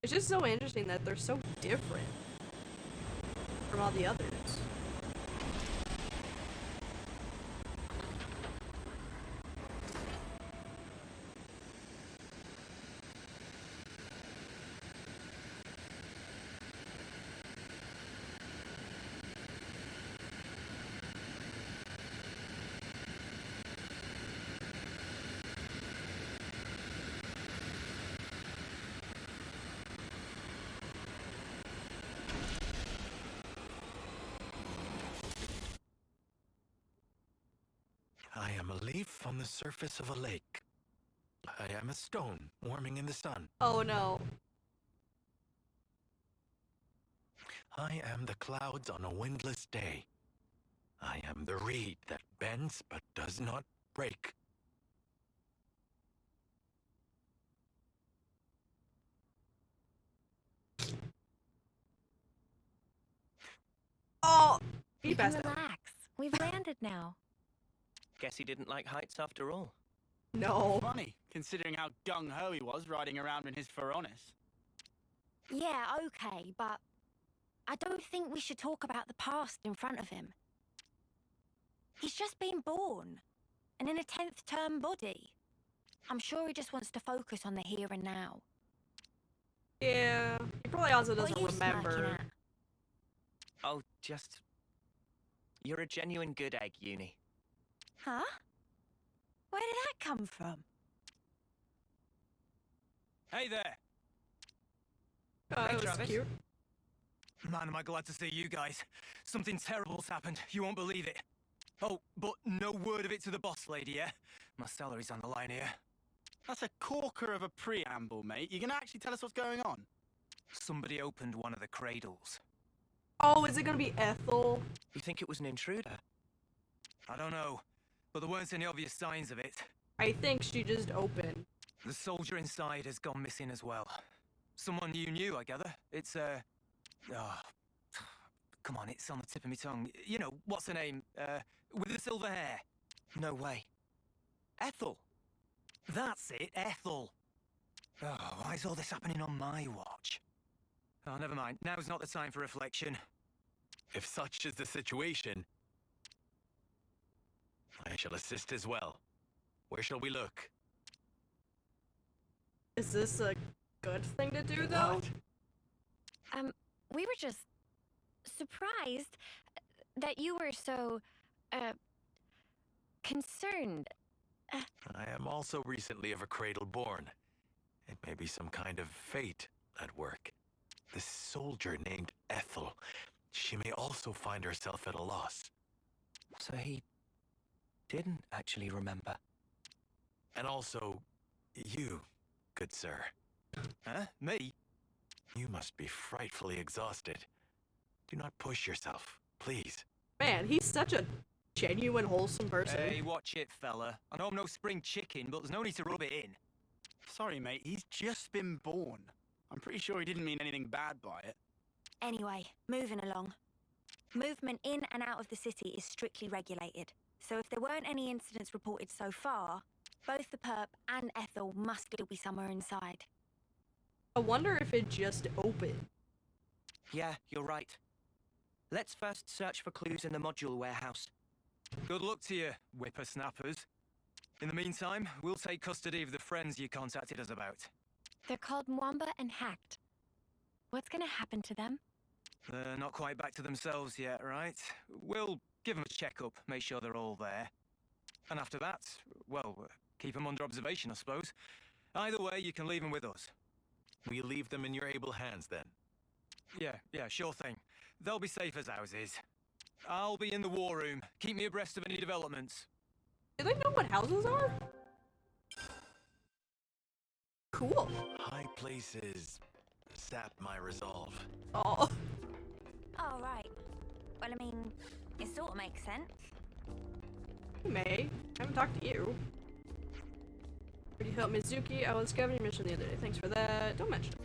It's just so interesting that they're so different from all the others. I am a leaf on the surface of a lake. I am a stone warming in the sun. Oh no. I am the clouds on a windless day. I am the reed that bends but does not break. Oh, You can relax. We've landed now. Guess he didn't like heights after all. No. Funny, considering how gung-ho he was riding around in his Feronis. Yeah, okay, but I don't think we should talk about the past in front of him. He's just been born, and in a 10th term body. I'm sure he just wants to focus on the here and now. Yeah, he probably also What doesn't are you smirking remember. at? Oh, just... You're a genuine good egg, Uni. Huh? Where did that come from? Hey there! Oh, Hey, that was Travis. cute. Man, am I glad to see you guys. Something terrible's happened. You won't believe it. Oh, but no word of it to the boss lady, yeah? My salary's on the line here. That's a corker of a preamble, mate. You gonna actually tell us what's going on? Somebody opened one of the cradles. Oh, is it gonna be Ethel? You think it was an intruder? I don't know, but there weren't any obvious signs of it. I think she just opened. The soldier inside has gone missing as well. Someone you knew, I gather. It's, oh, come on, it's on the tip of my tongue. You know, what's her name? With the silver hair. No way. Ethel! That's it, Ethel. Oh, why is all this happening on my watch? Oh, never mind. Now's not the time for reflection. If such is the situation, I shall assist as well. Where shall we look? Is this a good thing to do, though? We were just surprised that you were so, concerned. I am also recently of a cradle born. It may be some kind of fate at work. This soldier named Ethel, she may also find herself at a loss. So he didn't actually remember. And also, you, good sir. Huh? Me? You must be frightfully exhausted. Do not push yourself, please. Man, he's such a genuine, wholesome person. Hey, watch it, fella. I know I'm no spring chicken, but there's no need to rub it in. Sorry, mate. He's just been born. I'm pretty sure he didn't mean anything bad by it. Anyway, moving along. Movement in and out of the city is strictly regulated. So if there weren't any incidents reported so far, both the perp and Ethel must still be somewhere inside. I wonder if it just opened. Yeah, you're right. Let's first search for clues in the module warehouse. Good luck to you, whippersnappers. In the meantime, we'll take custody of the friends you contacted us about. They're called Mwamba and Hacked. What's gonna happen to them? They're not quite back to themselves yet, right? We'll give them a checkup, make sure they're all there. And after that, well, keep them under observation, I suppose. Either way, you can leave them with us. We leave them in your able hands, then. Yeah, sure thing. They'll be safe as houses. I'll be in the war room. Keep me abreast of any developments. Do they know what houses are? Cool. High places sap my resolve. Oh. Oh, right. Well, I mean, it sort of makes sense. Hey, May. I haven't talked to you. Did you help Mizuki? I was scavenging mission the other day. Thanks for that. Don't mention it.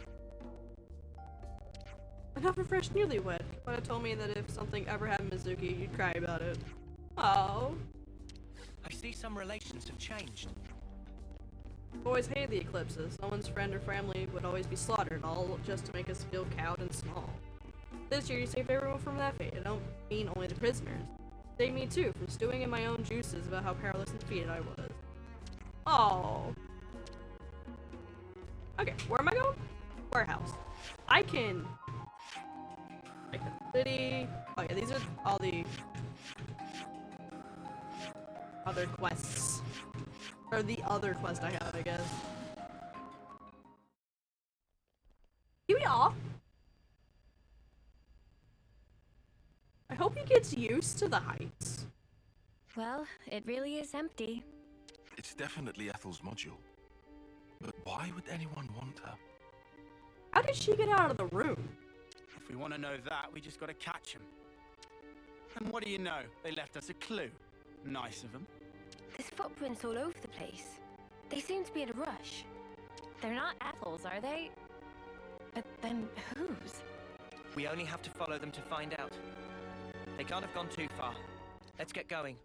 Another fresh newlywed. But told me that if something ever happened to Mizuki, you'd cry about it. Oh. I see some relations have changed. Always hated the eclipses. Someone's friend or family would always be slaughtered, all just to make us feel cowed and small. This year you saved everyone from that fate. I don't mean only the prisoners. Saved me too, from stewing in my own juices about how powerless and defeated I was. Oh. Okay, where am I going? Warehouse. I can city. Oh yeah, these are all the other quests. Or the other quest I have, I guess. Here we are. I hope he gets used to the heights. Well, it really is empty. It's definitely Ethel's module. But why would anyone want her? How did she get out of the room? If we want to know that, we just gotta catch him. And what do you know? They left us a clue. Nice of them. There's footprints all over the place. They seem to be in a rush. They're not Ethel's, are they? But then whose? We only have to follow them to find out. They can't have gone too far. Let's get going.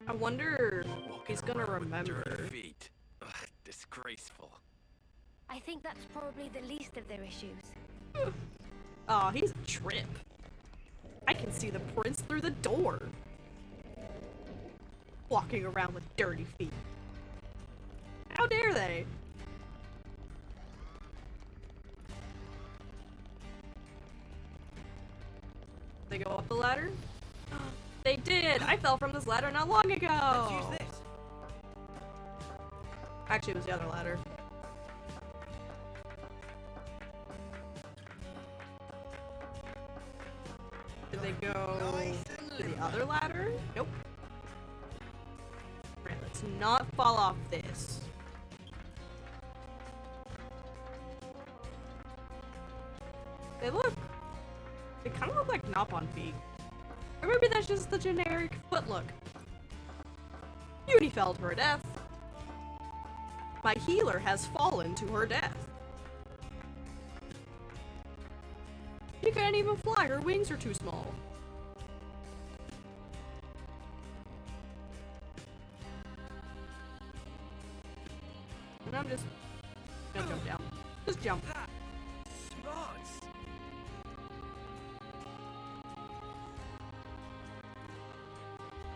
I wonder if he's gonna remember. Feet. Ugh, disgraceful. I think that's probably the least of their issues. Aw, he's a trip. I can see the prints through the door. Walking around with dirty feet. How dare they? They go up the ladder? They did! I fell from this ladder not long ago! Let's use this. Actually, it was the other ladder. Did they go to the other ladder? Nope. Alright, let's not fall off this. They kind of look like Nopon feet. Or maybe that's just the generic foot look. Beauty fell to her death. My healer has fallen to her death. She can't even fly, her wings are too small. And I'm just gonna jump down. Just jump. Smarts.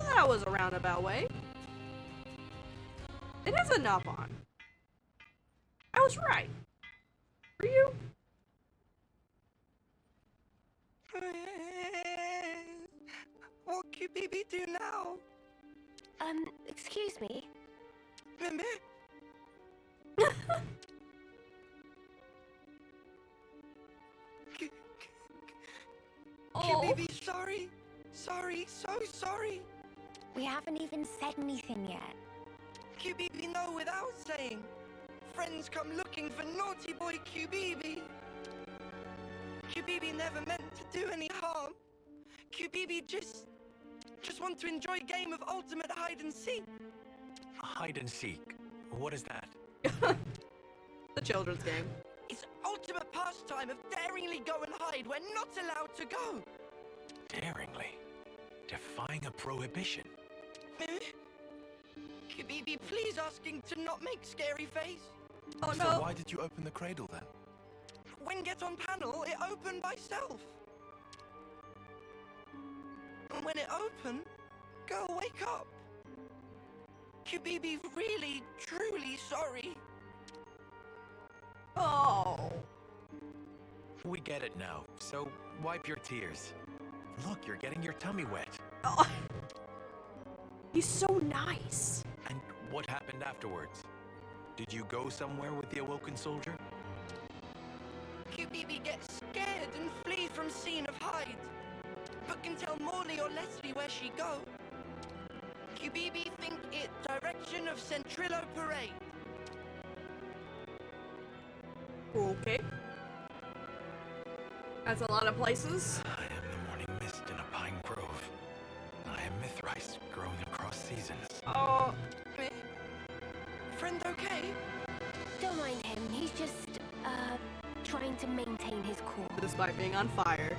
That was a roundabout way. It is a Nopon. I was right. Were you? What could BB do now? Excuse me? Mimi? Oh. BB, sorry. Sorry, so sorry. We haven't even said anything yet. QBB know without saying. Friends come looking for naughty boy QBB. QBB never meant to do any harm. QBB just want to enjoy a game of ultimate hide and seek. Hide and seek? What is that? The children's game. It's ultimate pastime of daringly go and hide where not allowed to go. Daringly? Defying a prohibition? QBB, please asking to not make scary face. Oh So no. why did you open the cradle then? When get on panel, it opened by self. And when it opened, girl, wake up. QBB, really, truly sorry. Oh. We get it now, so wipe your tears. Look, you're getting your tummy wet. Oh. He's so nice. And what happened afterwards? Did you go somewhere with the awoken soldier? QBB gets scared and flee from scene of hide, but can tell Morley or Leslie where she go. QBB think it direction of Centrillo Parade. Okay. That's a lot of places. I am the morning mist in a pine grove. I am Mithrice growing across seasons. Oh. Friend okay? Don't mind him. He's just, trying to maintain his cool. Despite being on fire.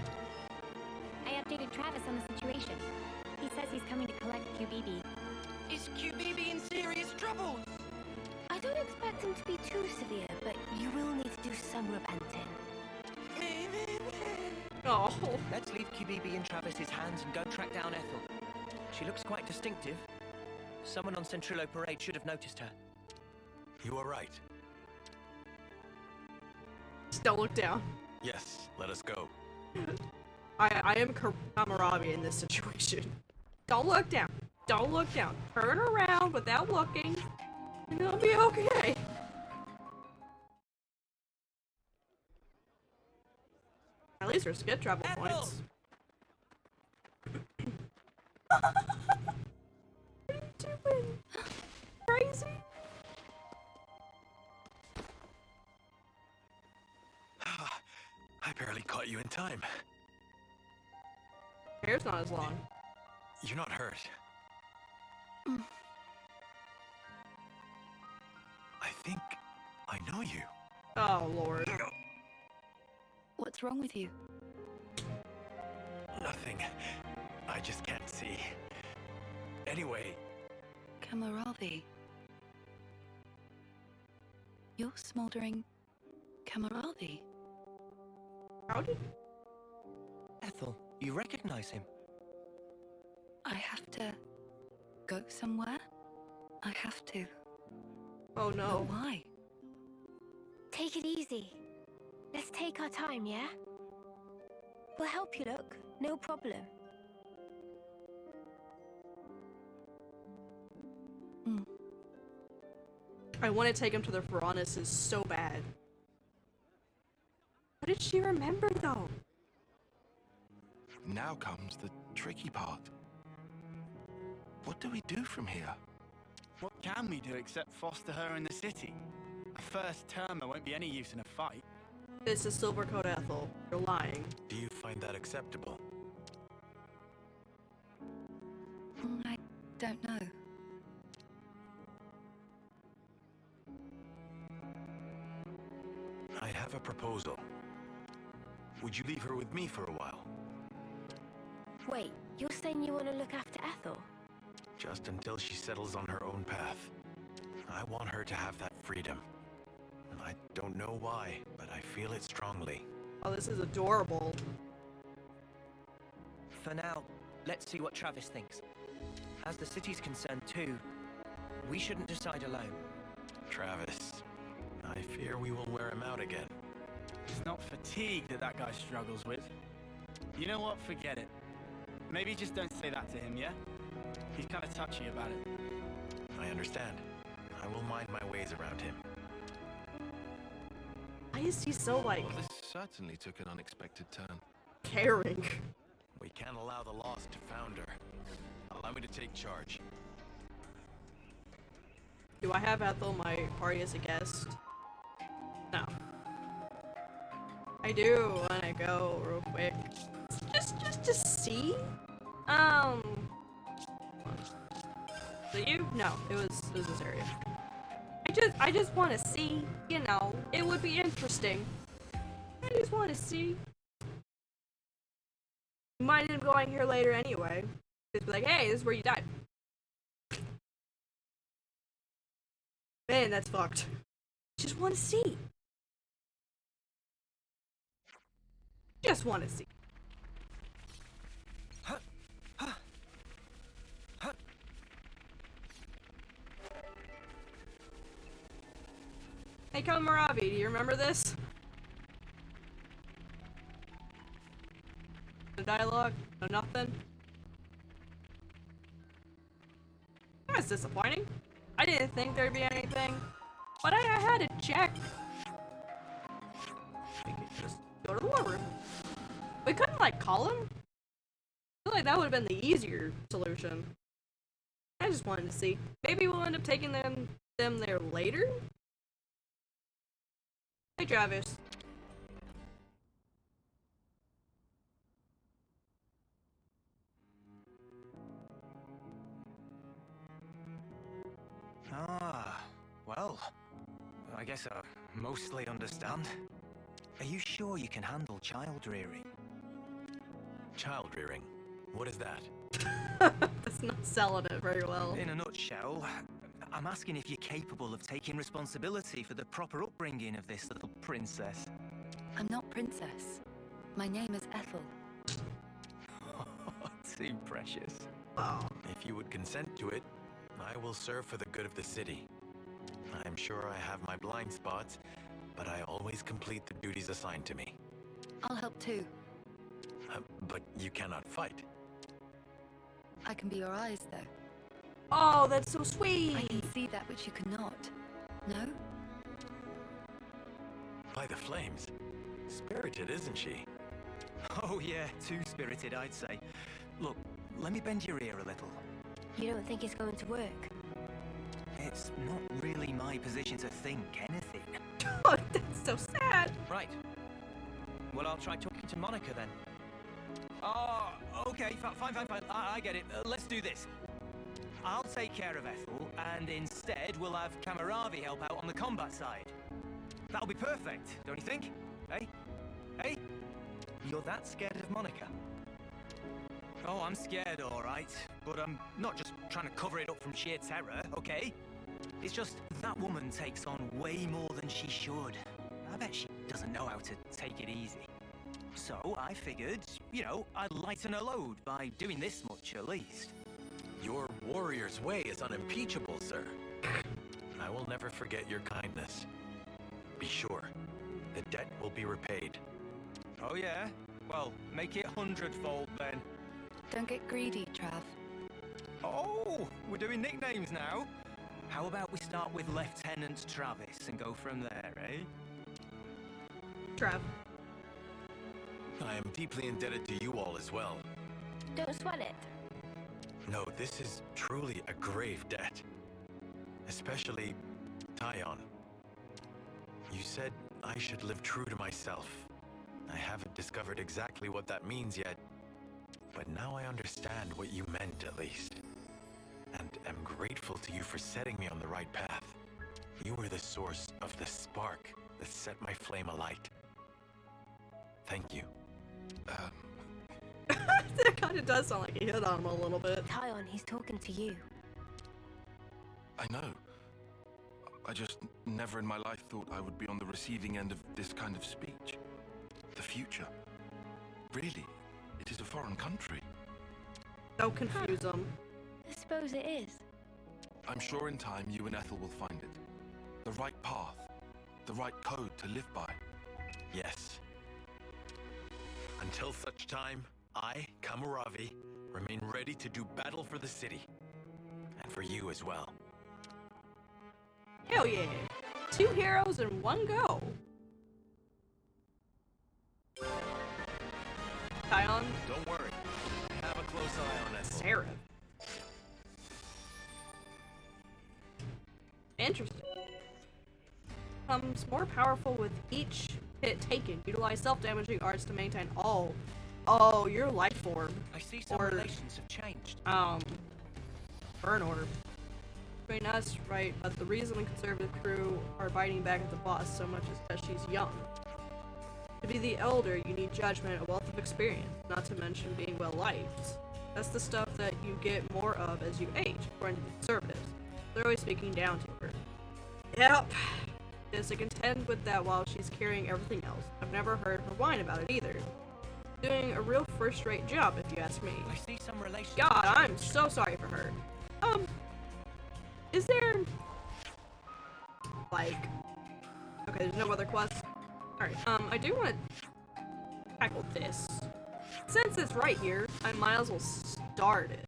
I updated Travis on the situation. He says he's coming to collect QBB. Is QBB in serious trouble? I don't expect him to be too severe, but you will need to do some repenting. Oh. Let's leave QBB in Travis's hands and go track down Ethel. She looks quite distinctive. Someone on Centrillo Parade should have noticed her. You are right. Just don't look down. Yes, let us go. I am Kamarabi in this situation. Don't look down. Don't look down. Turn around without looking, and it'll be okay. At least there's good travel points. What are you doing? Crazy? I barely caught you in time. Hair's not as long. You're not hurt. I think I know you. Oh, Lord. What's wrong with you? Nothing. I just can't see. Anyway. Kamaravi. You're smoldering Kamaravi. How did... Ethel, you recognize him? I have to go somewhere? I have to. Oh no. But why? Take it easy. Let's take our time, yeah? We'll help you look. No problem. I want to take him to the Piranhas so bad. What did she remember, though? Now comes the tricky part. What do we do from here? What can we do except foster her in the city? A first termer won't be any use in a fight. This is Silvercoat Ethel. You're lying. Do you find that acceptable? I don't know. I have a proposal. Would you leave her with me for a while? Wait, you're saying you want to look after Ethel? Just until she settles on her own path. I want her to have that freedom. I don't know why, but I feel it strongly. Oh, this is adorable. For now, let's see what Travis thinks. As the city's concerned too, we shouldn't decide alone. Travis, I fear we will wear him out again. It's not fatigue that guy struggles with. You know what? Forget it. Maybe just don't say that to him, yeah? He's kind of touchy about it. I understand. I will mind my ways around him. Why is he so, like... Well, this certainly took an unexpected turn. Caring. We can't allow the lost to founder. Allow me to take charge. Do I have Ethel my party as a guest? No. I do want to go real quick. Just to see? Was it you? No, it was this area. I just want to see, you know, it would be interesting. I just want to see. Might end up going here later anyway. Just be like, hey, this is where you died. Man, that's fucked. Just want to see. Just want to see. Hey, Kamarabi, do you remember this? No dialogue? No nothing? That's disappointing. I didn't think there'd be anything, but I had to check. We could just go to the war room. We couldn't, like, call him? I feel like that would have been the easier solution. I just wanted to see. Maybe we'll end up taking them there later? Hey, Travis. Ah, well, I guess I mostly understand. Are you sure you can handle child rearing? Child rearing? What is that? That's not selling it very well. In a nutshell, I'm asking if you're capable of taking responsibility for the proper upbringing of this little princess. I'm not princess. My name is Ethel. Too precious. If you would consent to it, I will serve for the good of the city. I'm sure I have my blind spots, but I always complete the duties assigned to me. I'll help too. But you cannot fight. I can be your eyes, though. Oh, that's so sweet! I can see that which you cannot. No? By the flames. Spirited, isn't she? Oh yeah, too spirited, I'd say. Look, let me bend your ear a little. You don't think it's going to work? It's not really my position to think anything. Oh, that's so sad. Right. Well, I'll try talking to Monica then. Oh, okay, fine. I get it. Let's do this. I'll take care of Ethel, and instead we'll have Kamaravi help out on the combat side. That'll be perfect, don't you think? Hey? Hey? You're that scared of Monica? Oh, I'm scared, all right. But I'm not just trying to cover it up from sheer terror, okay? It's just that woman takes on way more than she should. I bet she doesn't know how to take it easy. So I figured, you know, I'd lighten her load by doing this much at least. Your warrior's way is unimpeachable, sir. I will never forget your kindness. Be sure, the debt will be repaid. Oh yeah? Well, make it 100-fold then. Don't get greedy, Trav. Oh, we're doing nicknames now. How about we start with Lieutenant Travis and go from there, eh? Trav. I am deeply indebted to you all as well. Don't sweat it. No, this is truly a grave debt. Especially Tyon. You said I should live true to myself. I haven't discovered exactly what that means yet, but now I understand what you meant at least. And am grateful to you for setting me on the right path. You were the source of the spark that set my flame alight. Thank you. That kind of does sound like he hit on him a little bit. Tyon, he's talking to you. I know. I just never in my life thought I would be on the receiving end of this kind of speech. The future. Really, it is a foreign country. Don't confuse them. I suppose it is. I'm sure in time you and Ethel will find it. The right path. The right code to live by. Yes. Until such time, I, Kamaravi, remain ready to do battle for the city. And for you as well. Hell yeah. 2 heroes in one go. Tyon. Don't worry. I have a close eye on Ethel. Sarah. Interesting. Becomes more powerful with each hit taken. Utilize self-damaging arts to maintain all. Oh, your life form. I see some relations have changed. Burn orb. Between us, right, but the reason the conservative crew are biting back at the boss so much is that she's young. To be the elder, you need judgment, a wealth of experience, not to mention being well-liked. That's the stuff that you get more of as you age, according to the conservatives. They're always speaking down to her. Yep. Is to contend with that while she's carrying everything else. I've never heard her whine about it either. Doing a real first-rate job, if you ask me. I see some relations. God, I'm so sorry for her. Is there... like... Okay, there's no other quests. Alright, I do want to tackle this. Since it's right here, I might as well start it.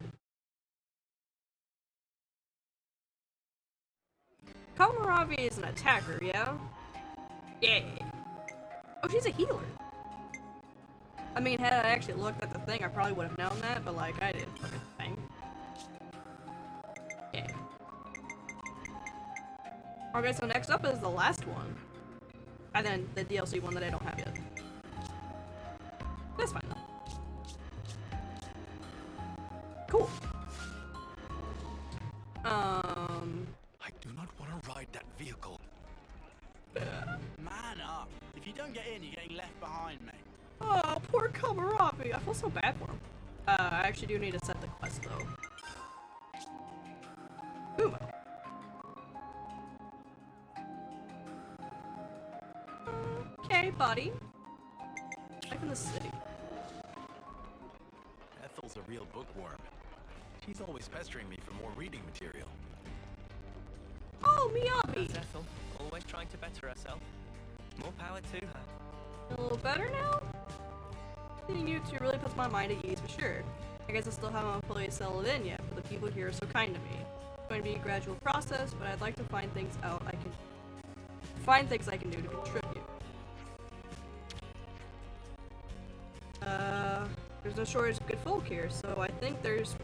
Kamaravi is an attacker, yeah? Yeah. Oh, she's a healer. I mean, had I actually looked at the thing, I probably would have known that, but like, I didn't look at the thing. Yeah. Okay, so next up is the last one. And then the DLC one that I don't have yet. That's fine though. Cool. I do ride that vehicle. Man up. If you don't get in, you're getting left behind, mate. Oh, poor Kamarabi. I feel so bad for him. I actually do need to set the quest, though. Boom. Okay, buddy. Back in the city. Ethel's a real bookworm. She's always pestering me for more reading material. Oh, Miyabi! That's Ethel, always trying to better herself. More power to her. A little better now? Seeing you two really puts my mind at ease for sure. I guess I still haven't fully settled in yet, but the people here are so kind to me. It's going to be a gradual process, but I'd like to find things I can do to contribute. There's no shortage of good folk here, so I think things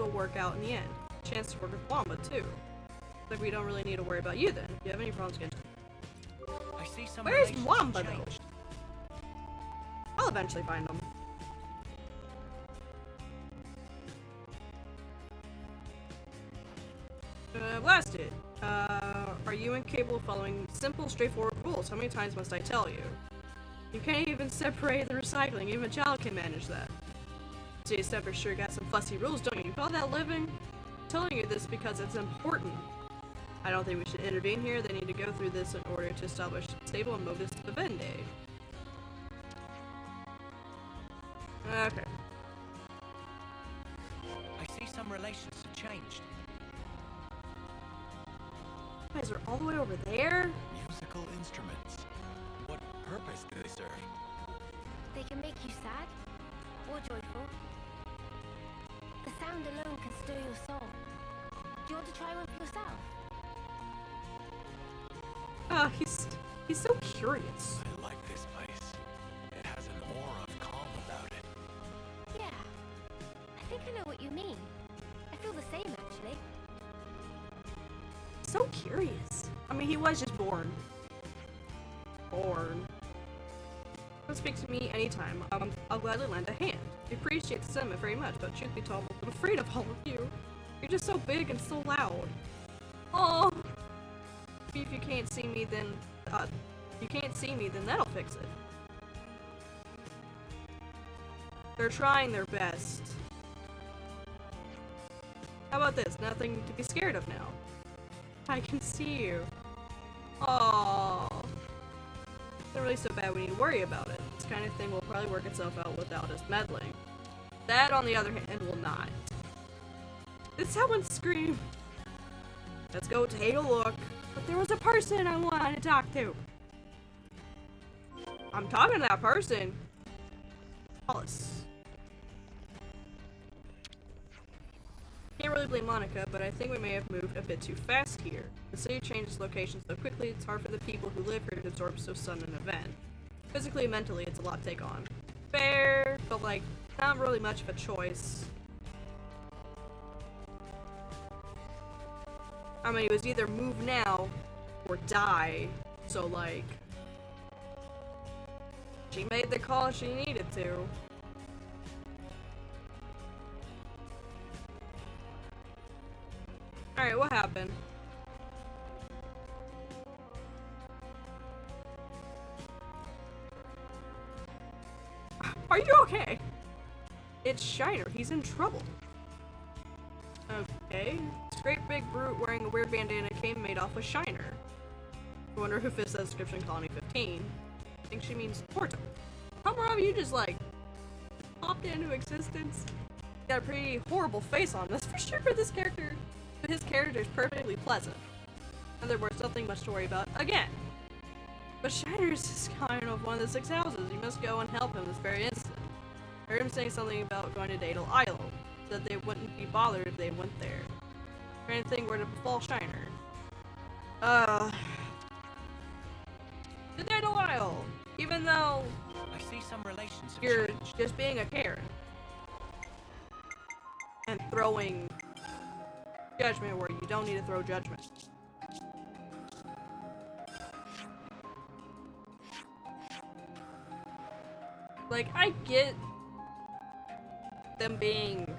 will work out in the end. Chance to work with Wamba too. Looks like we don't really need to worry about you then. If you have any problems, get. I see some. Where's Wamba though? I'll eventually find him. Blasted. Are you incapable of following simple, straightforward rules? How many times must I tell you? You can't even separate the recycling. Even a child can manage that. So you Stepper sure got some fussy rules, don't you? You call that living? I'm telling you this because it's important. I don't think we should intervene here. They need to go through this in order to establish stable and modus vivendi. Okay. I see some relations have changed. You guys are all the way over there? Musical instruments. What purpose do they serve? They can make you sad or joyful. The sound alone can stir your soul. Do you want to try one for yourself? He's so curious. I like this place. It has an aura of calm about it. Yeah. I think I know what you mean. I feel the same, actually. So curious. I mean, he was just born. Don't speak to me anytime. I'll gladly lend a hand. I appreciate the sentiment very much, but truth be told, I'm a little afraid of all of you. You're just so big and so loud. Oh. If you can't see me, then that'll fix it. They're trying their best. How about this? Nothing to be scared of now. I can see you. Aww. Not really so bad we need to worry about it. This kind of thing will probably work itself out without us meddling. That, on the other hand, will not. Did someone scream? Let's go take a look. But there was a person I wanted to talk to. I'm talking to that person. Alice. Can't really blame Monica, but I think we may have moved a bit too fast here. The city changes location so quickly, it's hard for the people who live here to absorb so sudden an event. Physically and mentally, it's a lot to take on. Fair, but like, not really much of a choice. I mean, it was either move now or die, so like, she made the call she needed to. Alright, what happened? Are you okay? It's Shiner, he's in trouble. Okay. This great big brute wearing a weird bandana came made off with Shiner. I wonder who fits that description, Colony 15. I think she means Porto. Hammurabi, you just like popped into existence. Got a pretty horrible face on this for sure for this character. But his character is perfectly pleasant. In other words, nothing much to worry about again. But Shiner's is kind of one of the 6 houses. You must go and help him this very instant. I heard him saying something about going to Daedal Isle. That they wouldn't be bothered if they went there. Or anything were to befall Shiner. To Daedal Isle! Even though I see some relations have you're changed. just being a Karen. And throwing judgment where you don't need to throw judgment. Like, I get them being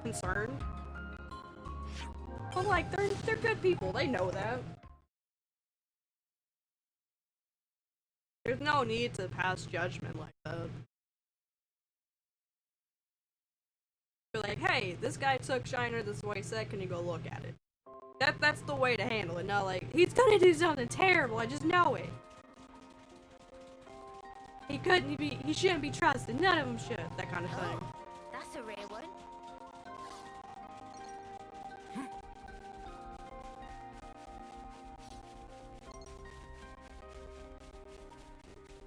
concerned. But like, they're good people, they know that. There's no need to pass judgment like that. You're like, hey, this guy took Shiner this way, said, can you go look at it? That's the way to handle it, not like, he's gonna do something terrible, I just know it. He shouldn't be trusted, none of them should, that kind of thing. That's a rare one.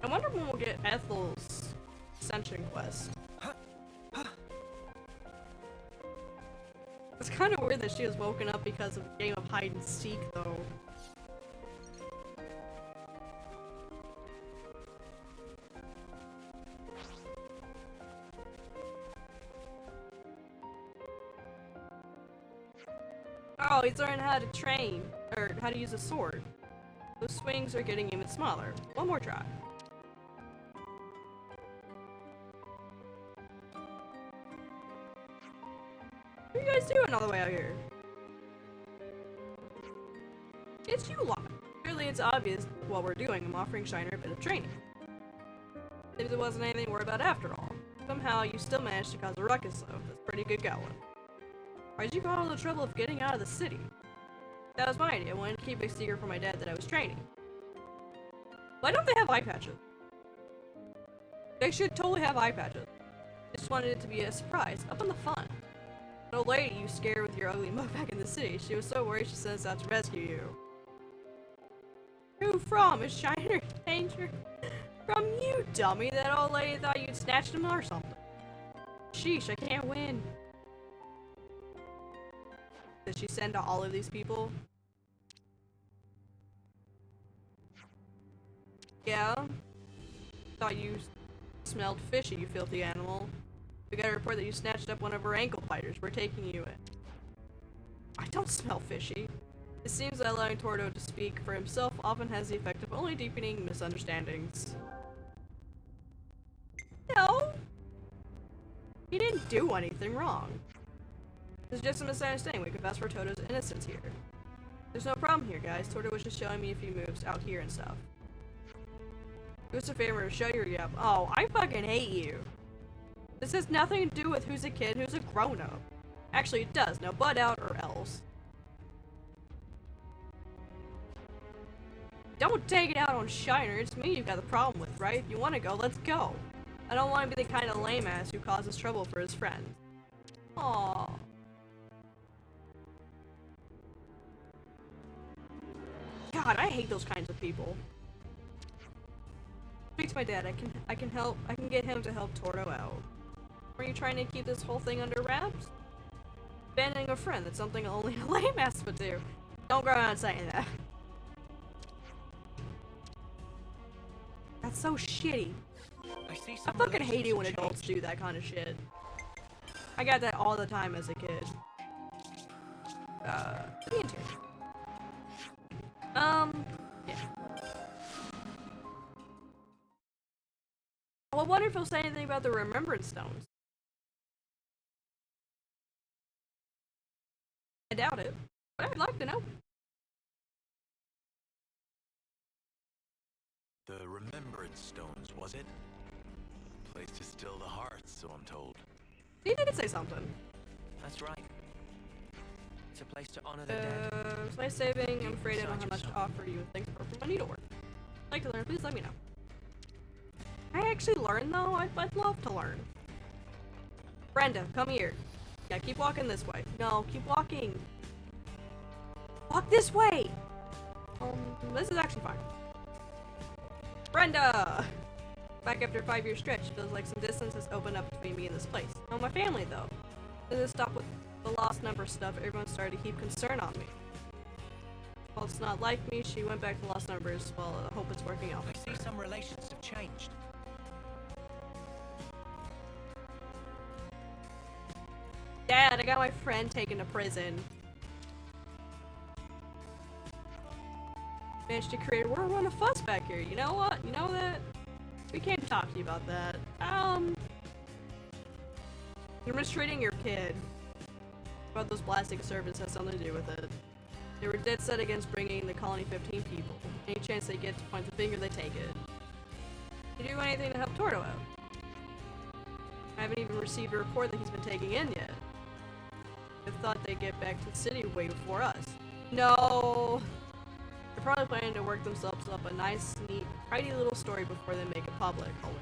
I wonder when we'll get Ethel's Ascension quest. It's kind of weird that she was woken up because of a game of hide and seek, though. Oh, he's learning how to train, or how to use a sword. Those swings are getting even smaller. One more try. What are you guys doing all the way out here? It's you lot. Clearly it's obvious what we're doing. I'm offering Shiner a bit of training. If there wasn't anything to worry about after all. Somehow you still managed to cause a ruckus though. That's pretty good going. Why'd you go all the trouble of getting out of the city? That was my idea. I wanted to keep a secret from my dad that I was training. Why don't they have eye patches? They should totally have eye patches. I just wanted it to be a surprise, up in the fun. An old lady you scared with your ugly mug back in the city. She was so worried she sent us out to rescue you. Who from? Is Shiner in danger? From you, dummy. That old lady thought you'd snatched him or something. Sheesh, I can't win. Did she send to all of these people? Yeah? Thought you smelled fishy, you filthy animal. We got a report that you snatched up one of our ankle biters. We're taking you in. I don't smell fishy. It seems that allowing Tordo to speak for himself often has the effect of only deepening misunderstandings. No! He didn't do anything wrong. It's just a misunderstanding. We confess for Toto's innocence here. There's no problem here, guys. Tordo was just showing me a few moves out here and stuff. Do us a favor to show your yep. Oh, I fucking hate you. This has nothing to do with who's a kid, who's a grown-up. Actually, it does. Now butt out or else. Don't take it out on Shiner. It's me you've got the problem with, right? If you want to go, let's go. I don't want to be the kind of lame ass who causes trouble for his friends. Aww. God, I hate those kinds of people. Speak to my dad. I can get him to help Tordo out. Are you trying to keep this whole thing under wraps? Abandoning a friend, that's something only a lame ass would do. Don't go around saying that. That's so shitty. I fucking hate it when adults do that kind of shit. I got that all the time as a kid. Yeah. Well, I wonder if he'll say anything about the Remembrance Stones. I doubt it, but I'd like to know. The Remembrance Stones, was it? Place to still the hearts, so I'm told. He did say something. That's right. It's a place to honor the dead. It's nice saving. I'm afraid I don't have much to offer you. Thanks for my needlework. I'd like to learn. Please let me know. I actually learn though. I'd love to learn. Brenda, come here. Yeah, keep walking this way. No, keep walking. Walk this way. This is actually fine. Brenda! Back after a 5-year stretch, feels like some distance has opened up between me and this place. Oh, my family though. Did it stop with the lost number stuff? Everyone started to heap concern on me. Well, it's not like me. She went back to lost numbers. Well, I hope it's working out. I see some relations have changed. Dad, I got my friend taken to prison. Managed to create a whirlwind of fuss back here. You know what? You know that? We can't talk to you about that. You're mistreating your kid. About those blasting servants has something to do with it. They were dead set against bringing the colony 15 people. Any chance they get to point the finger, they take it. You do anything to help Tordo out? I haven't even received a report that he's been taking in yet. I thought they'd get back to the city way before us. No! They're probably planning to work themselves up a nice, neat, tidy little story before they make it public. Oh, wait.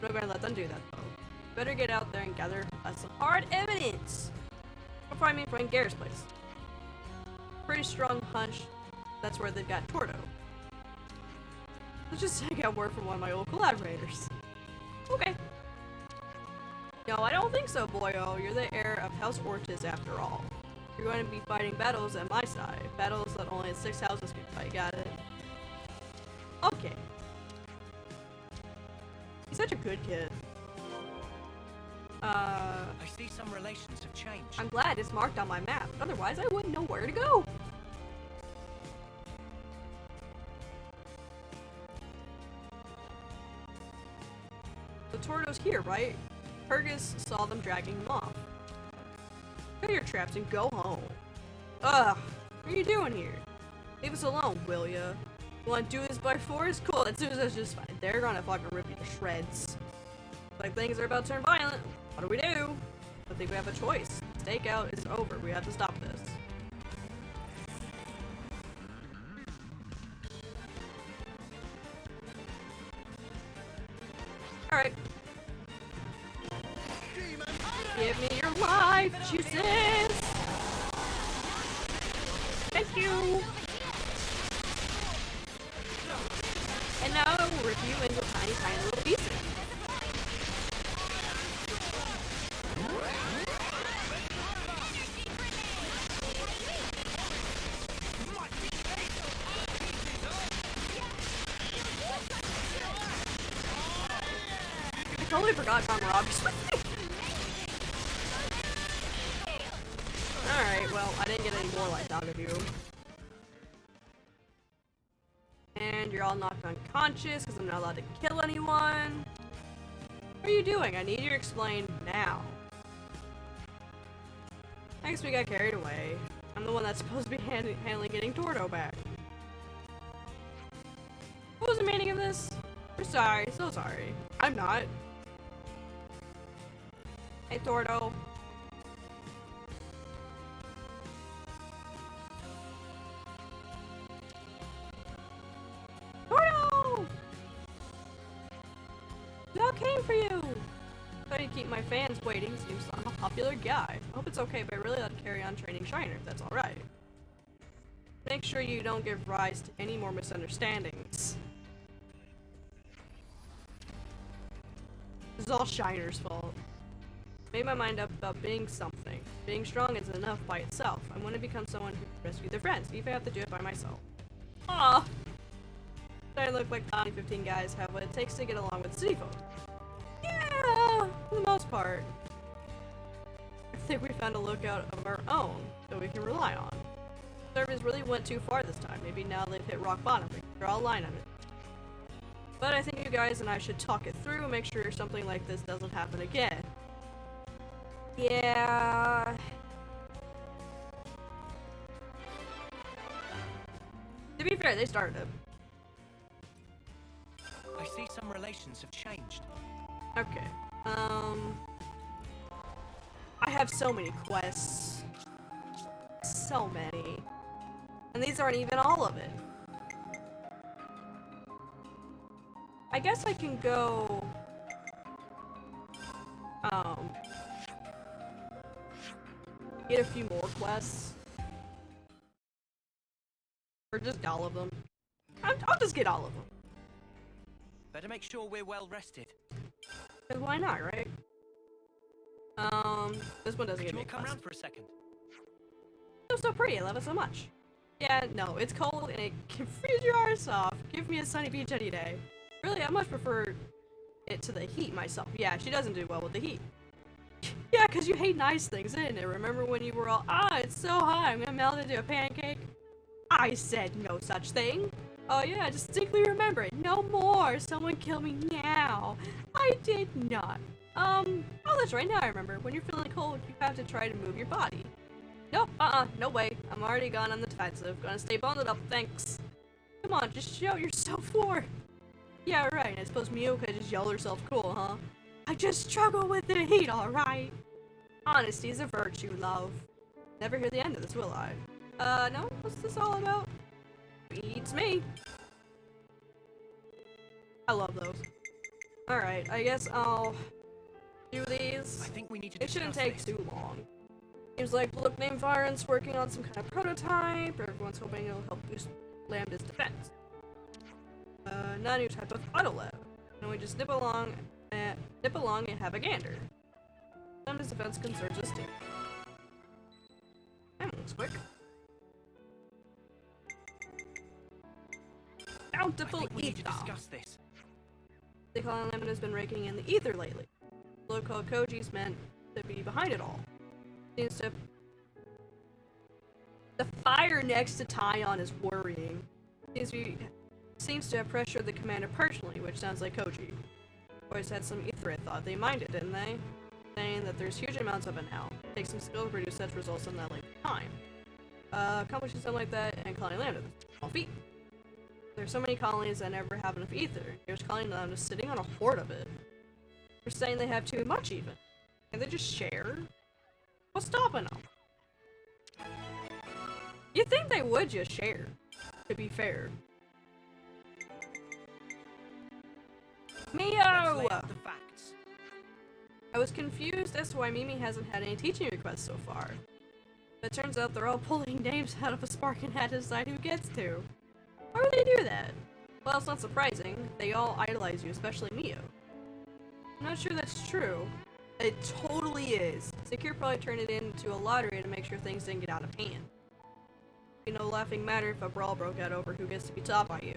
I'm not gonna let them do that, though. Better get out there and gather us some hard evidence! Go find me friend Garrett's place. Pretty strong hunch that's where they've got Tordo. Let's just take out word from one of my old collaborators. Okay. No, I don't think so, boyo. You're the heir of House Ortiz after all. You're going to be fighting battles at my side. Battles that only 6 houses can fight, got it? Okay. He's such a good kid. I see some relations have changed. I'm glad it's marked on my map. Otherwise, I wouldn't know where to go. The Tordo's here, right? Fergus saw them dragging him off. Cut your traps and go home. Ugh, what are you doing here? Leave us alone, will ya? You want to do this by force? Cool, that suits us just fine. They're gonna fucking rip you to shreds. Like things are about to turn violent. What do we do? I think we have a choice. Stakeout is over. We have to stop this. Alright. Give me your life juices! Thank you! And now I will rip you into tiny, tiny little pieces. I totally forgot Tom Robb's with me. Alright, well, I didn't get any more life out of you. And you're all knocked unconscious because I'm not allowed to kill anyone. What are you doing? I need you to explain now. I guess we got carried away. I'm the one that's supposed to be handling getting Tordo back. What was the meaning of this? We're sorry, so sorry. I'm not. Hey, Tordo. Tordo! They all came for you! Try to keep my fans waiting, seems I'm a popular guy. I hope it's okay, but I really ought to carry on training Shiner, if that's alright. Make sure you don't give rise to any more misunderstandings. This is all Shiner's fault. Made my mind up about being something. Being strong isn't enough by itself. I want to become someone who can rescue their friends, even if I have to do it by myself. Aww! I look like the 15 guys have what it takes to get along with city folk. Yeah, for the most part. I think we found a lookout of our own that we can rely on. Servants really went too far this time. Maybe now they've hit rock bottom. We can draw a line on it. But I think you guys and I should talk it through and make sure something like this doesn't happen again. Yeah. To be fair, they started it. I see some relations have changed. Okay. I have so many quests. So many. And these aren't even all of it. I guess I can go... get a few more quests. Or just all of them. I'll just get all of them. Better make sure we're well rested. Because why not, right? This one doesn't get me. Come around for a second. It's so pretty, I love it so much. Yeah, no, it's cold and it can freeze your arse off. Give me a sunny beach any day. Really, I much prefer it to the heat myself. Yeah, she doesn't do well with the heat. Yeah, because you hate nice things, isn't it? Remember when you were all, it's so hot, I'm gonna melt into a pancake? I said no such thing. Oh yeah, I distinctly remember it. No more. Someone kill me now. I did not. Oh, that's right, now I remember. When you're feeling cold, you have to try to move your body. Nope, no way. I'm already gone on the defensive. Gonna stay bundled up, thanks. Come on, just show yourself more. Yeah, right, I suppose Miyoka just yelled herself cool, huh? I just struggle with the heat, alright. Honesty is a virtue, love. Never hear the end of this, will I? No? What's this all about? Beats me. I love those. Alright, I guess I'll do these. I think we need to It shouldn't discuss take this. too long. Seems like Look named Viren's working on some kind of prototype. Everyone's hoping it'll help boost Lambda's defense. Not a new type of auto lab. And we just nip along and have a gander. Lambda's defense concerns us too. That looks quick. Bountiful We need to ether. discuss this. The Colin Lambda has been raking in the ether lately. Local Koji's meant to be behind it all. Seems to. The fire next to Taion is worrying. Seems to have pressured the commander personally, which sounds like Koji. Boys had some ether thought. They minded, didn't they? Saying that there's huge amounts of it now. Takes some skill to produce such results in that length of time. Accomplishing something like that and Colony Lambda. Small feat. There's so many colonies that never have enough ether. Here's Colony Lambda sitting on a hoard of it. They're saying they have too much even. Can they just share? What's stopping them? You'd think they would just share, to be fair. Mio! Let's lay out the facts. I was confused as to why Mimi hasn't had any teaching requests so far. But it turns out they're all pulling names out of a spark and had to decide who gets to. Why would they do that? Well, it's not surprising. They all idolize you, especially Mio. I'm not sure that's true. It totally is. Secure probably turned it into a lottery to make sure things didn't get out of hand. Be no laughing matter if a brawl broke out over who gets to be taught by you.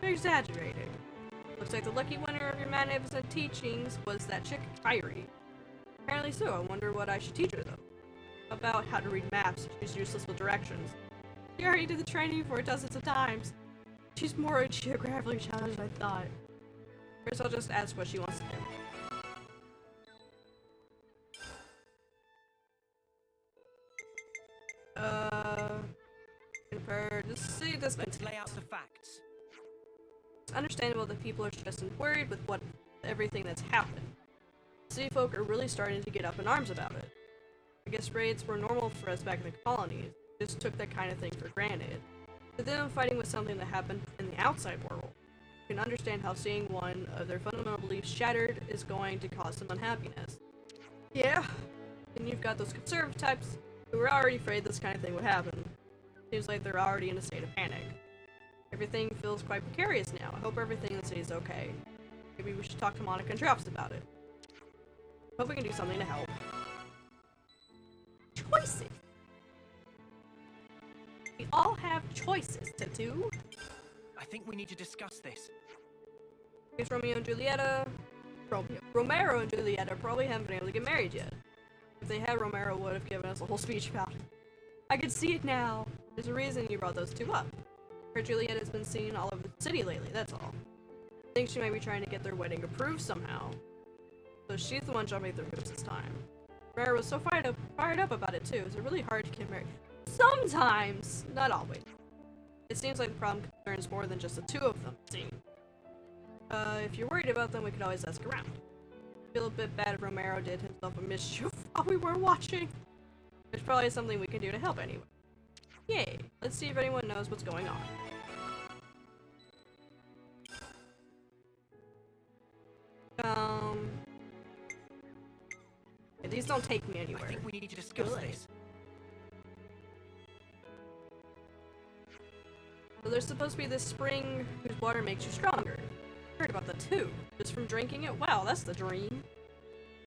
You're exaggerating. Looks like the lucky winner of your magnificent teachings was that chick, Kyrie. Apparently so. I wonder what I should teach her, though. About how to read maps. She's useless with directions. She already did the training for it dozens of times. She's more geographically challenged than I thought. First, I'll just ask what she wants to do. Let's lay out the facts. It's understandable that people are stressed and worried with everything that's happened. City folk are really starting to get up in arms about it. I guess raids were normal for us back in the colonies. Just took that kind of thing for granted. But then I'm fighting with something that happened in the outside world. You can understand how seeing one of their fundamental beliefs shattered is going to cause some unhappiness. Yeah. And you've got those conservative types who were already afraid this kind of thing would happen. Seems like they're already in a state of panic. Everything feels quite precarious now. I hope everything in the city is okay. Maybe we should talk to Monica and Travis about it. Hope we can do something to help. Choices! We all have choices to do. I think we need to discuss this. Here's Romeo and Julieta. Romero and Julieta probably haven't been able to get married yet. If they had, Romero would have given us a whole speech about it. I can see it now. There's a reason you brought those two up. Her Julieta's been seen all over the city lately, that's all. I think she might be trying to get their wedding approved somehow. So she's the one jumping through hoops this time. Romero was so fired up about it too. Is it really hard to get married? Sometimes! Not always. It seems like the problem concerns more than just the two of them, it seems. If you're worried about them, we could always ask around. I feel a bit bad if Romero did himself a mischief while we weren't watching. There's probably something we can do to help anyway. Yay! Let's see if anyone knows what's going on. Yeah, these don't take me anywhere. I think we need to discuss this. So there's supposed to be this spring whose water makes you stronger. Heard about that too. Just from drinking it? Wow, that's the dream.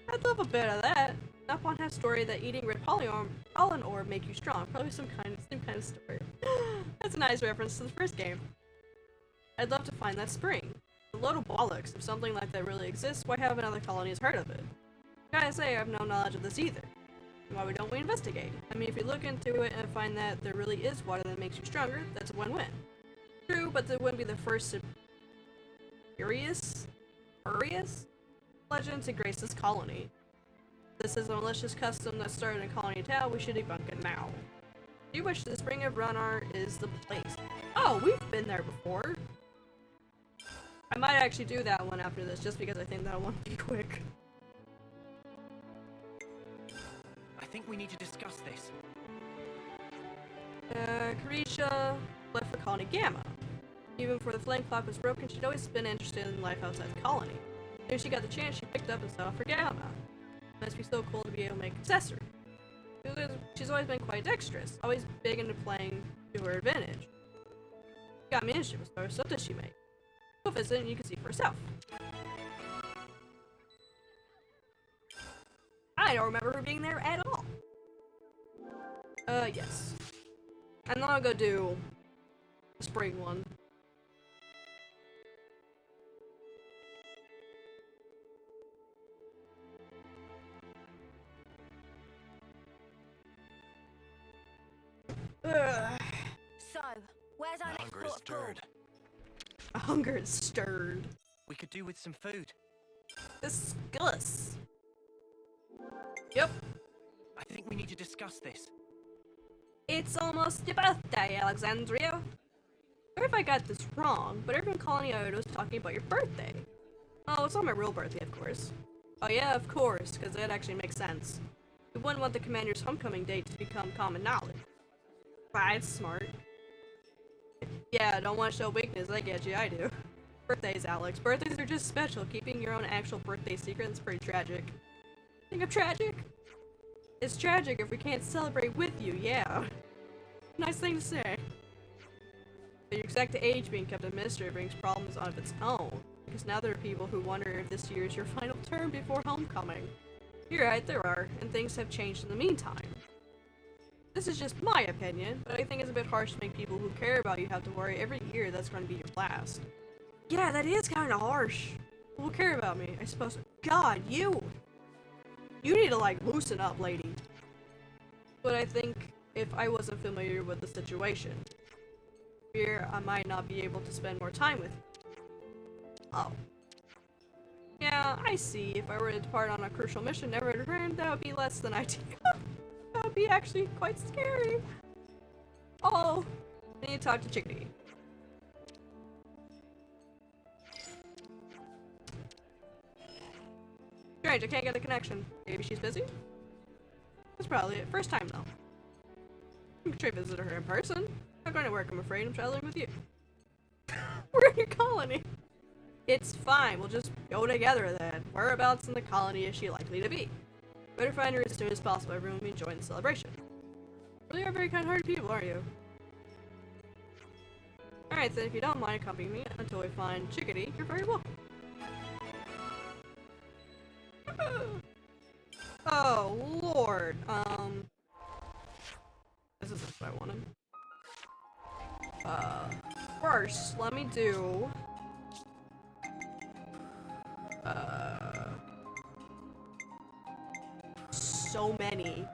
I'd love a bit of that. Not one has story that eating red pollen orb make you strong. Probably some kind of story. That's a nice reference to the first game. I'd love to find that spring. A load of bollocks. If something like that really exists, why haven't other colonies heard of it? Gotta say, I have no knowledge of this either. Why don't we investigate? I mean, if you look into it and find that there really is water that makes you stronger, that's a win-win. True, but that wouldn't be the first furious legend to grace this colony. This is a malicious custom that started in Colony Town. We should debunk it now. Do you wish the Spring of Runar is the place? Oh, we've been there before. I might actually do that one after this, just because I think that one will be quick. I think we need to discuss this. Carisha left for Colony Gamma. Even before the flame clock was broken, she'd always been interested in life outside the colony. When she got the chance, she picked up and set off for Gamma. It must be so cool to be able to make accessories. She's always been quite dexterous, always big into playing to her advantage. Got me interested with her, so does she make? Go visit and you can see for herself. I don't remember her being there at all. Yes. And then I'll go do the spring one. Ugh. So, where's our next Hunger port is of call? stirred. Hunger is stirred. We could do with some food. Discuss. Yep. I think we need to discuss this. It's almost your birthday, Alexandria. Sorry if I got this wrong, but everyone in Colony Iota was talking about your birthday. Oh, it's not my real birthday, of course. Oh yeah, of course, because that actually makes sense. We wouldn't want the commander's homecoming date to become common knowledge. Right, smart. Yeah, don't want to show weakness, I get you, I do. Birthdays, Alex. Birthdays are just special. Keeping your own actual birthday secret is pretty tragic. Think of tragic? It's tragic if we can't celebrate with you, yeah. Nice thing to say. But your exact age being kept a mystery brings problems on its own. Because now there are people who wonder if this year is your final term before homecoming. You're right, there are, and things have changed in the meantime. This is just my opinion, but I think it's a bit harsh to make people who care about you have to worry every year that's going to be your last. Yeah, that is kind of harsh. Who will care about me, I suppose? God, you! You need to, like, loosen up, lady. But I think if I wasn't familiar with the situation, fear I might not be able to spend more time with you. Oh. Yeah, I see. If I were to depart on a crucial mission never to return, that would be less than ideal. That would be actually quite scary. Oh, I need to talk to Chickadee. Strange, I can't get a connection. Maybe she's busy? That's probably it. First time, though. You can try to visit her in person. Not going to work, I'm afraid. I'm traveling with you. We're in your colony. It's fine. We'll just go together then. Whereabouts in the colony is she likely to be? Better find her as soon as possible. Everyone will be enjoying the celebration. Really are very kind-hearted people, aren't you? Alright, then if you don't mind accompanying me until we find Chickadee, you're very welcome. Oh, Lord. This isn't what I wanted. First, let me do... so many.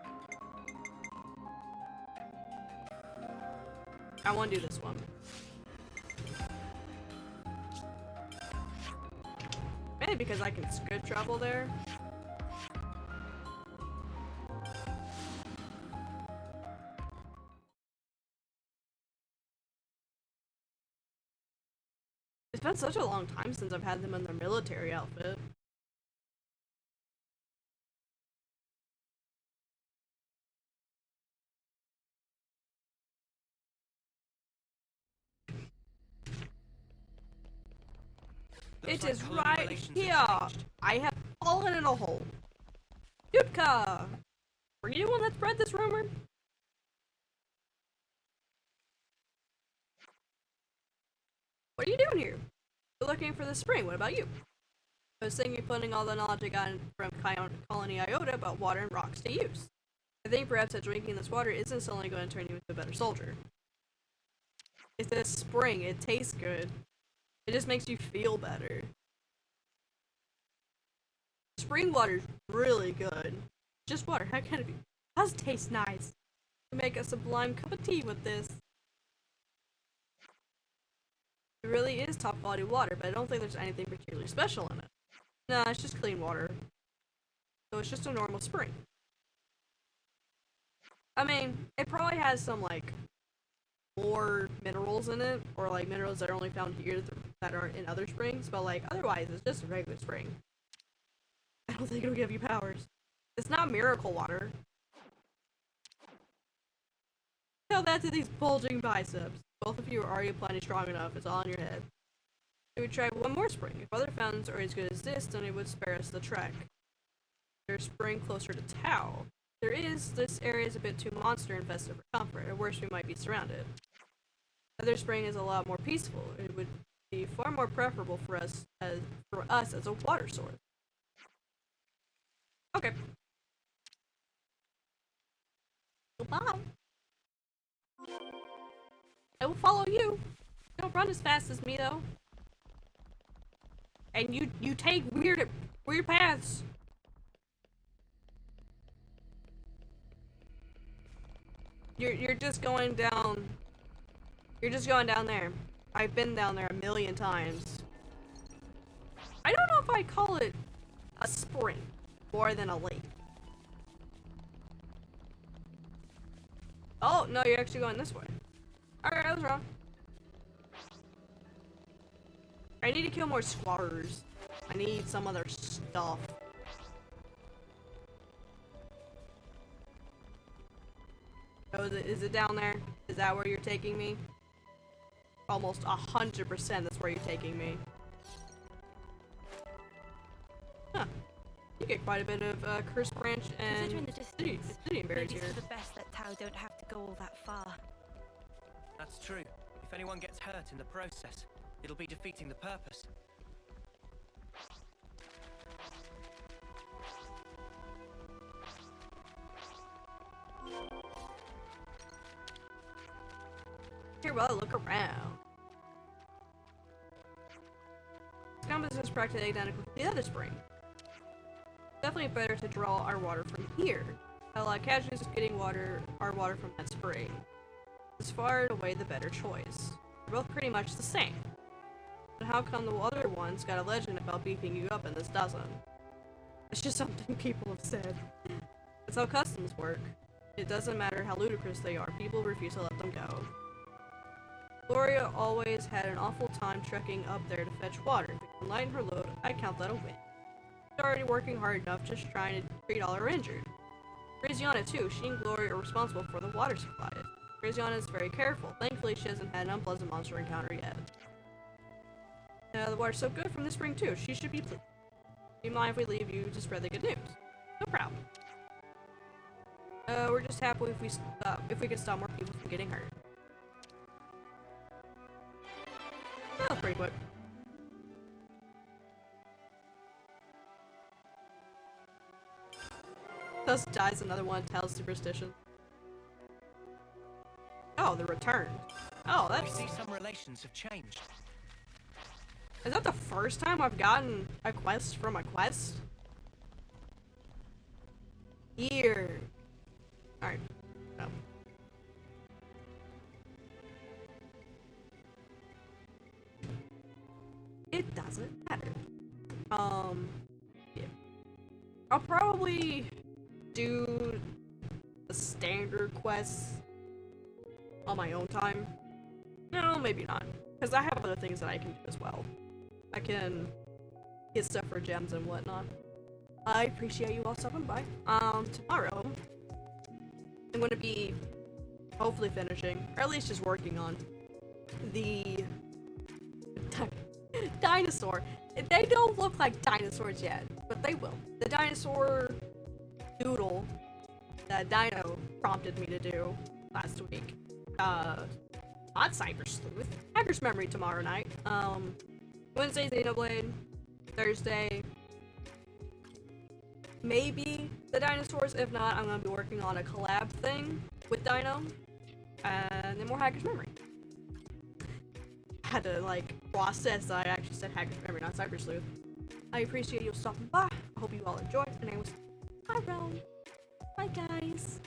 I want to do this one. Maybe because I can good travel there. It's been such a long time since I've had them in their military outfit. It is right here. I have fallen in a hole. Yutka! Were you the one that spread this rumor? What are you doing here? We're looking for the spring. What about you? I was thinking putting all the knowledge I got from Colony Iota about water and rocks to use. I think perhaps that drinking this water isn't only going to turn you into a better soldier. It's this spring. It tastes good. It just makes you feel better. Spring water's really good. Just water. How can it be? How does it taste nice? You make a sublime cup of tea with this. It really is top quality water, but I don't think there's anything particularly special in it. Nah, it's just clean water. So it's just a normal spring. I mean, it probably has some, like, more minerals in it, or, like, minerals that are only found here that aren't in other springs, but, like, otherwise, it's just a regular spring. I don't think it'll give you powers. It's not miracle water. Tell that to these bulging biceps. Both of you are already plenty strong enough, it's all in your head. We would try one more spring. If other fountains are as good as this, then it would spare us the trek. There's a spring closer to Tau. This area is a bit too monster infested for comfort. At worst, we might be surrounded. Other spring is a lot more peaceful. It would be far more preferable for us as a water source. Okay. Goodbye. I will follow you. You don't run as fast as me though. And you take weird paths. You're just going down. You're just going down there. I've been down there a million times. I don't know if I'd call it a spring more than a lake. Oh, no, you're actually going this way. Alright, I was wrong. I need to kill more squatters. I need some other stuff. Oh, is it down there? Is that where you're taking me? Almost 100% that's where you're taking me. Huh. You get quite a bit of Curse Branch and obsidian berries here. Maybe for the best that Tau don't have to go all that far. That's true. If anyone gets hurt in the process, it'll be defeating the purpose. Here, well, look around. This compass is practically identical to the other spring. Definitely better to draw our water from here. A lot of casualties is getting our water from that spring. It's far and away the better choice. They're both pretty much the same. But how come the other one's got a legend about beefing you up and this doesn't? It's just something people have said. It's how customs work. It doesn't matter how ludicrous they are, people refuse to let them go. Gloria always had an awful time trekking up there to fetch water. If we can lighten her load, I count that a win. She's already working hard enough just trying to treat all her injured. Graziana too, she and Gloria are responsible for the water supplies. Graziana is very careful. Thankfully she hasn't had an unpleasant monster encounter yet. The water's so good from the spring too, she should be pleased. Do you mind if we leave you to spread the good news? No problem. We're just happy if we can stop more people from getting hurt. That was pretty quick. Thus dies another one, Tal's superstition. Oh, the return. Oh, that's... We see some relations have changed. Is that the first time I've gotten a quest from a quest? Here. Alright. No. It doesn't matter. Yeah. I'll probably do the standard quests on my own time. No, maybe not. Because I have other things that I can do as well. I can get stuff for gems and whatnot. I appreciate you all stopping by. Tomorrow, I'm going to be hopefully finishing, or at least just working on the dinosaur. They don't look like dinosaurs yet, but they will. The dinosaur doodle that Dino prompted me to do last week. Not Cyber Sleuth. Hacker's Memory tomorrow night. Wednesday, Xenoblade. Thursday, maybe the dinosaurs. If not, I'm gonna be working on a collab thing with Dino. And then more Hacker's Memory. Had to, like, process that I actually said Hacker's Memory, not Cyber Sleuth. I appreciate you stopping by. I hope you all enjoyed. And I was... Bye, Bye, guys.